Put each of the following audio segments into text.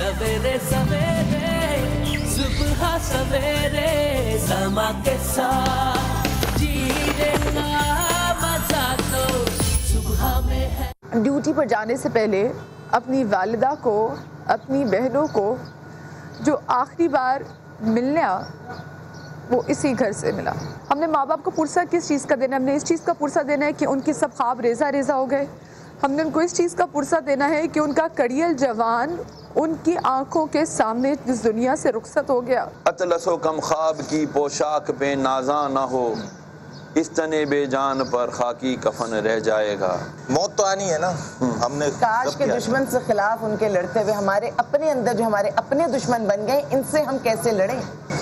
सवेरे सवेरे सुबह सवेरे समा के साथ जीने का मजा तो सुबह में है। ड्यूटी पर जाने से पहले अपनी वालिदा को, अपनी बहनों को जो आखिरी बार मिलना वो इसी घर से मिला। हमने माँ बाप को पुरसा किस चीज़ का देना है? हमने इस चीज़ का पुरसा देना है कि उनके सब ख्वाब रेजा रेजा हो गए। हमने उनको इस चीज़ का पुरसा देना है कि उनका कड़ियल जवान उनकी आंखों के सामने इस दुनिया से रुखसत हो गया। अतलसो कम ख्वाब की पोशाक पे नाजा ना हो, इस तने बेजान पर खाकी कफन रह जाएगा। मौत तो आनी है ना। हमने काश के दुश्मन से खिलाफ उनके लड़ते हुए हमारे अपने अंदर जो हमारे अपने दुश्मन बन गए, इनसे हम कैसे लड़ें?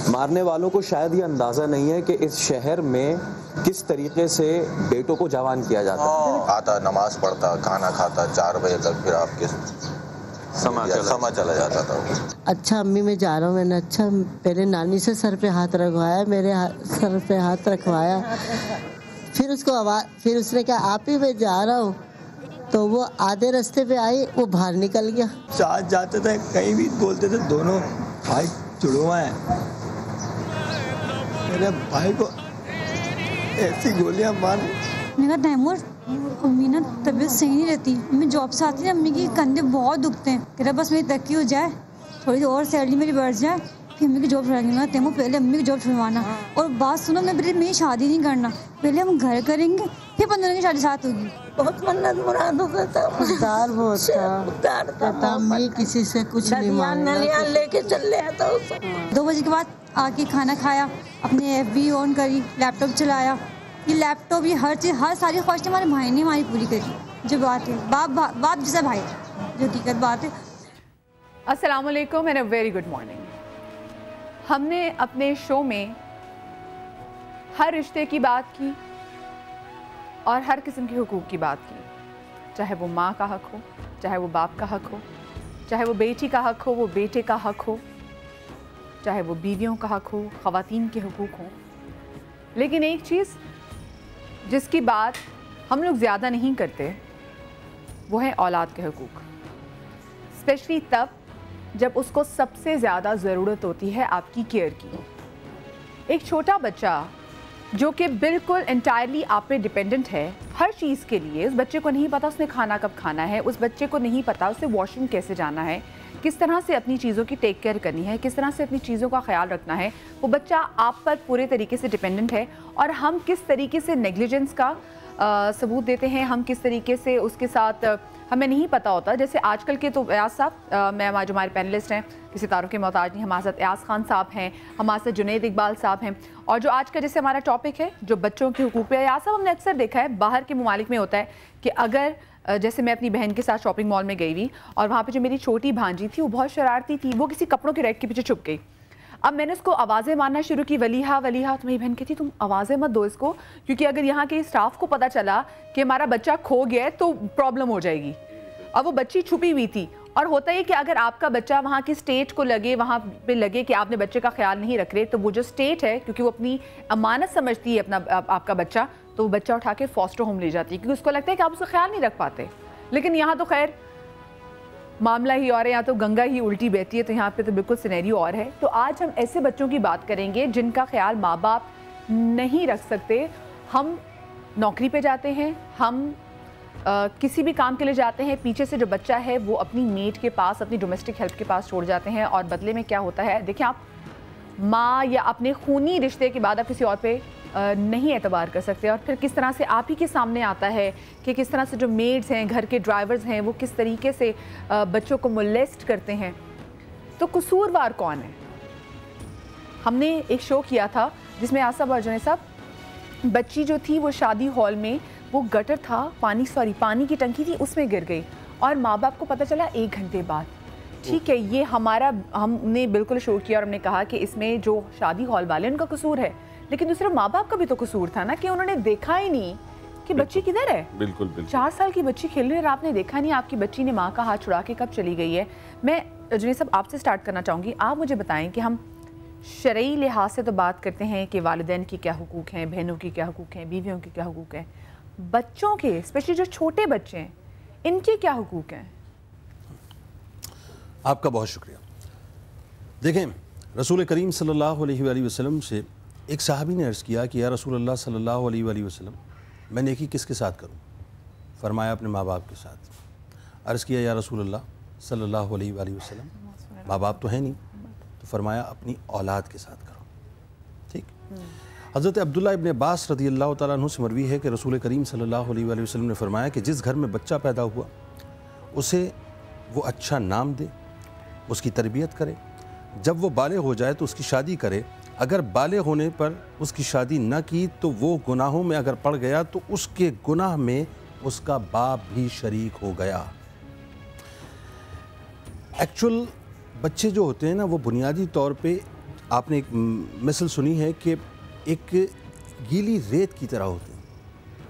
मारने वालों को शायद ये अंदाजा नहीं है कि इस शहर में किस तरीके से बेटों को जवान किया जाता है। आता, नमाज पढ़ता, खाना खाता, 4 बजे तक फिर आपके समा चला जाता था। अच्छा अम्मी मैं जा रहा हूँ, मैंने अच्छा पहले नानी से सर पे हाथ रखवाया, मेरे सर पे हाथ रखवाया, फिर उसको आवाज़, फिर उसने कहा आप ही मैं जा रहा हूँ, तो वो आधे रास्ते पे आई, वो बाहर निकल गया। साथ जाते थे, कहीं भी बोलते थे दोनों भाई जुड़वा है। मेरे भाई को ऐसी गोलियां मार। मैंने कहा तैमूर अम्मी ना तबीयत सही नहीं रहती, मैं जॉब से आती है, अम्मी की कंधे बहुत दुखते हैं, कह रहा बस मेरी तरक्की हो जाए, थोड़ी और सैलरी मेरी बढ़ जाए, फिर अम्मी की जॉब छुड़ाएंगे। मैं तैमूर पहले अम्मी की जॉब छुड़वाना, और बात सुनो मैं पहले मेरी शादी नहीं करना, पहले हम घर करेंगे फिर 15 की शादी साथ होगी। बहुत मन्नत मुराद होता था, उदार बहुत था, अम्मी किसी से कुछ नहीं मांगना, लेके चल आता। 2 बजे के बाद आके खाना खाया, अपने FB ऑन करी, लैपटॉप चलाया, ये लैपटॉप ये हर चीज़, हर सारी ख्वाहिश हमारे भाई ने हमारी पूरी करी। जो बात है बाप जैसा भाई, जो हकीकत बात है। अस्सलाम वालेकुम and a very good morning. हमने अपने शो में हर रिश्ते की बात की और हर किस्म के हुकूक की बात की, चाहे वो माँ का हक हो, चाहे वो बाप का हक हो, चाहे वो बेटी का हक हो, वो बेटे का हक हो, चाहे वो बीवियों का हक हो, ख़वातीन के हुकूक हों। लेकिन एक चीज़ जिसकी बात हम लोग ज़्यादा नहीं करते वो है औलाद के हुकूक, स्पेशली तब जब उसको सबसे ज़्यादा ज़रूरत होती है आपकी केयर की। एक छोटा बच्चा जो कि बिल्कुल एंटायरली आप पे डिपेंडेंट है हर चीज़ के लिए, उस बच्चे को नहीं पता उसने खाना कब खाना है, उस बच्चे को नहीं पता उसे वॉशरूम कैसे जाना है, किस तरह से अपनी चीज़ों की टेक केयर करनी है, किस तरह से अपनी चीज़ों का ख्याल रखना है। वो बच्चा आप पर पूरे तरीके से डिपेंडेंट है और हम किस तरीके से नेग्लिजेंस का सबूत देते हैं, हम किस तरीके से उसके साथ हमें नहीं पता होता। जैसे आजकल के तो एयाज साहब, मैं जो हमारे पैनलिस्ट हैं किसी तारों के मोहताज नहीं, हमारे साथ एयाज खान साहब हैं, हमारे साथ जुनैद इकबाल साहब हैं, और जो आज का जैसे हमारा टॉपिक है जो बच्चों के हुकूक पे, एयाज साहब हमने अक्सर देखा है बाहर के ममालिक में होता है कि अगर जैसे मैं अपनी बहन के साथ शॉपिंग मॉल में गई हुई और वहाँ पे जो मेरी छोटी भांजी थी वो बहुत शरारती थी, वो किसी कपड़ों के रैक के पीछे छुप गई। अब मैंने उसको आवाज़ें मारना शुरू की, वलीहा वलीहा, तो मेरी बहन कहती तुम आवाज़ें मत दो इसको, क्योंकि अगर यहाँ के स्टाफ को पता चला कि हमारा बच्चा खो गया है तो प्रॉब्लम हो जाएगी। अब वो बच्ची छुपी हुई थी, और होता है कि अगर आपका बच्चा वहाँ की स्टेट को लगे, वहाँ पे लगे कि आपने बच्चे का ख्याल नहीं रख रहे, तो वो जो स्टेट है क्योंकि वो अपनी अमानत समझती है अपना आपका बच्चा, तो वो बच्चा उठा के फॉस्टर होम ले जाती है क्योंकि उसको लगता है कि आप उसका ख्याल नहीं रख पाते। लेकिन यहाँ तो खैर मामला ही और है, यहाँ तो गंगा ही उल्टी बहती है, तो यहाँ पे तो बिल्कुल सिनेरियो और है। तो आज हम ऐसे बच्चों की बात करेंगे जिनका ख्याल माँ बाप नहीं रख सकते। हम नौकरी पे जाते हैं, हम किसी भी काम के लिए जाते हैं, पीछे से जो बच्चा है वो अपनी मेड के पास, अपनी डोमेस्टिक हेल्प के पास छोड़ जाते हैं, और बदले में क्या होता है, देखिए आप माँ या अपने खूनी रिश्ते के बाद आप किसी और पे नहीं एतबार कर सकते, और फिर किस तरह से आप ही के सामने आता है कि किस तरह से जो मेड्स हैं, घर के ड्राइवर्स हैं, वो किस तरीके से बच्चों को मोलेस्ट करते हैं। तो कसूरवार कौन है? हमने एक शो किया था जिसमें आसफ और जुनैद साहब, बच्ची जो थी वो शादी हॉल में, वो गटर था, पानी की टंकी थी, उसमें गिर गई, और माँ बाप को पता चला 1 घंटे बाद। ठीक है, ये हमने बिल्कुल शो किया और हमने कहा कि इसमें जो शादी हॉल वाले उनका कसूर है, लेकिन दूसरे माँ बाप का भी तो कसूर था ना कि उन्होंने देखा ही नहीं कि बच्ची किधर है। बिल्कुल 4 साल की बच्ची खेल रही है और आपने देखा नहीं आपकी बच्ची ने माँ का हाथ छुड़ा के कब चली गई है। मैं जुनैद साहब आपसे स्टार्ट करना चाहूँगी, आप मुझे बताएं कि हम शरई लिहाज से तो बात करते हैं कि वालिदैन की क्या हुकूक हैं, बहनों की क्या हुकूक हैं, बीवियों की क्या हुकूक हैं, बच्चों के स्पेशली जो छोटे बच्चे हैं इनके क्या हुकूक हैं? आपका बहुत शुक्रिया। देखें, रसूल करीम सल्लल्लाहु अलैहि वसल्लम से एक सहाबी ने अर्ज़ किया कि या रसूल अल्लाह सल्लल्लाहु अलैहि वसल्लम, मैं नेकी किसके साथ करूं? फरमाया अपने माँ बाप के साथ। अर्ज़ किया या रसूल अल्लाह सल्लल्लाहु अलैहि वसल्लम, माँ बाप तो है नहीं, तो फरमाया अपनी औलाद के साथ करो। ठीक। हज़रत अब्दुल्लाह इब्न अब्बास रज़ियल्लाहु तआला अन्हु से मरवी है कि रसूल करीम सल्लल्लाहु अलैहि वसल्लम ने फरमाया कि जिस घर में बच्चा पैदा हुआ उसे वो अच्छा नाम दे, उसकी तरबियत करे, जब वो बाले हो जाए तो उसकी शादी करे। अगर बाले होने पर उसकी शादी न की तो वो गुनाहों में अगर पड़ गया तो उसके गुनाह में उसका बाप भी शरीक हो गया। एक्चुअल बच्चे जो होते हैं ना, वो बुनियादी तौर पे आपने एक मिसल सुनी है कि एक गीली रेत की तरह होते हैं।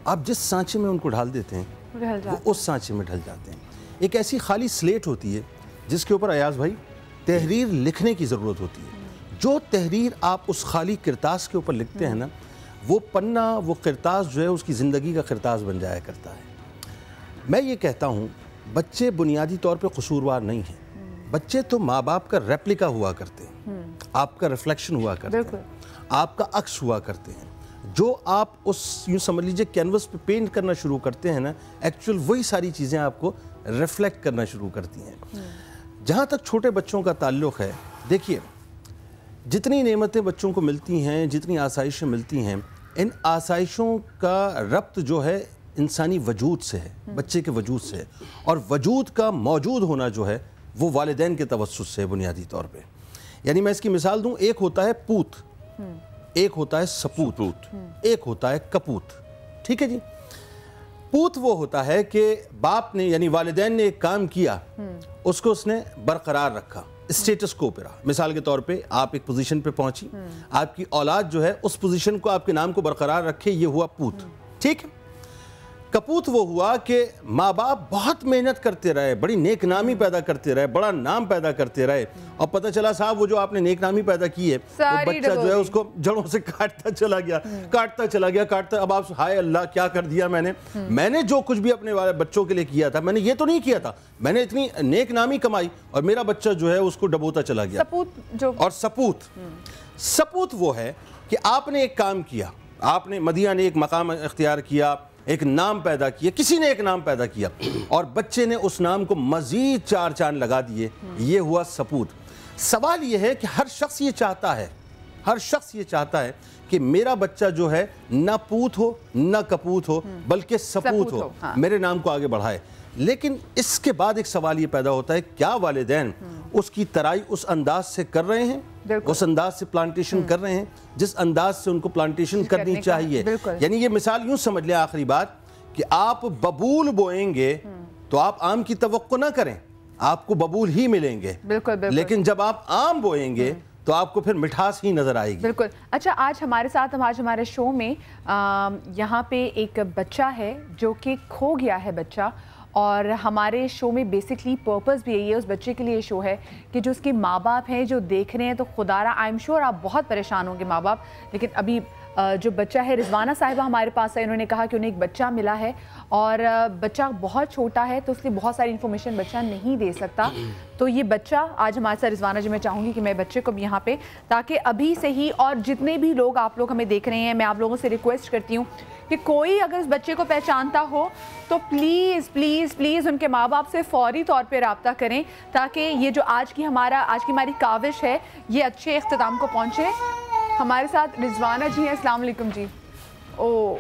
आप जिस सांचे में उनको ढाल देते हैं वो उस सांचे में ढल जाते हैं। एक ऐसी खाली स्लेट होती है जिसके ऊपर अयाज भाई तहरीर लिखने की ज़रूरत होती है। जो तहरीर आप उस खाली किरतास के ऊपर लिखते हैं ना, वो पन्ना, वो किरतास जो है उसकी ज़िंदगी का किरतास बन जाया करता है। मैं ये कहता हूँ बच्चे बुनियादी तौर पे कसूरवार नहीं हैं। बच्चे तो माँ बाप का रेप्लिका हुआ करते हैं, आपका रिफ्लेक्शन हुआ करते हैं, आपका अक्स हुआ करते हैं। जो आप उस यूँ समझ लीजिए कैनवस पे पेंट करना शुरू करते हैं ना, एक्चुअल वही सारी चीज़ें आपको रिफ्लेक्ट करना शुरू करती हैं। जहाँ तक छोटे बच्चों का ताल्लुक़ है, देखिए जितनी नेमतें बच्चों को मिलती हैं, जितनी आसाइशें मिलती हैं, इन आसाइशों का रब्त जो है इंसानी वजूद से है, बच्चे के वजूद से है। और वजूद का मौजूद होना जो है वो वालिदैन के तवस्सुस से है बुनियादी तौर पे। यानी मैं इसकी मिसाल दूं, एक होता है पूत, एक होता है सपूत, एक होता है कपूत। ठीक है जी। पूत वो होता है कि बाप ने यानी वालिदैन ने एक काम किया, उसको उसने बरकरार रखा, स्टेटस को पे रहा। मिसाल के तौर पे आप एक पोजीशन पे पहुंची, आपकी औलाद जो है उस पोजीशन को, आपके नाम को बरकरार रखे, ये हुआ पूत। ठीक है। कपूत वो हुआ कि माँ बाप बहुत मेहनत करते रहे, बड़ी नेक नामी पैदा करते रहे, बड़ा नाम पैदा करते रहे, और पता चला साहब वो जो आपने नेक नामी पैदा की है वो बच्चा जो है उसको जड़ों से काटता चला गया, काटता चला गया, काटता। अब आप हाय अल्लाह क्या कर दिया मैंने जो कुछ भी अपने वाले बच्चों के लिए किया था, मैंने ये तो नहीं किया था, मैंने इतनी नेक नामी कमाई और मेरा बच्चा जो है उसको डबोता चला गया। सपूत जो और सपूत वो है कि आपने एक काम किया, आपने मदिया ने एक मकाम इख्तियार किया, एक नाम पैदा किया, किसी ने एक नाम पैदा किया और बच्चे ने उस नाम को मजीद चार चांद लगा दिए, ये हुआ सपूत। सवाल ये है कि हर शख्स ये चाहता है, हर शख्स ये चाहता है कि मेरा बच्चा जो है ना पूत हो ना कपूत हो बल्कि सपूत हो, हाँ। मेरे नाम को आगे बढ़ाए। लेकिन इसके बाद एक सवाल ये पैदा होता है, क्या वालिदैन उसकी तराई उस अंदाज से कर रहे हैं, उस अंदाज से प्लांटेशन कर रहे हैं जिस अंदाज से उनको प्लांटेशन करनी चाहिए। यानी ये मिसाल यूं समझ लें, आखिरी बात, कि आप बबूल बोएंगे तो आप आम की तवक्को ना करें, आपको बबूल ही मिलेंगे। बिल्कुल। लेकिन जब आप आम बोएंगे तो आपको फिर मिठास ही नजर आएगी। बिल्कुल। अच्छा, आज हमारे साथ, आज हमारे शो में यहाँ पे एक बच्चा है जो कि खो गया है बच्चा, और हमारे शो में बेसिकली पर्पस भी यही है, उस बच्चे के लिए ये शो है कि जो उसके माँ बाप हैं जो देख रहे हैं, तो खुदारा आई एम श्योर आप बहुत परेशान होंगे माँ बाप। लेकिन अभी जो बच्चा है, रिजवाना साहिबा हमारे पास है, इन्होंने कहा कि उन्हें एक बच्चा मिला है और बच्चा बहुत छोटा है तो इसलिए बहुत सारी इन्फॉर्मेशन बच्चा नहीं दे सकता। तो ये बच्चा आज हमारे साथ, रिजवाना जी मैं चाहूँगी कि मैं बच्चे को भी यहाँ पे, ताकि अभी से ही, और जितने भी लोग आप लोग हमें देख रहे हैं, मैं आप लोगों से रिक्वेस्ट करती हूँ कि कोई अगर उस बच्चे को पहचानता हो तो प्लीज़ प्लीज़ प्लीज़ उनके माँ बाप से फौरी तौर पे रब्ता करें, ताकि ये जो आज की हमारी काविश है ये अच्छे इख्तिताम को पहुँचे। हमारे साथ रिजवाना जी हैं। अस्सलाम वालेकुम जी। ओ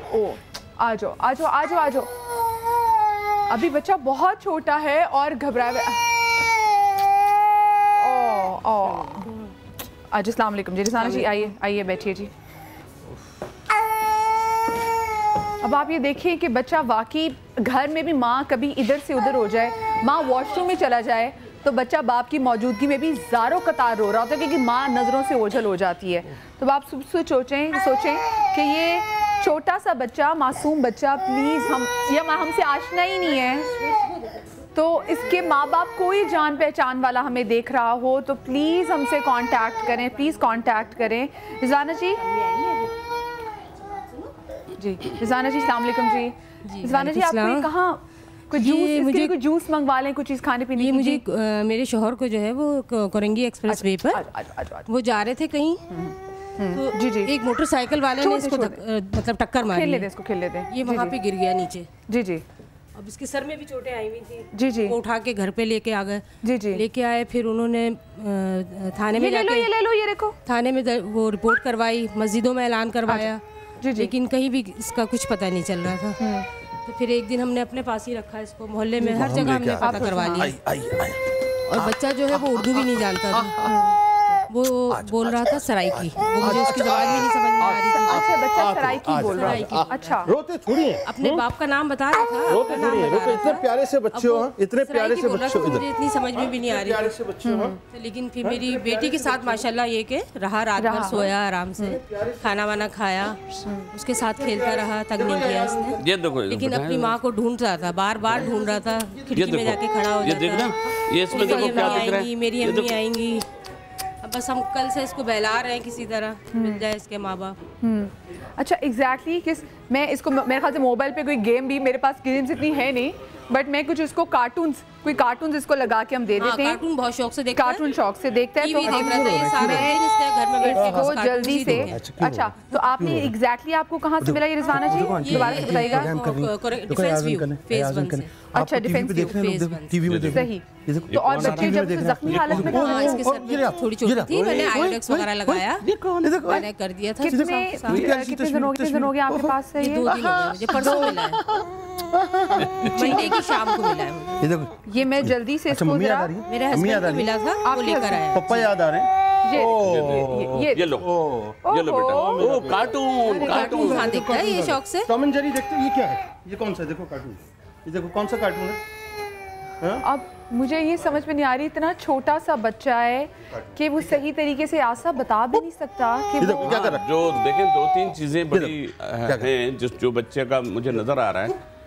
आ जाओ आ जाओ आ जाओ आ जाओ। अभी बच्चा बहुत छोटा है और घबराए हुए। आज अस्सलाम वालेकुम जी। रिजवाना जी आइए आइए बैठिए जी। अब आप ये देखिए कि बच्चा वाकई, घर में भी माँ कभी इधर से उधर हो जाए, माँ वॉशरूम में चला जाए तो बच्चा बाप की मौजूदगी में भी ज़ारों कतार रो रहा होता है क्योंकि माँ नज़रों से ओझल हो जाती है। तो आप सोचें कि ये छोटा सा बच्चा, मासूम बच्चा, प्लीज़ हमसे आशना ही नहीं है, तो इसके माँ बाप कोई जान पहचान वाला हमें देख रहा हो तो प्लीज़ हमसे कांटेक्ट करें, प्लीज़ कांटेक्ट करें। रिजवाना जी जी, रिजवाना जी अस्सलाम वालेकुम जी। रिजवाना जी आपको कहाँ कुछ जूस, मुझे कुछ जूस मंगवा लें, कुछ चीज़ खाने पीने की। मुझे मेरे शौहर को जो है वो कोरंगी एक्सप्रेस वे पर वो जा रहे थे कहीं, तो जी जी एक मोटरसाइकिल वाले ने इसको मतलब टक्कर मारी। खेल लेते इसको, खेल लेते। ये वहाँ पे गिर गया नीचे। जी जी। अब इसके सर में भी चोटें आई हुई थी। जी जी। वो उठा के घर पे लेके आ गए। जी जी। लेके आए, फिर उन्होंने थाने में जाके ये देखो थाने में वो रिपोर्ट करवाई, मस्जिदों में ऐलान करवाया। जी जी। लेकिन कहीं भी इसका कुछ पता नहीं चल रहा था। तो फिर एक दिन हमने अपने पास ही रखा इसको, मोहल्ले में हर जगह हमने पता करवा लिया। और बच्चा जो है वो उर्दू भी नहीं जानता था, वो बोल रहा था सराइकी। वो मुझे उसकी जबान भी नहीं समझ में आ रही थी। अच्छा, बच्चा सराइकी बोल रहा है। अच्छा, रोते थोड़ी है, अपने बाप का नाम बता रहा था। रोते थोड़ी है, रोते। इतने प्यारे से बच्चे हो, इतने प्यारे से बच्चे हो, मुझे इतनी समझ में भी नहीं आ रही प्यारे से बच्चे हो। लेकिन फिर मेरी बेटी के साथ माशाल्लाह ये कि रहा, रात भर सोया आराम से, खाना वाना खाया, उसके साथ खेलता रहा, तंग नहीं किया इसने। लेकिन अपनी माँ को ढूंढ रहा था, बार बार ढूंढ रहा था, खिड़की में जाके खड़ा हो जाता, मेरी अम्मी आएंगी। बस हम कल से इसको बहला रहे हैं किसी तरह मिल जाए इसके माँ बाप। अच्छा, एग्जैक्टली किस मैं इसको मेरे ख्याल से मोबाइल पे कोई गेम भी, मेरे पास गेम्स इतनी है नहीं, बट मैं कुछ इसको कोई कार्टून्स इसको लगा के हम दे देते हैं। कार्टून बहुत शौक से देखता है, कार्टून शौक से देखता है। तो इसको जल्दी से, अच्छा तो आपने एग्जैक्टली आपको कहाँ से मिला ये रिजवाना जी, दोबारा से बताइएगा। अच्छा, डिफेंस टीवी में सही। तो और बच्चे जब जख्मी हालत में थोड़ी छोटी थी, मैंने आयोडेक्स वगैरह लगाया, मैंने कर दिया था। कितने दिन हो गए आपके पास से? 2 दिन हो गए मुझे, परसों मिला है, महीने की शाम को मिला है मुझे। ये मैं जल्दी से इसको जरा, मेरे हस्बैंड को मिला था, वो लेकर आया। पापा याद आ रहे हैं? ये लो बेटा, ओ कार्टून कहाँ देखता है ये शौक से? टॉम एंड जेरी देखते हो? ये क्या है? ये कौन सा? देखो कार्टून, ये देखो कौन सा कार्टून है? अब मुझे ये समझ में नहीं आ रही, इतना छोटा सा बच्चा है कि वो सही तरीके से आसा बता भी नहीं सकता कि वो क्या कर रहा है। जो देखें 2-3 चीज़ें बड़ी हैं जो बच्चे का मुझे नज़र आ रहा है।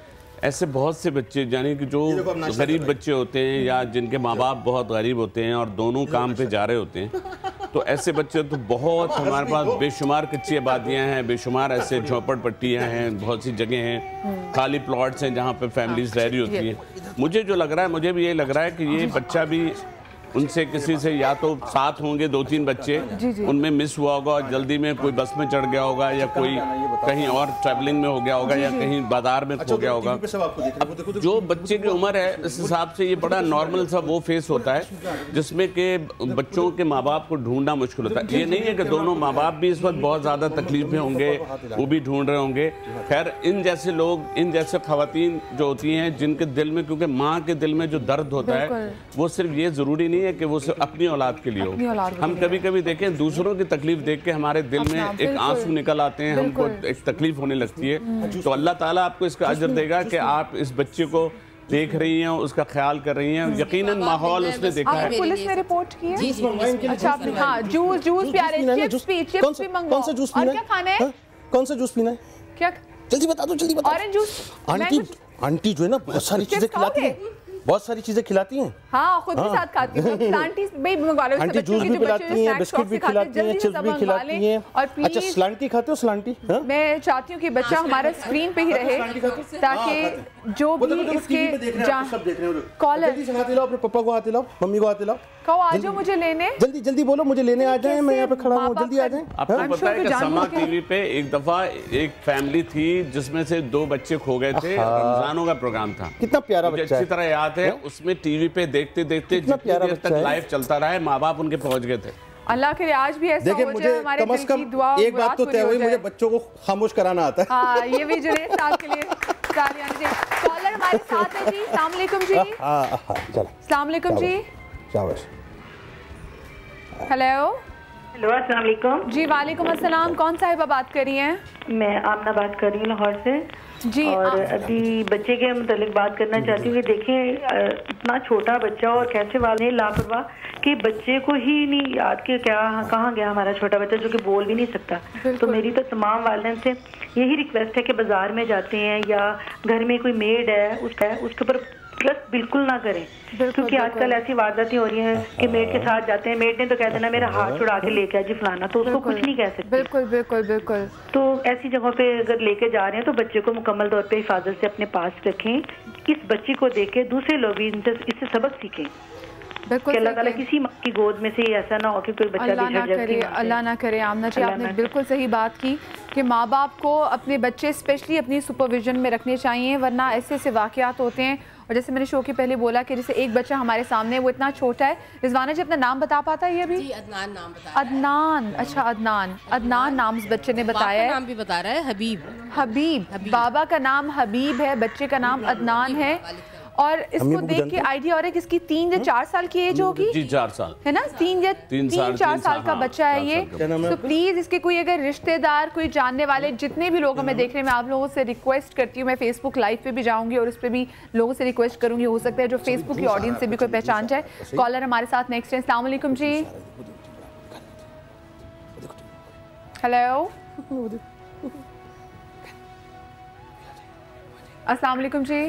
ऐसे बहुत से बच्चे यानी कि जो गरीब बच्चे होते हैं या जिनके माँ बाप बहुत गरीब होते हैं और दोनों काम पे जा रहे होते हैं, तो ऐसे बच्चे तो बहुत हमारे पास बेशुमार कच्ची आबादियाँ हैं, बेशुमार ऐसे झोपड़पट्टियाँ हैं, बहुत सी जगह हैं, खाली प्लॉट्स हैं जहाँ पे फैमिलीज रह रही होती हैं। मुझे जो लग रहा है, मुझे भी ये लग रहा है कि ये बच्चा भी उनसे किसी से या तो साथ होंगे 2-3 बच्चे, उनमें मिस हुआ होगा, जल्दी में कोई बस में चढ़ गया होगा या कोई कहीं और ट्रैवलिंग में हो गया होगा या कहीं बाजार में खो गया होगा। जो बच्चे की उम्र है इस हिसाब से ये बड़ा नॉर्मल सा वो फेस होता है जिसमें कि बच्चों के माँ बाप को ढूंढना मुश्किल होता है। ये नहीं है कि दोनों माँ बाप भी इस वक्त बहुत ज़्यादा तकलीफ में होंगे, वो भी ढूंढ रहे होंगे। खैर, इन जैसे लोग, इन जैसे खवातीन जो होती हैं जिनके दिल में, क्योंकि माँ के दिल में जो दर्द होता है वो सिर्फ ये ज़रूरी नहीं है कि वो सिर्फ अपनी औलाद के लिए हो। हम कभी कभी देखें दूसरों की तकलीफ देख के हमारे दिल में एक आंसू निकल आते हैं, हमको एक तकलीफ होने लगती है। तो अल्लाह ताला आपको इसका अजर देगा कि आप इस बच्चे को देख रही हैं, उसका ख्याल कर रही हैं। यकीनन माहौल उसने देखा है। पुलिस ने रिपोर्ट की है। अच्छा, हाँ, जूस प्यारे, चिप्स भी मंगवाओ। कौन सा जूस पीना है? और क्या खाना है? कौन सा जूस पीना है? क्या? जल्दी बता दो, जल्दी बता। Orange juice. आंटी जो है ना बहुत सारी चीजें खिलाती हैं, बहुत सारी चीजें खिलाती हैं। हाँ, खुद भी साथ खाती हूँ। आंटी जूस भी पिलाती हैं, बिस्किट भी खिलाती हैं, चिप्स भी खिलाती हैं। अच्छा, स्लांटी खाते हो? स्लांटी मैं चाहती हूँ कि बच्चा हमारे स्क्रीन पे ही रहे ताकि जो भी इसके कॉलर, अपने पापा को हाथ हिलाओ, मम्मी को हाथ हिलाओ, कहो आ जाओ मुझे लेने, जल्दी जल्दी बोलो मुझे लेने आ जाए, मैं यहाँ पे खड़ा हूँ, जल्दी आ जाए। आपको पता है कि समा टीवी पे एक दफा एक फैमिली थी जिसमें से 2 बच्चे खो गए थे, रमजानों का प्रोग्राम था। कितना प्यारा बच्चा है, अच्छी तरह याद है। उसमें टीवी पे देखते देखते जितनी देर तक लाइव चलता रहा है, माँ बाप उनके पहुंच गए थे। अल्लाह के लिए आज भी ऐसा हो जाए, हमारे दिल की दुआ। एक बात तो तय हुई, मुझे बच्चों को खामोश कराना आता है। हाँ, ये भी जुनेद साहब के लिए कॉलर हमारे साथ है जी। अस्सलाम वालेकुम जी। अस्सलाम वालेकुम जी। शाबाश। हेलो अस्सलाम वालेकुम जी। वालेकुम अस्सलाम। कौन साहिबा बात कर रही हैं? मैं आमना बात कर रही हूँ लाहौर से जी। और अभी बच्चे के मुतालिक बात करना चाहती हूँ कि देखें इतना छोटा बच्चा और कैसे वाले लापरवाह कि बच्चे को ही नहीं याद कि क्या कहाँ गया हमारा छोटा बच्चा जो कि बोल भी नहीं सकता। तो मेरी तो तमाम वालिदैन से यही रिक्वेस्ट है कि बाजार में जाते हैं या घर में कोई मेड है उसके ऊपर ट्रस्ट बिल्कुल ना करें, क्योंकि आजकल ऐसी वारदातें हो रही हैं कि मेड के साथ जाते हैं, मेड ने तो कह देना मेरा हाथ छुड़ा के लेके आ जी फलाना, तो उसको कुछ नहीं कह सकते। बिल्कुल बिल्कुल बिल्कुल। तो ऐसी जगहों पे अगर लेके जा रहे हैं तो बच्चे को मुकम्मल तौर पे हिफाजत से अपने पास रखें। इस बच्ची को देख के दूसरे लोग भी इससे सबक सीखें कि अल्लाह ताला किसी माँ की गोद में से ऐसा ना हो कि कोई बच्चा बिछड़ जाए। अल्लाह ना करे। आमना जी, आपने बिल्कुल सही बात की कि माँ बाप को अपने बच्चे स्पेशली अपनी सुपरविजन में रखने चाहिए, वरना ऐसे ऐसे वाक़यात होते हैं। और जैसे मैंने शो के पहले बोला कि जैसे एक बच्चा हमारे सामने, वो इतना छोटा है। रिजवाना जी अपना नाम बता पाता है ये अभी? अदनान नाम बता। अदनान, अच्छा अदनान नाम इस बच्चे ने बताया है। नाम भी बता रहा है हबीब। बाबा का नाम हबीब है, बच्चे का नाम अदनान है। और इसको देख के आइडिया हो रहा है कि इसकी 3 या 4 साल की एज होगी जी, 4 साल है ना, 3-4 साल का बच्चा है ये। तो प्लीज इसके कोई अगर रिश्तेदार, कोई जानने वाले, जितने भी लोग हमें देख रहे हैं, मैं आप लोगों से रिक्वेस्ट करती हूँ, मैं फेसबुक लाइव पे भी जाऊंगी और उस पर भी लोगों से रिक्वेस्ट करूंगी, हो सकता है जो फेसबुक की ऑडियंस से भी कोई पहचान जाए। कॉलर हमारे साथ नेक्स्ट है। अस्सलाम वालेकुम जी। हेलो, अस्सलाम वालेकुम जी।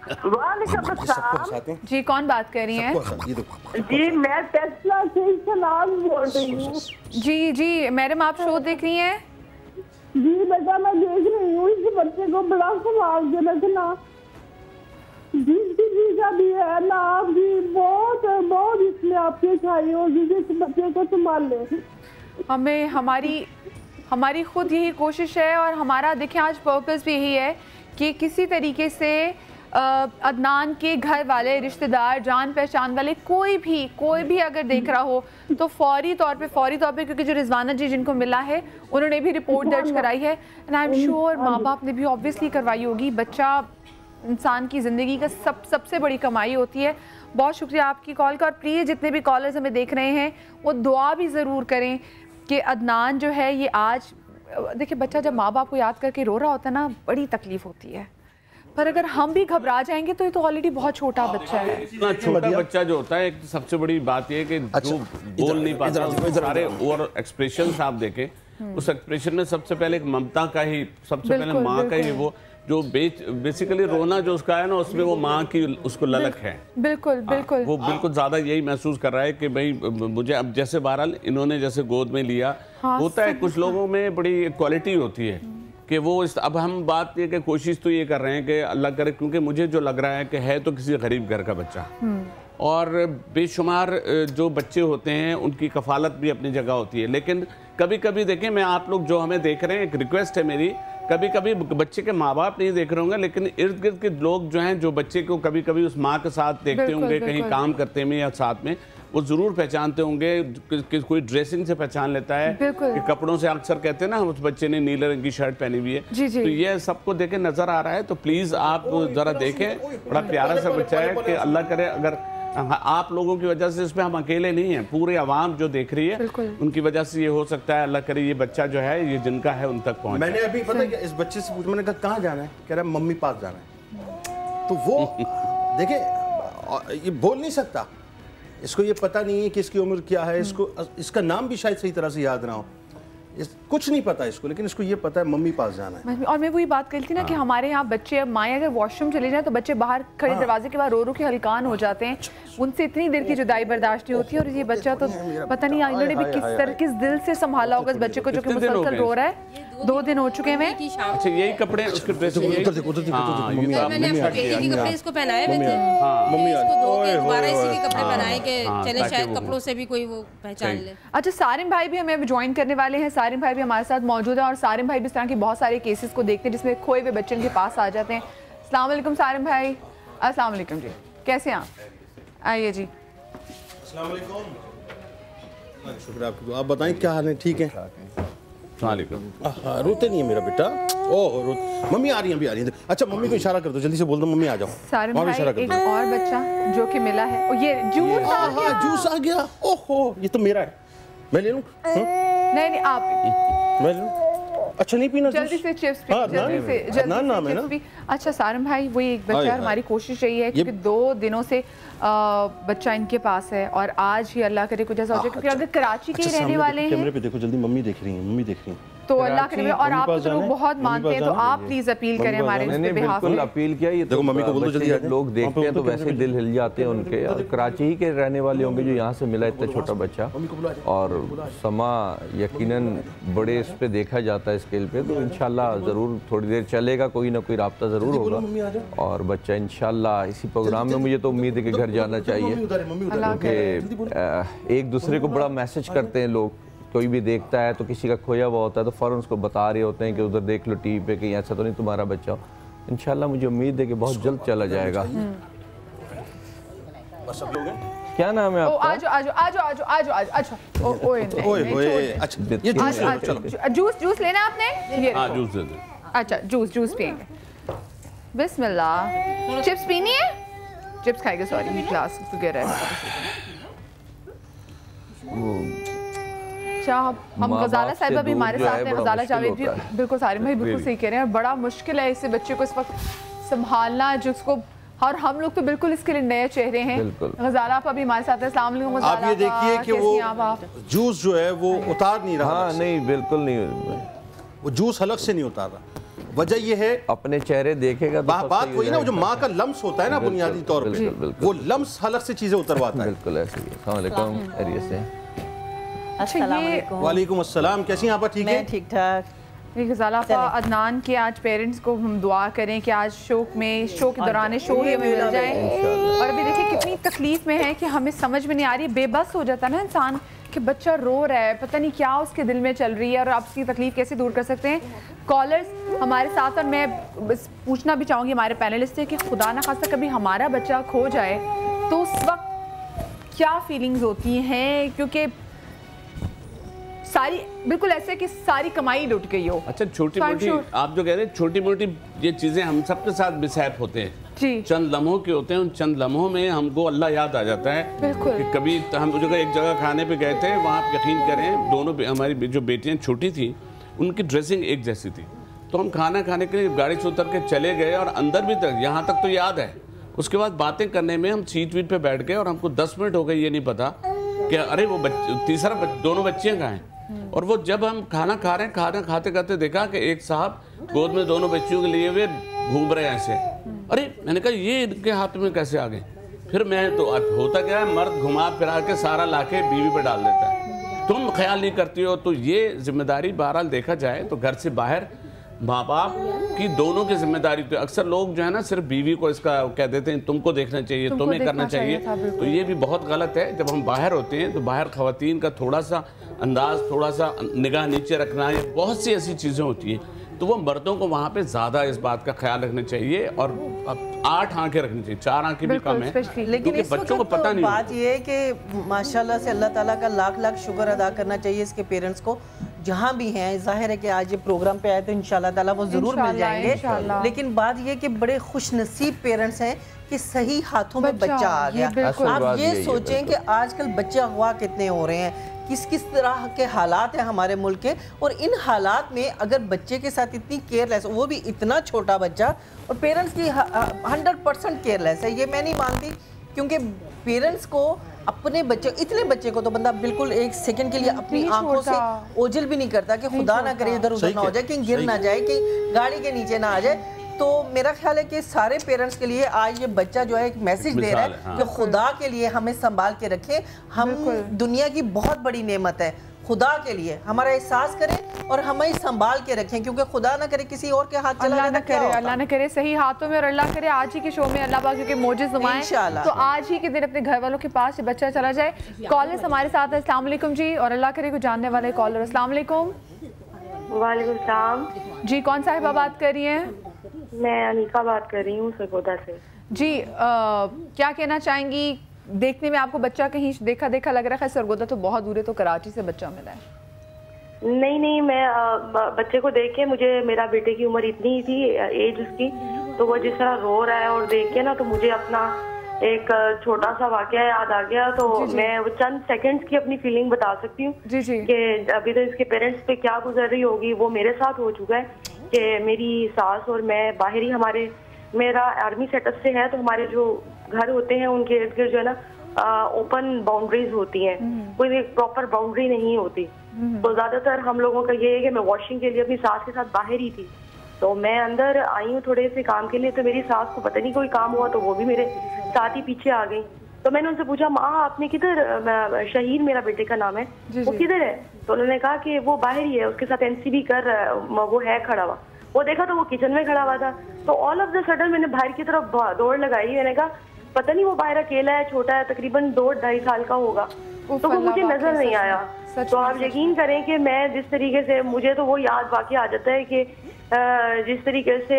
जी, कौन बात कर रही हैं? जी मैं टेस्ला से सलाम बोल रही हूँ। जी मैडम, आप शो देख रही हैं? जी बेटा मैं देख रही हूँ। इस बच्चे को बड़ा संभाल के रखना, जिसकी वीजा भी है ना आपकी, बहुत बहुत इसमें आपकी खाई होगी, इस बच्चे को संभाल ले। हमें हमारी खुद यही कोशिश है और हमारा देखें आज पर्पस भी यही है कि किसी तरीके से अदनान के घर वाले, रिश्तेदार, जान पहचान वाले कोई भी अगर देख रहा हो तो फौरी तौर पे क्योंकि जो रिजवाना जी जिनको मिला है उन्होंने भी रिपोर्ट दर्ज कराई है एंड आई एम श्योर माँ बाप ने भी ऑब्वियसली करवाई होगी। बच्चा इंसान की ज़िंदगी का सबसे बड़ी कमाई होती है। बहुत शुक्रिया आपकी कॉल का। और प्लीज़ जितने भी कॉलर्स हमें देख रहे हैं वो दुआ भी ज़रूर करें कि अदनान जो है ये आज, देखिए बच्चा जब माँ बाप को याद करके रो रहा होता है ना, बड़ी तकलीफ़ होती है, पर अगर हम भी घबरा जाएंगे तो ये तो ऑलरेडी बहुत छोटा बच्चा है। इतना छोटा बच्चा जो होता है, एक सबसे बड़ी बात ये है कि जो बोल नहीं पाता, सारे और एक्सप्रेशन आप देखें, उस एक्सप्रेशन में सबसे पहले एक ममता का ही, सबसे पहले माँ का ही, वो जो बेसिकली रोना जो उसका है ना, उसमें वो माँ की उसको ललक है। बिल्कुल बिल्कुल, वो बिल्कुल ज्यादा यही महसूस कर रहा है कि भाई मुझे अब, जैसे बहरहाल इन्होंने जैसे गोद में लिया, होता है कुछ लोगों में बड़ी क्वालिटी होती है कि वो अब हम बात ये कि कोशिश तो ये कर रहे हैं कि अल्लाह करे, क्योंकि मुझे जो लग रहा है कि है तो किसी गरीब घर का बच्चा, और बेशुमार जो बच्चे होते हैं उनकी कफालत भी अपनी जगह होती है। लेकिन कभी कभी देखें, मैं आप लोग जो हमें देख रहे हैं, एक रिक्वेस्ट है मेरी, कभी कभी बच्चे के माँ बाप नहीं देख रहे होंगे, लेकिन इर्द गिर्द के लोग जो हैं, जो बच्चे को कभी कभी उस माँ के साथ देखते होंगे कहीं काम करते में या साथ में, वो जरूर पहचानते होंगे कि कोई ड्रेसिंग से पहचान लेता है, कि कपड़ों से अक्सर कहते हैं ना उस बच्चे ने नीले रंग की शर्ट पहनी हुई है। जी जी। तो ये सबको देखे नजर आ रहा है, तो प्लीज आप जरा देखें, बड़ा प्यारा सा बच्चा है कि अल्लाह करे अगर आप लोगों की वजह से इसमें हम अकेले नहीं हैं, पूरे आवाम जो देख रही है उनकी वजह से ये हो सकता है, अल्लाह करे ये बच्चा जो है ये जिनका है उन तक पहुंचे। मैंने अभी पता है इस बच्चे से पूछा, मैंने कहा कहाँ जाना है, कह रहा है मम्मी पास जाना है। तो वो देखिए ये बोल नहीं सकता, इसको ये पता नहीं है कि इसकी उम्र क्या है, इसको इसका नाम भी शायद सही तरह से याद ना हो, कुछ नहीं पता इसको, लेकिन इसको ये पता है मम्मी पास जाना है। और मैं वही बात करी थी ना कि हमारे यहाँ बच्चे, माएँ अगर वॉशरूम चले जाए तो बच्चे बाहर खड़े दरवाजे के बाद रो रो के हलकान हो जाते हैं, उनसे इतनी देर की जुदाई बर्दाश्त नहीं होती। और ये बच्चा तो पता नहीं इन्होंने भी किस दिल से संभाला होगा इस बच्चे को, जो कि मुसलसल रो रहा है। 2 दिन हो चुके हैं। अच्छा यही कपड़े उसके ड्रेस मैंने इसको पहनाए हुए थे, इसको धो के दोबारा इसी के कपड़े पहनाए कि चले शायद कपड़ों से भी कोई वो पहचान ले। अच्छा, सारिम भाई भी हमें ज्वाइन करने वाले हैं। सारिम भाई भी हमारे साथ मौजूद है और सारिम भाई भी इस तरह की बहुत सारे केसेस को देखते हैं जिसमें खोए हुए बच्चे के पास आ जाते हैं। अस्सलाम वालेकुम सारिम भाई। अस्सलाम वालेकुम जी, कैसे हैं आप? आइए जी। अस्सलाम वालेकुम। शुक्र आपको, आप बताएं क्या हाल है? ठीक है, रोते नहीं है मेरा बेटा। ओह मम्मी आ रही है, अभी आ रही है। अच्छा मम्मी को इशारा कर दो, जल्दी से बोल दो मम्मी आ जाओ। सारिम भाई एक और बच्चा जो कि मिला है, और ये जूस आ गया। जूस आ गया, ओहो ये तो मेरा है, मैं ले लूं? नहीं आप मैं लूं? अच्छा नहीं पीना, जल्दी से चिप्स पी, जल्दी से नाम है ना। अच्छा सारिम भाई, वही एक बच्चा, हमारी कोशिश यही है क्योंकि 2 दिनों से बच्चा इनके पास है और आज ही अल्लाह करे कुछ ऐसा हो जाए, क्योंकि अगर कराची के रहने वाले हैं। कैमरे पे देखो जल्दी, मम्मी देख रही है, मम्मी देख रही है। तो अल्लाह के और आप तो लोग बहुत मानते हैं, तो आप प्लीज अपील करें हमारे बिल्कुल अपील किया। ये तो मम्मी को बोल दो जल्दी, लोग देखते हैं तो वैसे ही दिल हिल जाते हैं उनके। और कराची ही के रहने वाले होंगे जो यहाँ से मिला इतना छोटा बच्चा, और समा यकीनन बड़े इस पे देखा जाता है स्केल पे, तो इंशाल्लाह ज़रूर थोड़ी देर चलेगा, कोई ना कोई राब्ता ज़रूर होगा और बच्चा इंशाल्लाह इसी प्रोग्राम में मुझे तो उम्मीद है कि घर जाना चाहिए, क्योंकि एक दूसरे को बड़ा मैसेज करते हैं लोग। कोई भी देखता है तो किसी का खोया हुआ होता है तो फ़ौरन उसको बता रहे होते हैं कि उधर देख लो टीवी पे कहीं ऐसा तो नहीं तुम्हारा बच्चा हो। इंशाल्लाह मुझे उम्मीद है कि बहुत जल्द चला जाएगा। क्या नाम है आपका? आजो आजो आजो आजो आजो आजो आजो ओए अच्छा जूस लेना आपने? ये जूस दे दो। अच्छा जूस पिएंगे। बिस्मिल्लाह। चिप्स पीनी है? चिप्स खाएंगे, सॉरी ग्लास तो गिर रहा है। अच्छा हम गजाला साहिबा भी हमारे साथ हैं, गजाला जावेद भी बिल्कुल सारे भाई बिल्कुल सही कह रहे हैं। बड़ा मुश्किल है इसे बच्चे को इस वक्त संभालना, जिसको और हम लोग तो बिल्कुल इसके लिए नए चेहरे हैं। गजाला आप अभी हमारे साथ हैं। अस्सलाम वालेकुम गजाला। आप ये देखिए कि वो जूस जो है वो उतार नहीं रहा। हाँ नहीं बिल्कुल नहीं, वो जूस हलक से नहीं उतार रहा। वजह ये है अपने चेहरे देखेगा तो बात वही ना, वो जो माँ का लम्स होता है ना बुनियादी तौर पे, वो लम्स हलक से चीजें उतरवाता है। बिल्कुल ऐसे ही। अस्सलाम वालेकुम, खैरियत से? वालेकुम अस्सलाम, कैसी हैं आप? ठीक है, ठीक ठाक। अदनान के आज पेरेंट्स को हम दुआ करें कि आज शो के दौरान शो ही हमें मिल जाए। और अभी देखिए कितनी तकलीफ में है कि हमें समझ में नहीं आ रही, बेबस हो जाता है ना इंसान कि बच्चा रो रहा है, पता नहीं क्या उसके दिल में चल रही है और आप उसकी तकलीफ कैसे दूर कर सकते हैं। कॉलर्स हमारे साथ, और मैं बस पूछना भी चाहूँगी हमारे पैनलिस्ट से कि खुदा ना खास्ता कभी हमारा बच्चा खो जाए तो उस वक्त क्या फीलिंग्स होती हैं, क्योंकि सारी बिल्कुल ऐसे कि सारी कमाई लुट गई हो। अच्छा छोटी मोटी आप जो कह रहे हैं छोटी मोटी ये चीज़ें हम सबके साथ मिसहैप होते हैं जी, चंद लम्हों के होते हैं। उन चंद लम्हों में हमको अल्लाह याद आ जाता है कि कभी हम एक जगह खाने पे गए थे, वहाँ आप यकीन करें दोनों हमारी जो बेटियाँ छोटी थी उनकी ड्रेसिंग एक जैसी थी, तो हम खाना खाने के लिए गाड़ी से उतर के चले गए और अंदर भी तक यहाँ तक तो याद है। उसके बाद बातें करने में हम सीट वीट पे बैठ गए और हमको 10 मिनट हो गए ये नहीं पता कि अरे वो दोनों बच्चियाँ कहाँ हैं। और वो जब हम खाना खा रहे हैं, खाना खाते खाते देखा कि एक साहब गोद में दोनों बच्चियों के लिए वे घूम रहे हैं ऐसे। अरे मैंने कहा ये इनके हाथ में कैसे आ गए? फिर मैं तो होता क्या है, मर्द घुमा फिरा के सारा लाके बीवी पे डाल देता है, तुम ख्याल नहीं करती हो। तो ये जिम्मेदारी बहरहाल देखा जाए तो घर से बाहर माँ बाप की दोनों की जिम्मेदारी। तो अक्सर लोग जो है ना सिर्फ बीवी को इसका कह देते हैं तुमको देखना चाहिए, तुम्हें करना चाहिए, तो ये भी बहुत गलत है। जब हम बाहर होते हैं तो बाहर खवातीन का थोड़ा सा अंदाज, थोड़ा सा निगाह नीचे रखना, ये बहुत सी ऐसी चीज़ें होती हैं, तो वो मर्दों को वहाँ पे ज़्यादा इस बात का ख्याल रखना चाहिए। और 8 आंखें रखनी चाहिए, 4 आंखें भी कम है, लेकिन बच्चों को पता नहीं। बात ये है कि माशाल्लाह से अल्लाह ताला का लाख लाख शुक्र अदा करना चाहिए इसके पेरेंट्स को जहाँ भी हैं। जाहिर है कि आज ये प्रोग्राम पे आए तो इंशाल्लाह ताला वो ज़रूर मिल जाएंगे, लेकिन बात ये कि बड़े खुश नसीब पेरेंट्स हैं कि सही हाथों में बच्चा आ गया। आप ये सोचें कि आजकल बच्चे अगवा कितने हो रहे हैं, किस किस तरह के हालात हैं हमारे मुल्क के, और इन हालात में अगर बच्चे के साथ इतनी केयरलेस, वो भी इतना छोटा बच्चा, और पेरेंट्स की 100% केयरलेस है, ये मैं नहीं मानती। क्योंकि पेरेंट्स को अपने बच्चे, इतने बच्चे को तो बंदा बिल्कुल एक सेकंड के लिए अपनी आंखों से ओझल भी नहीं करता कि खुदा ना करे इधर उधर ना हो जाए, कहीं गिर ना जाए, कहीं गाड़ी के नीचे ना आ जाए। तो मेरा ख्याल है कि सारे पेरेंट्स के लिए आज ये बच्चा जो है एक मैसेज दे रहा है कि खुदा के लिए हमें संभाल के रखें। हम दुनिया की बहुत बड़ी नेमत है, खुदा के लिए हमारा एहसास करें और हमें संभाल के रखें, क्योंकि खुदा ना करे किसी और के हाथ चला जाए। अल्लाह ना करे सही हाथों में, और अल्लाह करे आज ही के शो में अल्लाह पाक के मौजज़ नुमाएं, तो आज ही के दिन अपने घर वालों के पास ये बच्चा चला जाए। कॉलर्स हमारे साथ है। अस्सलाम वालेकुम जी, और अल्लाह करे को जानने वाले कॉलर। अस्सलाम वालेकुम। वालेकुम सलाम जी, कौन साहिबा बात कर रही हैं? मैं अनीका बात कर रही हूँ सरगोदा से। जी क्या कहना चाहेंगी? देखने में आपको बच्चा कहीं देखा देखा लग रहा है, सरगोदा तो बहुत दूर है, तो कराची से बच्चा मिला है। नहीं मैं बच्चे को देख के, मुझे मेरा बेटे की उम्र इतनी ही थी, एज उसकी, तो वो जिस तरह रो रहा है और देख के ना तो मुझे अपना एक छोटा सा वाकया याद आ गया। तो मैं वो चंद सेकंड्स की अपनी फीलिंग बता सकती हूँ कि अभी तो इसके पेरेंट्स पे क्या गुजर रही होगी, वो मेरे साथ हो चुका है। कि मेरी सास और मैं बाहर ही, मेरा आर्मी सेटअप से है, तो हमारे जो घर होते हैं उनके इर्द गिर्द जो है ना ओपन बाउंड्रीज होती हैं, कोई प्रॉपर बाउंड्री नहीं होती। तो ज्यादातर हम लोगों का ये है कि मैं वॉशिंग के लिए अपनी सास के साथ बाहर ही थी, तो मैं अंदर आई हूँ थोड़े से काम के लिए, तो मेरी सास को पता नहीं कोई काम हुआ तो वो भी मेरे साथ ही पीछे आ गई। तो मैंने उनसे पूछा, माँ आपने किधर, शहीद मेरा बेटे का नाम है, वो किधर है? तो उन्होंने कहा कि वो बाहर ही है, उसके साथ एनसीबी कर रहा है, वो है खड़ा हुआ। वो देखा तो वो किचन में खड़ा हुआ था। तो ऑल ऑफ द सडन मैंने बाहर की तरफ दौड़ लगाई। मैंने कहा पता नहीं वो बाहर अकेला है, छोटा है, तकरीबन 2-2.5 साल का होगा, तो वो मुझे नजर नहीं आया। तो आप यकीन करें कि मैं जिस तरीके से, मुझे तो वो याद वाकई आ जाता है कि जिस तरीके से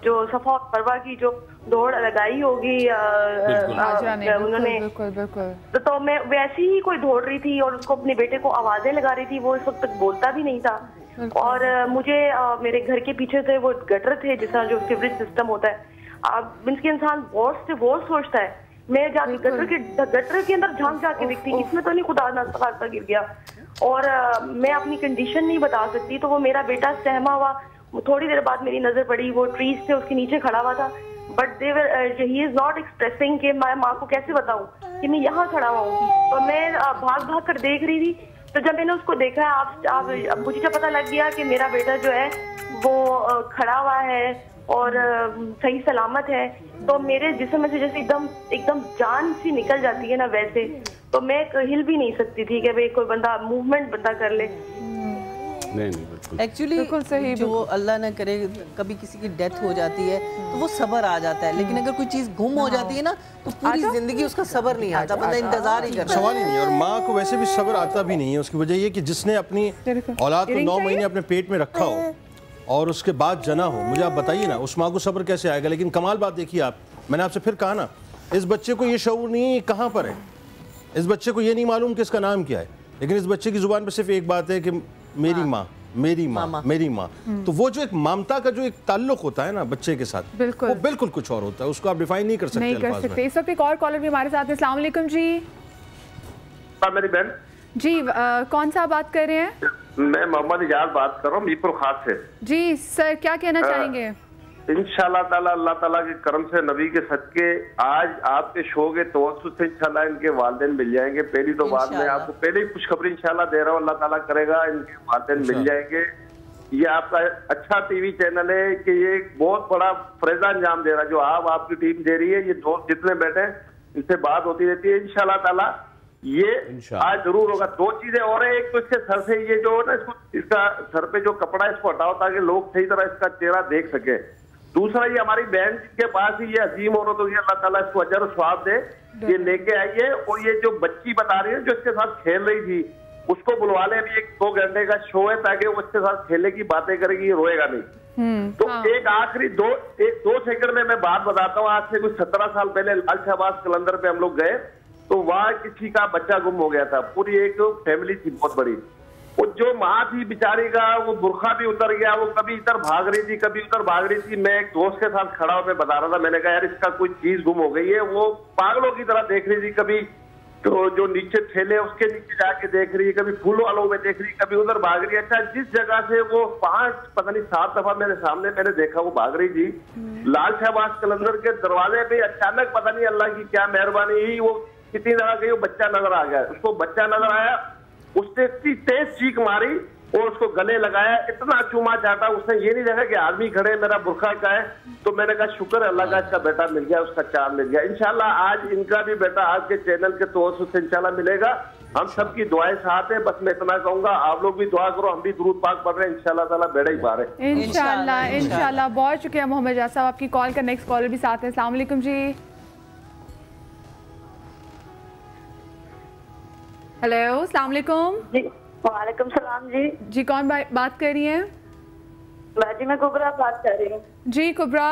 जो सफा परवा की जो दौड़ लगाई होगी उन्होंने, तो मैं वैसी ही कोई दौड़ रही थी और उसको अपने बेटे को आवाजें लगा रही थी। वो इस वक्त तक बोलता भी नहीं था। और मुझे मेरे घर के पीछे से वो गटर थे, जिस तरह जो सीवरेज सिस्टम होता है, आप मीन्स के इंसान वॉर्स से वॉर्स सोचता है। मैं जाके गटर के अंदर झांक जाके देखती, इसमें तो नहीं खुदा ना खासा गिर गया। और मैं अपनी कंडीशन नहीं बता सकती। तो वो मेरा बेटा सहमा हुआ, थोड़ी देर बाद मेरी नजर पड़ी, वो ट्रीज से उसके नीचे खड़ा हुआ था, but he is not expressing कि मैं माँ को कैसे बताऊं कि मैं यहाँ खड़ा हुआ हूँ। तो मैं भाग भाग कर देख रही थी। तो जब मैंने उसको देखा, आप मुझे जब पता लग गया कि मेरा बेटा जो है वो खड़ा हुआ है और सही सलामत है, तो मेरे जिस्म में से जैसे एकदम जान सी निकल जाती है ना, वैसे तो मैं हिल भी नहीं सकती थी कि भाई कोई बंदा मूवमेंट बंदा कर ले। नहीं एक्चुअली जो अल्लाह न करे कभी किसी की डेथ हो जाती है तो वो सब्र आ जाता है, लेकिन अगर कोई चीज गुम हो जाती है ना तो पूरी जिंदगी उसका सब्र नहीं आता, बंदा इंतजार ही करता है। सवाल ही नहीं। और माँ को वैसे भी सब्र आता भी नहीं है। उसकी वजह ये कि जिसने अपनी औलाद को 9 महीने अपने पेट में रखा हो और उसके बाद जना हो, मुझे आप बताइए ना उस माँ को सब्र कैसे आएगा। लेकिन कमाल बात देखिए आप, मैंने आपसे फिर कहा ना, इस बच्चे को ये शऊर नहीं है कहाँ पर है, इस बच्चे को ये नहीं मालूम कि इसका नाम क्या है, लेकिन इस बच्चे की जुबान पर सिर्फ एक बात है कि मेरी माँ, मेरी माँ, मेरी माँ। तो वो जो एक ममता का जो एक ताल्लुक होता है ना बच्चे के साथ, वो बिल्कुल कुछ और होता है, उसको आप डिफाइन नहीं कर सकते। नहीं कर सकते। इस वक्त एक और कॉलर भी हमारे साथ है। अस्सलाम वालेकुम जी। मेरी बहन जी, कौन सा बात कर रहे हैं? मैं मोहम्मद इजाज बात कर रहा हूँ मीरपुर खास से। जी सर, क्या कहना चाहेंगे? इंशाल्लाह ताला अल्लाह ताला के करम से, नबी के सदके, आज आपके शो के तवज्जुह से इंशाल्लाह इनके वालिदैन मिल जाएंगे। पहली तो बात मैं आपको पहले ही खुशखबरी इंशाल्लाह दे रहा हूँ, अल्लाह ताला करेगा इनके वालिदैन मिल जाएंगे। ये आपका अच्छा टीवी चैनल है कि ये बहुत बड़ा फरेजा अंजाम दे रहा है जो आपकी टीम दे रही है। ये दोस्त जितने बैठे इनसे बात होती रहती है, इंशाल्लाह ताला ये आज जरूर होगा। 2 चीजें और है, एक तो इसके सर से ये जो ना इसका सर पे जो कपड़ा इसको हटाओ ताकि लोग सही तरह इसका चेहरा देख सके। दूसरा ये हमारी बहन के पास ही ये अजीम औरत होगी, अल्लाह ताला इसको अजर और स्वाब दे, ये लेके आई है। और ये जो बच्ची बता रही है जो इसके साथ खेल रही थी, उसको बुलवा ले, अभी 1-2 घंटे का शो है ताकि वो इसके साथ खेलने की बातें करेगी, ये रोएगा नहीं। तो एक आखिरी 2 सेकंड में मैं बात बताता हूँ। आज से कुछ 17 साल पहले लाल शहबाज कलंदर पे हम लोग गए, तो वहाँ किसी का बच्चा गुम हो गया था, पूरी एक फैमिली थी बहुत बड़ी। वो जो माँ थी बेचारी का वो बुरखा भी उतर गया, वो कभी इधर भाग रही थी कभी उधर भाग रही थी। मैं एक दोस्त के साथ खड़ा होकर बता रहा था, मैंने कहा यार इसका कोई चीज गुम हो गई है। वो पागलों की तरह देख रही थी, कभी तो जो नीचे ठेले उसके नीचे जाके देख रही है, कभी फूल वालों में देख रही है, कभी उधर भाग रही है। अच्छा, जिस जगह से वो 5 पता नहीं 7 दफा मेरे सामने मैंने देखा वो भाग रही थी, लाल शहबाज कलंदर के दरवाजे पे अचानक पता नहीं अल्लाह की क्या मेहरबानी हुई, वो कितनी जगह गई, वो बच्चा नजर आ गया। उसको बच्चा नजर आया, उसने इतनी तेज चीख मारी और उसको गले लगाया, इतना चूमा चाटा। उसने ये नहीं देखा कि आदमी खड़े मेरा बुरखा का है। तो मैंने कहा शुक्र है अल्लाह का, इसका बेटा मिल गया, उसका चांद मिल गया। इंशाल्लाह आज इनका भी बेटा आपके चैनल के तवज्जुह से इंशाल्लाह मिलेगा। हम सबकी दुआएं साथ है। बस मैं इतना कहूंगा, आप लोग भी दुआ करो, हम भी दुरूद पाक पढ़ रहे हैं, इंशाल्लाह ताला बेड़ा ही पार है। इंशाल्लाह इंशाल्लाह। बहुत शुक्रिया मोहम्मद इजाज साहब, आपकी कॉल का नेक्स्ट कॉलर भी साथ है। अस्सलाम वालेकुम जी। हेलो, अस्सलाम वालेकुम। वालेकुम सलाम जी। जी कौन बात कर रही हैं? जी मैं कुबरा बात कर रही हूँ। जी कुबरा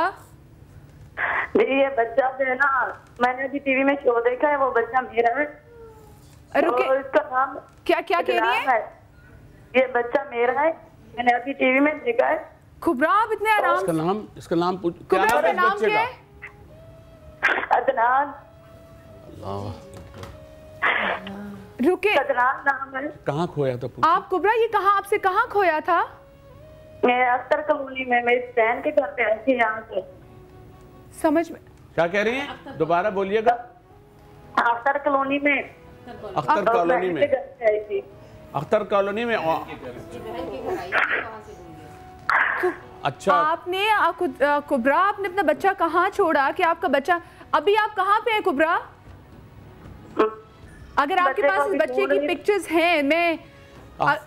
जी, ये बच्चा जो है ना, मैंने अभी टीवी में शो देखा है, वो बच्चा मेरा है। रुके, तो इसका नाम क्या कहनी है? ये बच्चा मेरा है, मैंने अभी टीवी में देखा है। कुबरा आप इतने आराम, इसका नाम पूछ, क्या नाम क्या है? अदनान। रुके, अदनान नाम है। कहाँ खोया था? आप कुबरा ये आपसे कहाँ खोया था? मैं अख्तर कॉलोनी में मेरी बहन के घर पे आई थी, यहाँ से। समझ में क्या कह रही हैं? दोबारा बोलिएगा। अख्तर कॉलोनी में। अख्तर कॉलोनी में? अख्तर कॉलोनी में। अच्छा, आपने कुबरा, आपने अपना बच्चा कहाँ छोड़ा कि आपका बच्चा अभी आप कहाँ पे है कुबरा? अगर आपके पास इस बच्चे की पिक्चर्स हैं,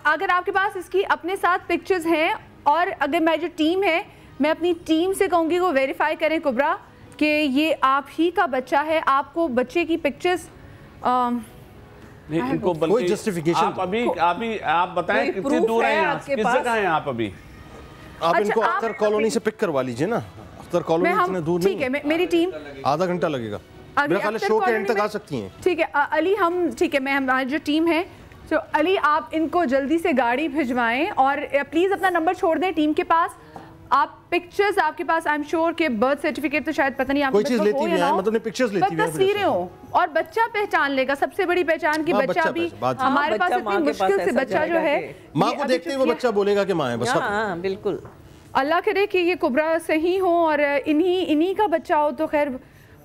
अगर आपके पास इसकी अपने साथ पिक्चर्स हैं, और अगर मैं जो टीम है मैं अपनी टीम से कहूँगी वो वेरीफाई करें कुबरा कि ये आप ही का बच्चा है, आपको बच्चे की पिक्चर्स इनको कोई जस्टिफिकेशन आप बताएं कितनी दूर हैं यहाँ, किस जगह हैं आप अभी? आप इनको अख्तर कॉलोनी से पिक करवा लीजिए ना, अख्तर कॉलोनी इतने दूर नहीं। ठीक है, मेरी टीम आधा घंटा लगेगा, मेरा ख्याल है शो के एंड तक आ सकती हैं। ठीक है अली, हम ठीक है, मैं हमारी जो टीम है, तो अली आप इनको जल्दी से गाड़ी भिजवाएं और प्लीज़ अपना नंबर छोड़ दें टीम के पास। आप पिक्चर्स आपके पास, आई एम श्योर के बर्थ सर्टिफिकेट तो शायद पता नहीं आपके कोई चीज लेती भी है, मतलब पिक्चर्स लेती है, तस्वीरें हो और बच्चा पहचान लेगा। सबसे बड़ी पहचान की बच्चा भी हमारे पास इतनी मुश्किल से बच्चा जो है, माँ को देखते ही वो बच्चा बोलेगा कि माँ है, बस। हाँ बिल्कुल, अल्लाह करे कि ये कुबरा सही हो और इन्हीं का बच्चा हो तो खैर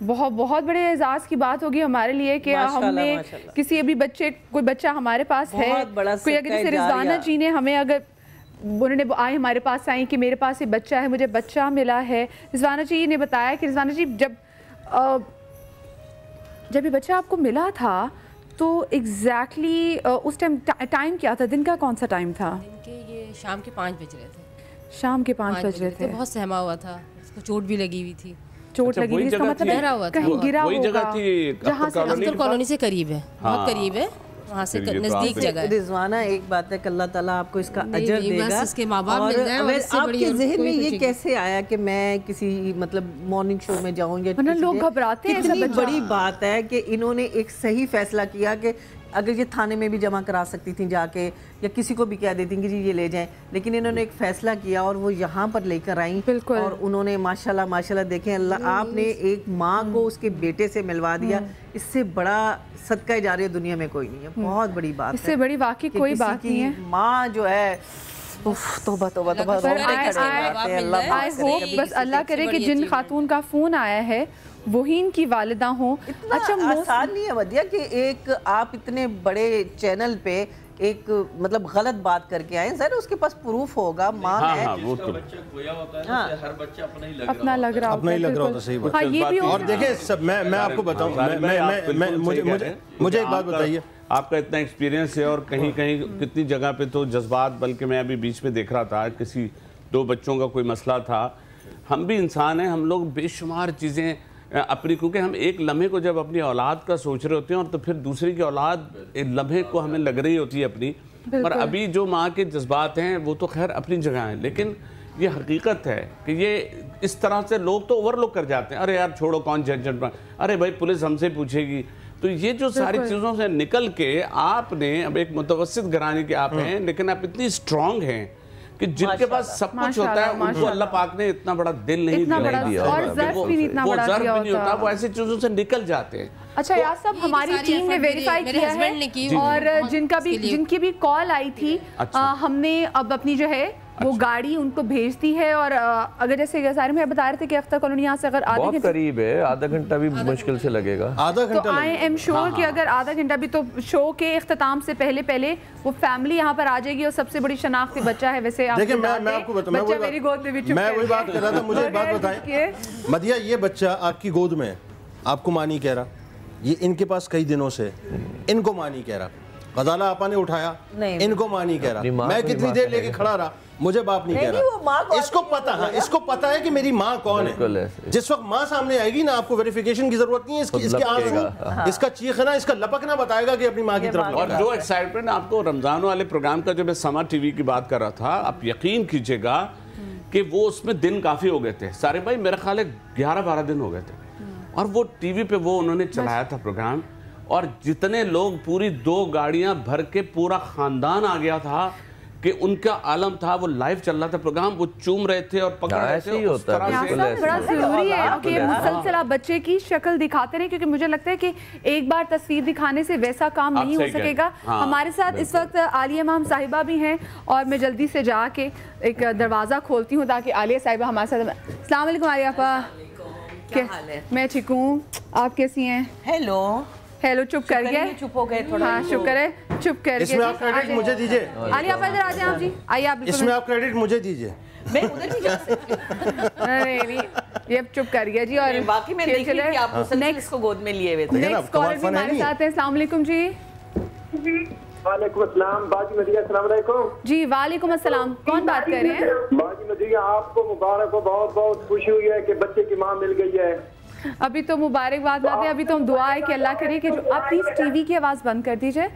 बहुत बहुत बड़े एजाज की बात होगी हमारे लिए कि हमने किसी अभी कोई बच्चा हमारे पास है, कोई अगर जैसे रिजवाना जी ने हमें अगर उन्होंने आए हमारे पास आई कि मेरे पास ये बच्चा है, मुझे बच्चा मिला है। रिजवाना जी ने बताया कि रिजवाना जी जब ये बच्चा आपको मिला था तो एग्जैक्टली उस टाइम क्या था, दिन का कौन सा टाइम था? ये शाम के 5 बज रहे थे। शाम के 5 बज रहे थे। बहुत सहमा हुआ था, उसको चोट भी लगी हुई थी। चोट लगी हुई, इसका मतलब बहरा हुआ था, कहीं गिरा होगा, जहाँ से अख्तर कॉलोनी से करीब है, बहुत करीब है, वहाँ से नजदीक जगह है। रिजवाना एक बात है कि अल्लाह ताला आपको इसका अजर देगा। इसके माँ बाप मिल जाए। और आपके जहन में ये कैसे आया कि मैं किसी मतलब मॉर्निंग शो में जाऊँ या लोग घबराते हैं? कितनी बड़ी बात है कि इन्होंने एक सही फैसला किया कि अगर ये थाने में भी जमा करा सकती थी जाके, या किसी को भी कह देती कि जी ये ले जाएं, लेकिन इन्होंने एक फैसला किया और वो यहाँ पर लेकर आई और उन्होंने माशाल्लाह माशाल्लाह देखें अल्लाह, आपने एक माँ को उसके बेटे से मिलवा दिया, इससे बड़ा सदका जारी दुनिया में कोई नहीं है। बहुत बड़ी बात है, इससे बड़ी वाकई कोई बात नहीं है। माँ जो है तौबा तौबा तौबा, आई होप बस अल्लाह करे कि जिन खातून का फोन आया है वही इनकी वालिदा हो। अच्छा, आसान नहीं है वदिया कि एक आप इतने बड़े चैनल पे एक मतलब गलत बात करके आए, सर उसके पास प्रूफ होगा, माँ है। वो तो हर बच्चा अपना लग रहा होता, सही बात। हाँ, ये भी और देखिए सब मैं आपको बताऊं, मुझे एक बात बताइए, आपका इतना एक्सपीरियंस है और कहीं कहीं कितनी जगह पे तो जज्बात, बल्कि मैं अभी बीच में देख रहा था किसी 2 बच्चों का कोई मसला था। हम भी इंसान हैं, हम लोग बेशुमार चीज़ें अपनी, क्योंकि हम एक लम्हे को जब अपनी औलाद का सोच रहे होते हैं और तो फिर दूसरी की औलाद एक लम्हे को हमें लग रही होती है अपनी, पर अभी जो माँ के जज्बात हैं वो तो खैर अपनी जगह हैं, लेकिन ये हकीकत है कि ये इस तरह से लोग तो ओवरलुक कर जाते हैं, अरे यार छोड़ो कौन झंझट, अरे भाई पुलिस हमसे पूछेगी। तो ये जो सारी चीज़ों से निकल के आपने, अब एक मुतवस्सित घराने के आप हैं, लेकिन आप इतनी स्ट्रांग हैं कि जिनके पास सब कुछ होता है उनको अल्लाह पाक ने इतना बड़ा दिल नहीं दिया, और ज़र्फ भी इतना बड़ा दिया होता, वो ऐसी चीजों से निकल जाते हैं। अच्छा यार, सब हमारी टीम ने वेरीफाई किया है और जिनकी भी कॉल आई थी, हमने अब अपनी जो है वो गाड़ी उनको भेज दी है। और अगर जैसे सारे में बता रहे थे कि अख्तर कॉलोनी यहाँ से अगर आधे घंटे करीब है, आधा घंटा भी मुश्किल से लगेगा, आधा घंटा, तो आई एम श्योर कि अगर आधा घंटा भी, तो शो के इख्तिताम से पहले वो फैमिली यहाँ पर आ जाएगी और सबसे बड़ी शनाख्ती बच्चा है। वैसे देखिए मैं आपको बताऊं, मैं वही बात कर रहा था, मुझे एक बात बताएं मदिया, ये बच्चा आपकी गोद में है, आपको माँ नहीं कह रहा, ये इनके पास कई दिनों से, इनको माँ नहीं कह रहा, गजाला आपा ने उठाया, इनको माँ नहीं कह रहा, मैं कितनी देर लेके खड़ा रहा, मुझे बाप नहीं कह रहा। इसको पता है, इसको पता है कि मेरी माँ कौन है। जिस वक्त माँ सामने आएगी ना, आपको वेरिफिकेशन की जरूरत नहीं है, इसके आंसू, इसका चीखना, इसका लपकना बताएगा कि अपनी माँ की तरफ। और जो एक्साइटमेंट आपको रमजान वाले प्रोग्राम का, जो मैं समा टीवी की बात कर रहा था, आप यकीन कीजिएगा कि वो उसमें दिन काफी हो गए थे सारे भाई, मेरा ख्याल है 11-12 दिन हो गए थे, और वो टीवी पे वो उन्होंने चलाया था प्रोग्राम, और जितने लोग, पूरी 2 गाड़ियां भर के पूरा खानदान आ गया था कि उनका आलम था, वो लाइव चल रहा था प्रोग्राम, वो चूम रहे थे और पकड़ रहे थे। उस तरह से बड़ा जरूरी है कि मुसलसल आप बच्चे की शक्ल दिखाते रहे, क्योंकि मुझे लगता है कि एक बार तस्वीर दिखाने से वैसा काम नहीं हो सकेगा। हमारे साथ इस वक्त आलिया इमाम साहिबा भी हैं, और मैं जल्दी से जाके एक दरवाज़ा खोलती हूँ ताकि आलिया साहिबा हमारे साथ। अस्सलाम वालेकुम आलिया आपा, क्या हाल है? मैं ठीक हूँ, आप कैसी हैं? हेलो, हेलो, चुप कर गया, चुप हो गए थोड़ा। हाँ शुक्र है, चुप कर गए। इसमें आप क्रेडिट मुझे दीजिए। आलिया आप इधर आ जाएं आप जी, आइए आप। इसमें आप क्रेडिट मुझे दीजिए। मैं उधर नहीं जा सकती। नहीं, ये अब चुप कर गया जी। और बाकी मैं देख रही थी आप नेक्स्ट को गोद में लिए हुए थे। नेक्स्ट कॉलर भी हमारे साथ हैं। अस्सलाम वालेकुम जी। वालेकुम अस्सलाम। बाजी मदिया, अस्सलाम वालेकुम जी। वालेकुम अस्सलाम, कौन बात कर रहे हैं? बाजी मदिया, आपको मुबारक हो, बहुत बहुत खुशी हुई है कि बच्चे की माँ मिल गई है। अभी तो मुबारकबाद बात है, अभी तो हम दुआ है कि अल्लाह करे कि जो आप प्लीज़ टीवी की आवाज़ बंद कर दीजिए।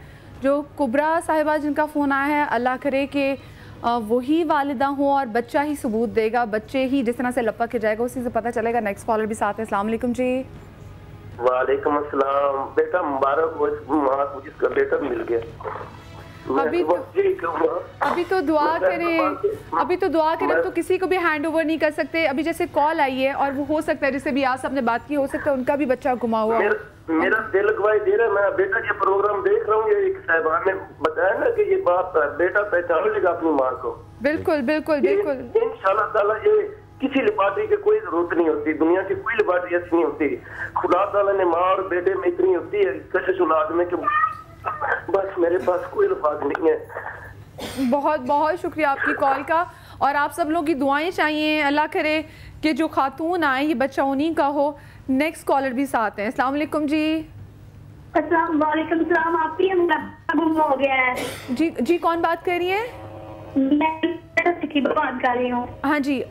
जो कुबरा साहिबा जिनका फ़ोन आया है, अल्लाह करे कि वही वालिदा हो और बच्चा ही सबूत देगा, बच्चे ही जिस तरह से लपक के जाएगा उसी से पता चलेगा। नेक्स्ट कॉलर भी साथ है। अस्सलाम वालेकुम जी। वालेकुम अस्सलाम। बेटा मुबारक हो, जिसका बेटा मिल गया। अभी तो दुआ करें, अभी तो दुआ करें, तो किसी को भी हैंड ओवर नहीं कर सकते। अभी जैसे कॉल आई है और वो हो सकता है जिससे भी आज आपने बात की, हो सकता है उनका भी बच्चा गुमा हुआ। मेरा दिल गवाही दे रहा है। मैं बेटा ये प्रोग्राम देख रहा हूँ, ये एक साहिबान ने बताया ना कि ये बात बेटा पहचान लेगा अपनी माँ को। बिल्कुल बिल्कुल बिल्कुल। इंशाल्लाह ताला ये किसी लिबार्टी की कोई जरूरत नहीं होती, दुनिया की कोई लिबार्टी ऐसी नहीं होती। खुदा ताला ने माँ और बेटे में इतनी होती है कशिश औलाद में कि बस मेरे पास कोई अल्फाज नहीं है। बहुत बहुत शुक्रिया आपकी कॉल का, और आप सब लोग की दुआएं चाहिए। अल्लाह करे कि जो खातून आए ये बच्चा उन्हीं का हो। नेक्स्ट कॉलर भी साथ हैं। अस्सलाम वालेकुम जी। अस्सलाम वालेकुम सलाम। आपकी गुम हो गया है। जी जी, कौन बात कर रही है? मैं बात कर रही हूँ। हाँ जी,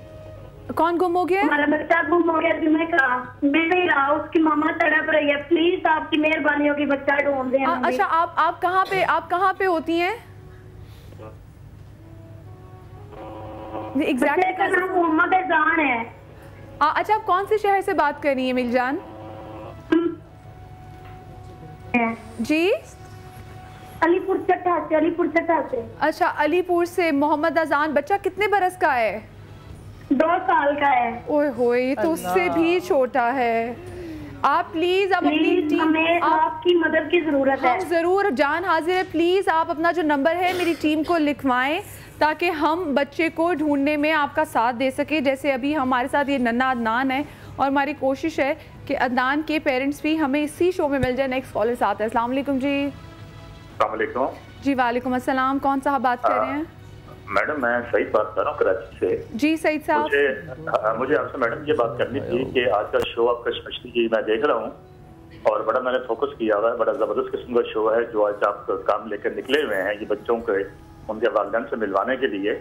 कौन गुम हो गया? हमारा बच्चा गुम हो गया। जुम्मे का मैं नहीं रहा, उसकी मामा तड़प रही है। प्लीज आपकी मेहरबानी होगी, बच्चा ढूंढ दें। अच्छा, आप कहाँ पे होती हैं? एग्जैक्टली मोहम्मद अजान है। अच्छा, आप कौन से शहर से बात कर रही हैं मिलजान जी? अलीपुर चट्टा से। अलीपुर चट्टा से। अच्छा, अलीपुर से। मोहम्मद अजान, बच्चा कितने बरस का है? 2 साल का है। ओए होए, तो उससे भी छोटा है। आप प्लीज अपनी टीम, आपकी मदद की जरूरत है। हम जरूर जान हाजिर है। प्लीज आप अपना जो नंबर है मेरी टीम को लिखवाएं ताकि हम बच्चे को ढूंढने में आपका साथ दे सके। जैसे अभी हमारे साथ ये नन्ना अदनान है और हमारी कोशिश है कि अदनान के पेरेंट्स भी हमें इसी शो में मिल जाए। नेक्स्ट कॉलर साथ है। अस्सलाम वालेकुम जी। अस्सलाम वालेकुम जी। वालेकुम अस्सलाम। कौन साहब बात कर रहे हैं? मैडम मैं सईद बात कर रहा हूँ कराची से। जी सईद साहब। मुझे आपसे मैडम ये बात करनी थी कि आज का शो आपका स्पेशली जी मैं देख रहा हूँ और बड़ा मैंने फोकस किया हुआ है। बड़ा जबरदस्त किस्म का शो है जो आज आप काम लेकर निकले हुए हैं ये बच्चों के उनके वालिदैन से मिलवाने के लिए।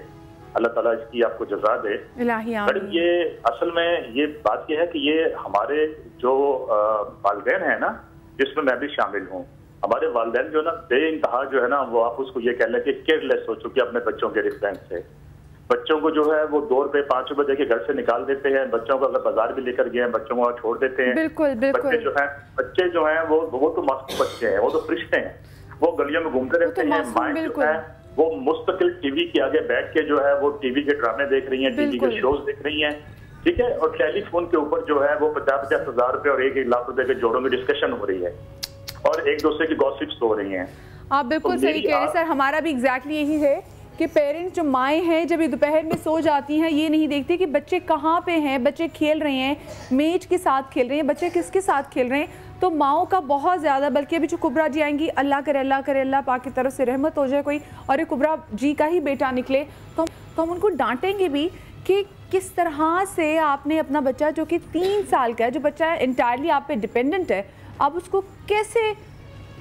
अल्लाह ताला इसकी आपको जज़ा दे। मैडम ये असल में ये बात ये है कि ये हमारे जो वालिदैन है ना, जिसमें मैं भी शामिल हूँ, हमारे वालिदैन जो ना बेइंतहा जो है ना, वो आप उसको ये कह लें कि केयरलेस हो चुके अपने बच्चों के रिफ्रेंस से। बच्चों को जो है वो 2 रुपए 5 रुपए देके घर से निकाल देते हैं। बच्चों को अगर बाजार भी लेकर गए हैं बच्चों को छोड़ देते हैं। बिल्कुल बिल्कुल। बच्चे जो हैं वो तो मस्त बच्चे हैं, वो तो फरिश्ते हैं। वो गलियों में घूमते रहते हैं। माएं जो है वो मुस्तकिल टीवी के आगे बैठ के जो है वो टीवी के ड्रामे देख रही हैं, टीवी के शोज देख रही हैं, ठीक है। और टेलीफोन के ऊपर जो है वो 50-50 हजार रुपए और 1-1 लाख रुपए के जोड़ों में डिस्कशन हो रही है और एक दूसरे की गॉसिप्स हो रही हैं। आप बिल्कुल सही कह रहे हैं सर। हमारा भी एग्जैक्टली यही है कि पेरेंट्स जो माएँ हैं जब ये दोपहर में सो जाती हैं ये नहीं देखती कि बच्चे कहाँ पे हैं। बच्चे खेल रहे हैं, मेज के साथ खेल रहे हैं, बच्चे किसके साथ खेल रहे हैं। तो माओं का बहुत ज़्यादा, बल्कि अभी जो कुबरा जी आएंगी, अल्लाह करे अल्लाह पाक की तरफ से रहमत हो जाए कोई और ये कुबरा जी का ही बेटा निकले, तो हम उनको डांटेंगे भी कि किस तरह से आपने अपना बच्चा जो कि 3 साल का है, जो बच्चा इंटायरली आप पे डिपेंडेंट है, आप उसको कैसे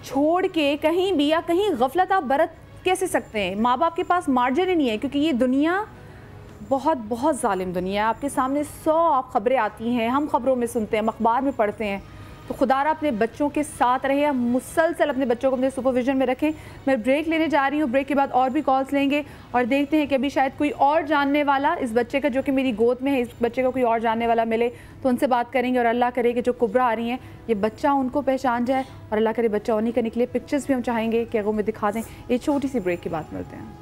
छोड़ के कहीं भी या कहीं गफलत आप बरत कैसे सकते हैं। माँ बाप के पास मार्जिन ही नहीं है, क्योंकि ये दुनिया बहुत बहुत जालिम दुनिया है। आपके सामने 100 आप खबरें आती हैं, हम खबरों में सुनते हैं, अखबार में पढ़ते हैं। तो खुदारा अपने बच्चों के साथ रहे, मुसलसल अपने बच्चों को अपने सुपरविजन में रखें। मैं ब्रेक लेने जा रही हूँ, ब्रेक के बाद और भी कॉल्स लेंगे और देखते हैं कि अभी शायद कोई और जानने वाला इस बच्चे का, जो कि मेरी गोद में है, इस बच्चे का कोई और जानने वाला मिले तो उनसे बात करेंगे। और अल्लाह करे कि जो कुबरा आ रही हैं ये बच्चा उनको पहचान जाए और अल्लाह करे बच्चा उन्हीं का निकले। पिक्चर्स भी हम चाहेंगे कि वो में दिखा दें। एक छोटी सी ब्रेक के बाद मिलते हैं।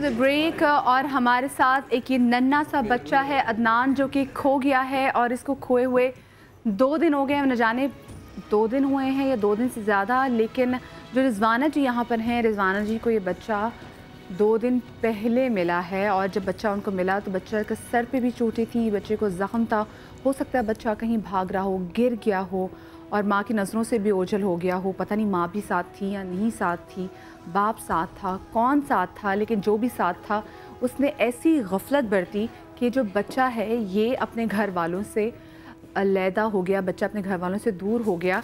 द ब्रेक और हमारे साथ एक ये नन्हा सा बच्चा है अदनान जो कि खो गया है और इसको खोए हुए 2 दिन हो गए हैं, न जाने 2 दिन हुए हैं या 2 दिन से ज़्यादा। लेकिन जो रिजवाना जी यहाँ पर हैं, रिजवाना जी को ये बच्चा 2 दिन पहले मिला है और जब बच्चा उनको मिला तो बच्चा के सर पे भी चोटें थी, बच्चे को ज़ख्म था। हो सकता है बच्चा कहीं भाग रहा हो, गिर गया हो और माँ की नज़रों से भी ओझल हो गया हो। पता नहीं माँ भी साथ थी या नहीं साथ थी, बाप साथ था, कौन साथ था, लेकिन जो भी साथ था उसने ऐसी गफलत बरती कि जो बच्चा है ये अपने घर वालों से अलहदा हो गया, बच्चा अपने घर वालों से दूर हो गया।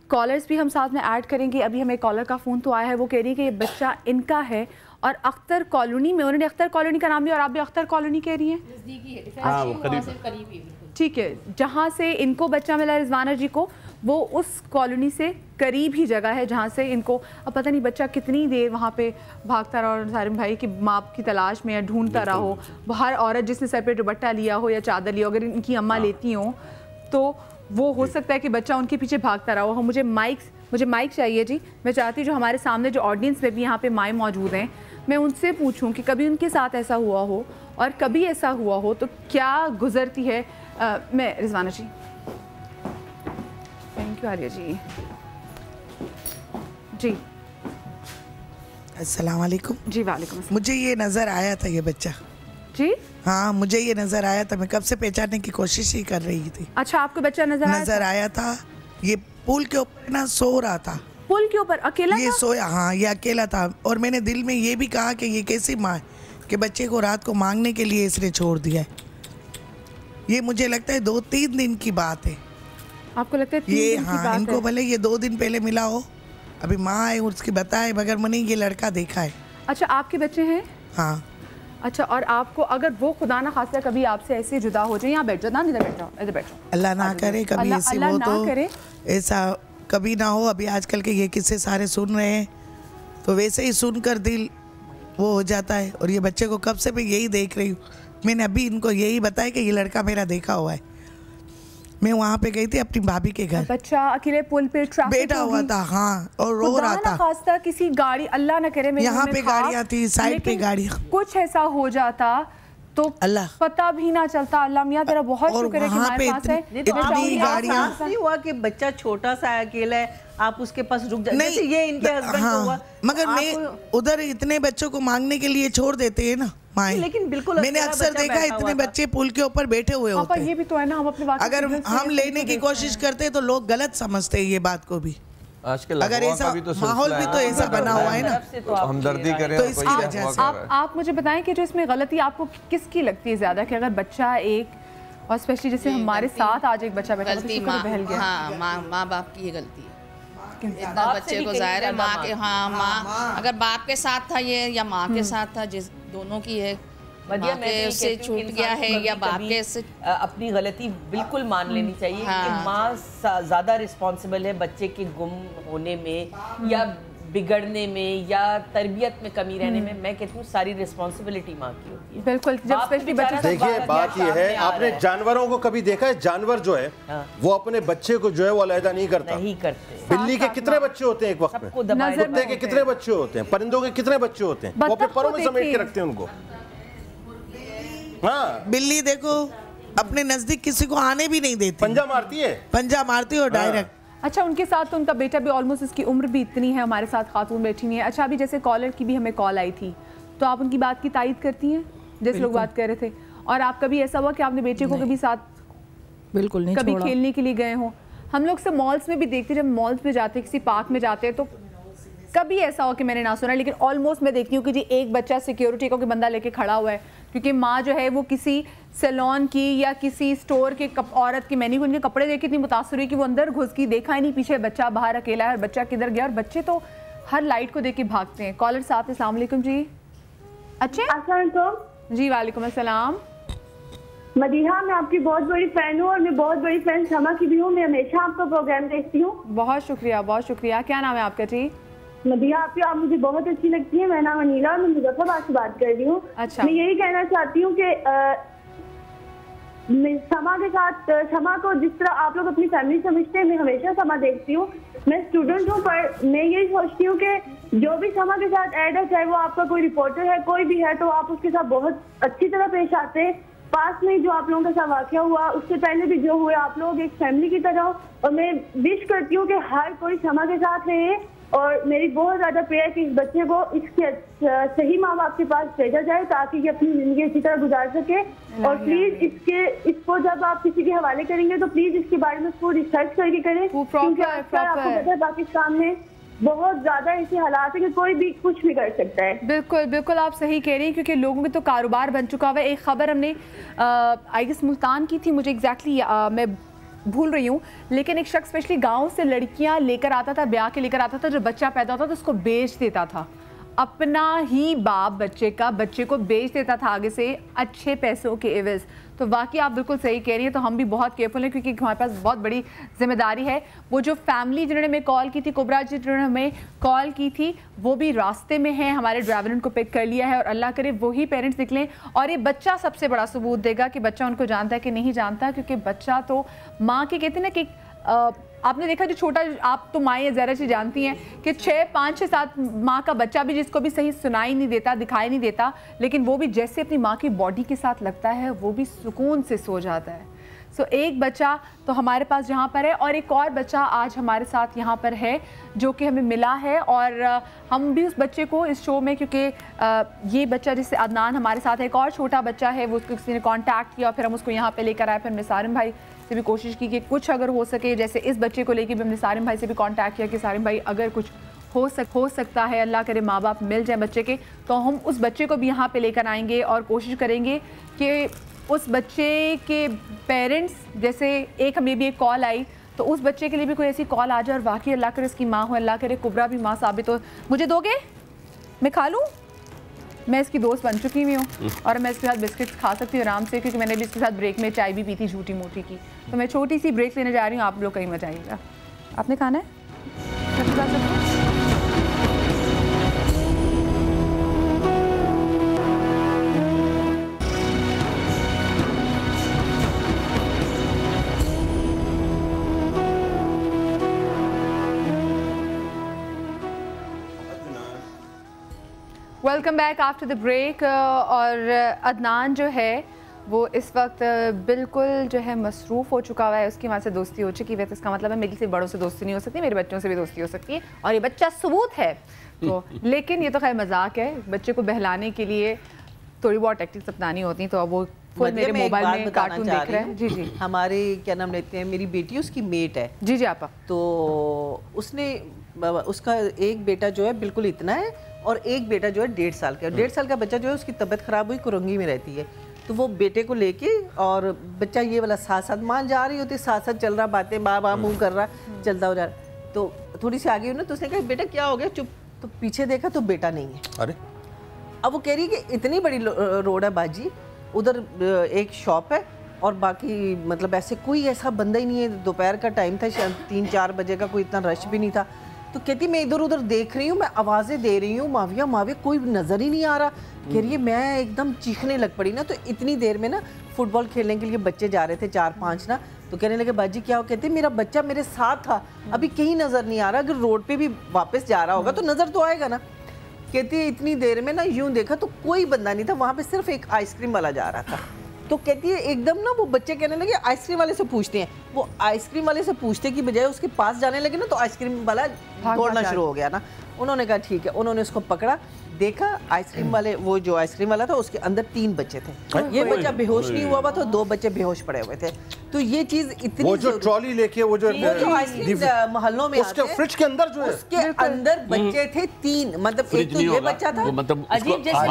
कॉलर्स भी हम साथ में ऐड करेंगे। अभी हमें कॉलर का फ़ोन तो आया है, वो कह रही है कि ये बच्चा इनका है और अख्तर कॉलोनी में, उन्होंने अख्तर कॉलोनी का नाम लिया और आप भी अख्तर कॉलोनी कह रही हैं? ठीक है, जहाँ से इनको बच्चा मिला रिजवाना जी को, वो उस कॉलोनी से करीब ही जगह है जहाँ से इनको, अब पता नहीं बच्चा कितनी देर वहाँ पे भागता रहा और सारिम भाई की माँ की तलाश में या ढूंढता रहा हो। हर औरत जिसने सर पे दुपट्टा लिया हो या चादर लिया हो, अगर इनकी अम्मा लेती हो तो वो हो सकता है कि बच्चा उनके पीछे भागता रहा हो। मुझे माइक चाहिए जी। मैं चाहती हूँ जो हमारे सामने जो ऑडियंस में भी यहाँ पे माएँ मौजूद हैं, मैं उनसे पूछूं कि कभी उनके साथ ऐसा हुआ हो और कभी ऐसा हुआ हो तो क्या गुजरती है। मैं रिजवाना जी, थैंक यू। आलिया जी जी, अस्सलाम वालेकुम। जी वालेकुम। मुझे ये नज़र आया था ये बच्चा जी, हाँ मुझे ये नज़र आया था, मैं कब से पहचानने की कोशिश ही कर रही थी। अच्छा, आपको बच्चा नज़र आया था? ये पुल के ऊपर ना सो रहा था, पुल के ऊपर अकेला ये सोया, हाँ ये अकेला था। और मैंने दिल में ये भी कहा कि ये कैसी माँ है कि बच्चे को रात को मांगने के लिए इसने छोड़ दिया है। ये मुझे लगता है 2-3 दिन की बात है। आपको लगता है 3 ये दिन हाँ की बात इनको है? भले ये 2 दिन पहले मिला हो, अभी माँ है उसकी बताए मगर मैंने ये लड़का देखा है। अच्छा, आपके बच्चे हैं? हाँ। अच्छा, और आपको अगर वो खुदा ना खास्ता कभी आपसे ऐसे जुदा हो जाए, यहाँ बैठ जाओ ना, इधर बैठ जाओ, इधर बैठ जाओ, अल्लाह ना करे कभी ऐसे हो तो, ऐसा कभी ना हो। अभी आजकल के ये किस्से सारे सुन रहे हैं तो वैसे ही सुनकर दिल वो हो जाता है। और ये बच्चे को कब से मैं यही देख रही हूँ, मैंने अभी इनको यही बताया कि ये लड़का मेरा देखा हुआ है। मैं वहाँ पे गई थी अपनी भाभी के घर, बच्चा अकेले पुल पे बैठा हुआ था, हाँ, और रो रहा था। खास्ता किसी गाड़ी, अल्लाह न करे, यहाँ पे गाड़ियाँ थी, साइड पे गाड़ियाँ, कुछ ऐसा हो जाता तो अल्लाह पता भी ना चलता। अल्लाह मियाँ तेरा बहुत शुक्र है कि हमारे पास है। इतनी गाड़ियाँ नहीं हुआ कि बच्चा छोटा सा अकेला है, आप उसके पास रुक जाए, जैसे ये इनके हस्बैंड को हुआ। मगर मैं उधर इतने बच्चों को मांगने के लिए छोड़ देते हैं ना माएं, लेकिन बिल्कुल मैंने अक्सर देखा इतने बच्चे पुल के ऊपर बैठे हुए होते हैं। ये भी तो है ना, हम अपनी बात अगर हम लेने की कोशिश करते हैं तो लोग गलत समझते हैं ये बात को भी। आजकल अगर ऐसा माहौल भी तो ऐसा बना हुआ है ना, तो हमदर्दी करें तो इसकी वजह से आप मुझे बताएं कि जो इसमें गलती आपको किसकी लगती है ज्यादा, कि अगर बच्चा एक, और स्पेशली जैसे हमारे साथ आज एक बच्चा बैठा गलती माँ बाप की ये गलती है। इतना बच्चे को जाहिर है माँ के, हाँ माँ अगर बाप के साथ था ये या माँ के साथ था, जिस दोनों की है, माँ के उससे छूट गया है या बाप के से, अपनी गलती बिल्कुल मान लेनी चाहिए कि माँ ज़्यादा रिस्पॉन्सिबल है बच्चे के गुम होने में या बिगड़ने में या तरबियत में कमी रहने में। मैं कहती हूँ सारी रिस्पॉन्सिबिलिटी माँ की होती है। बिल्कुल। देखिए बात ये है, आपने जानवरों को कभी देखा है? जानवर जो है वो अपने बच्चे को जो है वो अलहदा नहीं करता। नहीं करते। बिल्ली के कितने बच्चे होते हैं एक वक्त में, कुत्ते के कितने बच्चे होते हैं, परिंदों के कितने बच्चे होते हैं, वो अपने परों में समेट के रखते हैं उनको। हाँ, बिल्ली देखो अपने नजदीक किसी को आने भी नहीं देती, पंजा मारती है, पंजा मारती है और डायरेक्ट। अच्छा, उनके साथ तो उनका बेटा भी ऑलमोस्ट, इसकी उम्र भी इतनी है, हमारे साथ खातून बैठी हुई है। अच्छा, अभी जैसे कॉलर की भी हमें कॉल आई थी, तो आप उनकी बात की तायद करती हैं जैसे लोग बात कर रहे थे? और आप कभी ऐसा हुआ कि आपने बेटे को कभी साथ बिल्कुल नहीं कभी खेलने के लिए गए हों? हम लोग से मॉल्स में भी देखते, जब मॉल्स में जाते, किसी पार्क में जाते हैं, तो कभी ऐसा हो कि मैंने ना सुना, लेकिन ऑलमोस्ट मैं देखती हूँ कि जी एक बच्चा सिक्योरिटी का कोई बंदा लेके खड़ा हुआ है, क्योंकि माँ जो है वो किसी सैलून की या किसी स्टोर के औरत की मैंने उनके कपड़े देख के इतनी मुतासर हुई कि वो अंदर घुस की, देखा ही नहीं पीछे बच्चा बाहर अकेला है और बच्चा किधर गया। और बच्चे तो हर लाइट को देख के भागते हैं। कॉलर साहब, अस्सलाम वालेकुम जी। अच्छे जी, वालेकुम अस्सलाम। मदीहा, मैं आपकी बहुत बड़ी फैन हूँ और मैं बहुत बड़ी फैन समा की भी हूँ। मैं हमेशा आपका प्रोग्राम देखती हूँ। बहुत शुक्रिया, बहुत शुक्रिया। क्या नाम है आपका जी? मदीहा, आप मुझे बहुत अच्छी लगती है। मेरा नाम अनीला और मैं मुजफ्फराबाद से बात कर रही हूँ। अच्छा। मैं यही कहना चाहती हूँ कि समा के साथ, समा को जिस तरह आप लोग अपनी फैमिली समझते हैं, मैं हमेशा समा देखती हूँ। मैं स्टूडेंट हूँ, पर मैं यही सोचती हूँ कि जो भी समा के साथ ऐड है, चाहे वो आपका कोई रिपोर्टर है, कोई भी है, तो आप उसके साथ बहुत अच्छी तरह पेश आते हैं। पास में जो आप लोगों के साथ वाकया हुआ, उससे पहले भी जो हुए, आप लोग एक फैमिली की तरह हो। और मैं विश करती हूँ कि हर कोई समा के साथ रहे, और मेरी बहुत ज्यादा प्रेयर है कि इस बच्चे को इसके सही माँ बाप के पास भेजा जाए ताकि ये अपनी जिंदगी इसी तरह गुजार सके। और प्लीज इसको जब आप किसी के हवाले करेंगे तो प्लीज इसके बारे में पूरी रिसर्च करके करें, क्योंकि आपको पता है पाकिस्तान में बहुत ज्यादा ऐसे हालात है कि कोई भी कुछ भी कर सकता है। बिल्कुल बिल्कुल आप सही कह रही हैं, क्योंकि लोगों के तो कारोबार बन चुका हुआ है। एक खबर हमने आई गेस मुल्तान की थी, मुझे एग्जैक्टली मैं भूल रही हूँ, लेकिन एक शख्स स्पेशली गांव से लड़कियां लेकर आता था, ब्याह के लेकर आता था, जो बच्चा पैदा होता था तो उसको बेच देता था। अपना ही बाप बच्चे को बेच देता था आगे से अच्छे पैसों के एवज। तो वाकई आप बिल्कुल सही कह रही हैं, तो हम भी बहुत केयरफुल हैं, क्योंकि हमारे पास बहुत बड़ी जिम्मेदारी है। वो जो फैमिली जिन्होंने हमें कॉल की थी, कुबरा जी जिन्होंने हमें कॉल की थी, वो भी रास्ते में हैं, हमारे ड्राइवर ने उनको पिक कर लिया है, और अल्लाह करे वही पेरेंट्स निकलें और ये बच्चा सबसे बड़ा सबूत देगा कि बच्चा उनको जानता है कि नहीं जानता। क्योंकि बच्चा तो माँ के कहते हैं ना कि आपने देखा जो छोटा, आप तो माएँ ज़रा सी जानती हैं कि 6, 5, 6, 7 माह का बच्चा भी जिसको भी सही सुनाई नहीं देता, दिखाई नहीं देता, लेकिन वो भी जैसे अपनी माँ की बॉडी के साथ लगता है वो भी सुकून से सो जाता है। सो एक बच्चा तो हमारे पास यहाँ पर है, और एक और बच्चा आज हमारे साथ यहाँ पर है जो कि हमें मिला है, और हम भी उस बच्चे को इस शो में, क्योंकि ये बच्चा जिससे अदनान हमारे साथ है, एक और छोटा बच्चा है, वो उसको किसी ने कांटेक्ट किया, फिर हम उसको यहाँ पे लेकर आए। फिर हमने सारिम भाई से भी कोशिश की कि कुछ अगर हो सके, जैसे इस बच्चे को लेके भी हमने सारिम भाई से भी कांटेक्ट किया कि सारिम भाई अगर कुछ हो सकता है, अल्लाह करे माँ बाप मिल जाए बच्चे के, तो हम उस बच्चे को भी यहाँ पे लेकर आएंगे और कोशिश करेंगे कि उस बच्चे के पेरेंट्स, जैसे एक हमें भी एक कॉल आई, तो उस बच्चे के लिए भी कोई ऐसी कॉल आ जाए और वाकई अल्लाह करे उसकी माँ हो, अल्लाह करे कुबरा भी माँ साबित हो। मुझे दोगे, मैं खा लूँ? मैं इसकी दोस्त बन चुकी हुई हूँ और मैं इसके साथ बिस्किट्स खा सकती हूँ आराम से, क्योंकि मैंने भी इसके साथ ब्रेक में चाय भी पी थी झूठी मोटी की। तो मैं छोटी सी ब्रेक लेने जा रही हूँ, आप लोग कहीं मत आइएगा। आपने खाना है? Welcome back after the break. और अदनान जो है वो इस वक्त बिल्कुल जो है मसरूफ़ हो चुका हुआ है, उसकी माँ से दोस्ती हो चुकी है। तो इसका मतलब है मेरी से बड़ों से दोस्ती नहीं हो सकती, मेरे बच्चों से भी दोस्ती हो सकती है, और ये बच्चा सबूत है। तो लेकिन ये तो खैर मजाक है, बच्चे को बहलाने के लिए थोड़ी बहुत टेक्टिक्स अपनानी होती हैं। तो अब वो खुद मेरे मोबाइल में कार्टून देख रहे हैं। जी जी, हमारे क्या नाम लेते हैं, मेरी बेटी उसकी मेट है। जी जी आपा। तो उसने, उसका एक बेटा जो है बिल्कुल इतना है और एक बेटा जो है 1.5 साल का। 1.5 साल का बच्चा जो है उसकी तबीयत खराब हुई, कुरंगी में रहती है, तो वो बेटे को लेके, और बच्चा ये वाला साथ साथ मान जा रही होती, साथ साथ चल रहा, बातें बा मुंह कर रहा, चलता हो जा रहा। तो थोड़ी सी आगे हुई ना, तो उसने कहा बेटा क्या हो गया, चुप। तो पीछे देखा तो बेटा नहीं है। अरे अब वो कह रही है कि इतनी बड़ी रोड है बाजी, उधर एक शॉप है और बाकी मतलब ऐसे कोई ऐसा बंदा ही नहीं है। दोपहर का टाइम था, शायद 3-4 बजे का, कोई इतना रश भी नहीं था। तो कहती मैं इधर उधर देख रही हूँ, मैं आवाज़ें दे रही हूँ, माविया माविया, कोई नज़र ही नहीं आ रहा। कह रही है मैं एकदम चीखने लग पड़ी ना। तो इतनी देर में ना फुटबॉल खेलने के लिए बच्चे जा रहे थे 4-5 ना, तो कहने लगे बाजी क्या हो, कहते मेरा बच्चा मेरे साथ था, अभी कहीं नज़र नहीं आ रहा, अगर रोड पे भी वापस जा रहा होगा तो नज़र तो आएगा ना। कहती है इतनी देर में ना यूँ देखा तो कोई बंदा नहीं था वहाँ पे, सिर्फ एक आइसक्रीम वाला जा रहा था। तो कहती है एकदम ना वो बच्चे कहने लगे आइसक्रीम वाले से पूछते हैं, वो आइसक्रीम वाले से पूछते की बजाय उसके पास जाने लगे ना, तो आइसक्रीम वाला दौड़ना शुरू हो गया ना। उन्होंने कहा ठीक है, उन्होंने उसको पकड़ा, देखा आइसक्रीम वाले, वो जो आइसक्रीम वाला था उसके अंदर 3 बच्चे थे। ये बच्चा बेहोश नहीं हुआ तो 2 बच्चे बेहोश पड़े हुए थे। तो ये चीज इतनी, वो जो ट्रॉली लेके वो जो आइसक्रीम मोहल्लों में उसके फ्रिज के अंदर जो है, उसके अंदर बच्चे थे 3, मतलब एक तो ये बच्चा था, अजीब जैसे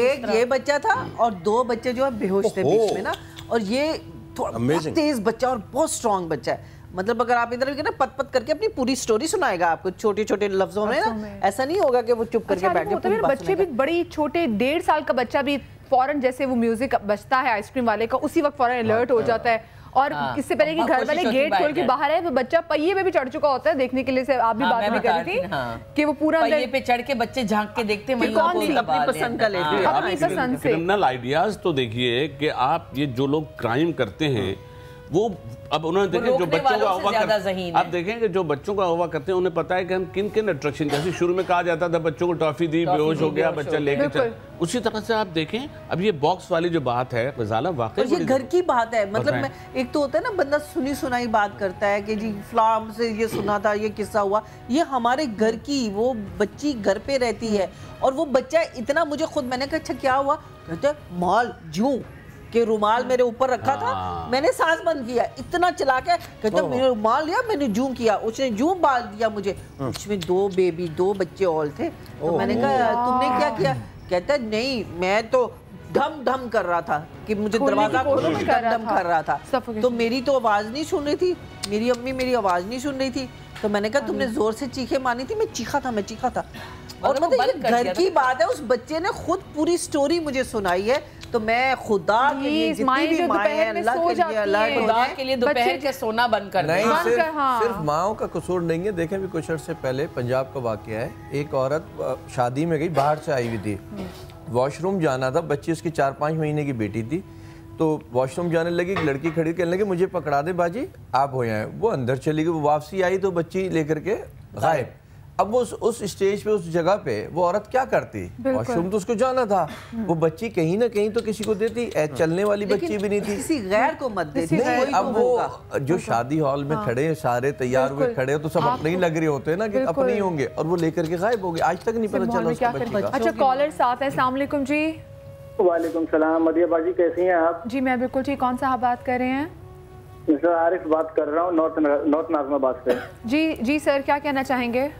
एक ये बच्चा था और 2 बच्चे जो है बेहोश थे बीच में ना। और ये थोड़ा तेज बच्चा और बहुत स्ट्रॉन्ग बच्चा है, मतलब अगर आप इधर ना पत करके अपनी पूरी स्टोरी सुनाएगा आपको छोटे छोटे लफ्जों में ना, ऐसा नहीं होगा कि वो चुप करके बैठे। बच्चे भी बड़ी छोटे, 1.5 साल का बच्चा भी फौरन जैसे वो म्यूजिक बजता है आइसक्रीम वाले का, उसी वक्त फौरन अलर्ट हो जाता है और इससे पहले कि घर वाले गेट खोल के बाहर आए, वो बच्चा पहिए पे भी चढ़ चुका होता है देखने के लिए। से आप भी बात भी कर रही थी कि वो पूरा पहिए पे चढ़ के बच्चे झांक के देखते हैं, अपनी पसंद का लेते हैं, अपनी पसंद से। क्रिमिनल आइडियाज तो देखिए कि आप ये जो लोग क्राइम करते हैं वो अब उन्होंने देखे जो बच्चों का अगवा करते, आप देखेंगे जो बच्चों का अगवा करते हैं उन्हें पता है कि हम किन किन अट्रैक्शन, जैसे शुरू में कहा जाता था बच्चों को टॉफी दी, बेहोश हो गया, बच्चा लेके चल, उसी तरह से आप देखें अब ये बॉक्स वाली जो बात है गजाला वाकई ये घर की बात है। मतलब मैं एक तो होता है ना बंदा सुनी सुनाई बात करता है कि जी फ्लाम से ये सुना था, ये किस्सा हुआ, ये हमारे घर की, वो बच्ची घर पे रहती है और वो बच्चा इतना, मुझे खुद, मैंने कहा अच्छा क्या हुआ, कहते माल जूं के रुमाल मेरे ऊपर रखा था, मैंने सांस बंद किया, इतना चला के कहते मैंने रुमाल लिया, मैंने जूम किया, उसने जूम बाल दिया मुझे, उसमें 2 बच्चे और थे। तो मैंने कहा तुमने क्या किया, कहता नहीं मैं तो धम धम कर रहा था कि मुझे दरवाजा खोलो, मैं धम कर रहा था, तो मेरी तो आवाज नहीं सुन रही थी, मेरी अम्मी मेरी आवाज नहीं सुन रही थी, तो मैंने कहा तुमने जोर से चीखे मानी थी, मैं चीखा था। और मतलब ये घर की बात है, उस बच्चे ने खुद पूरी स्टोरी मुझे सुनाई है, तो मैं खुदा के लिए जितनी भी माएँ हैं, अल्लाह के लिए दोपहर के सोना बंद कर नहीं, सिर्फ माओं का कसूर नहीं है। देखें भी कुछ अर्से पहले पंजाब का वाकया है, एक औरत शादी में गई, बाहर से आई हुई थी, वॉशरूम जाना था, बच्ची उसकी 4-5 महीने की बेटी थी, तो वॉशरूम जाने लगी, एक लड़की खड़ी कहने लगी मुझे पकड़ा दे बाजी, आप हो जाए। वो अंदर चली गई, वो वापसी आई तो बच्ची लेकर के गायब। अब वो उस स्टेज पे, उस जगह पे वो औरत क्या करती, वॉशरूम तो उसको जाना था, वो बच्ची कहीं ना कहीं तो किसी को देती, चलने वाली बच्ची भी नहीं थी, किसी गैर को मत देती। अब वो जो शादी हॉल में खड़े हैं, सारे तैयार हुए खड़े हो, तो सब अपने ही लग रहे होते हैं ना कि अपने ही होंगे, और वो लेकर के गायब हो गए, आज तक नहीं पता चला उसका बच्ची का। अच्छा कॉलर साथ है, अस्सलाम वालेकुम जी। वालेकुम सलाम, मदिया बाजी कैसी हैं आप? जी मैं बिल्कुल ठीक, कौन सा आप बात कर रहे हैं? सर आरिफ बात कर रहा हूँ, नॉर्थ नाज़िमाबाद से। जी सर क्या कहना चाहेंगे?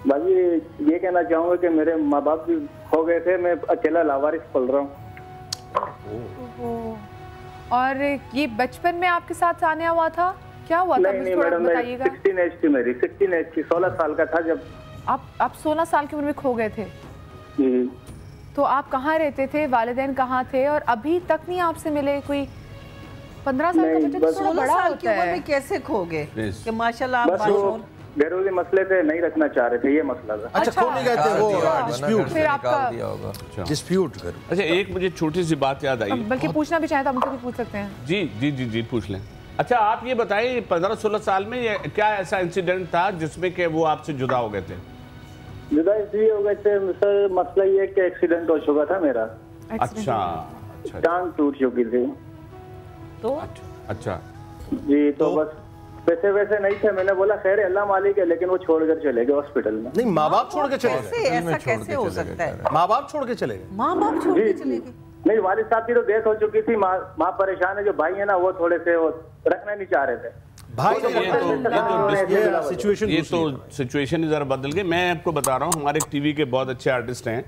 बाजी ये कहना चाहूँगा कि मेरे माँ बाप भी खो गए थे, मैं अकेला लावारिस पल रहा हूँ। और ये बचपन में आपके साथ आने हुआ था, क्या हुआ था? नहीं मैडम, 16 एज थी मेरी, 16 एज थी, 16 साल का था जब। आप 16 साल की उम्र में खो गए थे? तो आप कहाँ रहते थे, वालिदैन कहाँ थे, और अभी तक नहीं आपसे मिले? कोई 15 साल का बच्चा तो थोड़ा बड़ा होता है, में कैसे खो गए कि माशाल्लाह आप घरेलू मसले से नहीं रखना चाह रहे थे, ये मसला था। अच्छा खो नहीं गए थे, वो डिस्प्यूट, फिर आपका डिस्प्यूट कर। अच्छा एक मुझे छोटी सी बात याद आई, बल्कि पूछना भी चाहे तो मुझसे भी पूछ सकते हैं। जी पूछ लें। अच्छा आप ये बताइए 15-16 साल में ये क्या ऐसा इंसिडेंट था जिसमें कि वो आपसे जुदा हो गए थे? जुदा इसलिए हो गए थे सर, मसला ये कि एक्सीडेंट हो चुका था मेरा। अच्छा टांग टूट चुकी थी तो। अच्छा जी, तो बस वैसे नहीं थे, मैंने बोला खैर अल्लाह मालिक है, लेकिन वो छोड़कर चले गए हॉस्पिटल में। नहीं माँ बाप छोड़ के चले गए? ऐसा कैसे हो सकता है? माँ बाप छोड़ के चले गए? माँ बाप छोड़ के चले गए? नहीं, वालिद साहब की तो डेथ हो चुकी थी, माँ परेशान है, जो भाई है ना वो थोड़े से वो रखना नहीं चाह रहे थे भाई। ये तो सिचुएशन जरा बदल गई। मैं आपको बता रहा हूँ, हमारे टीवी के बहुत अच्छे आर्टिस्ट हैं,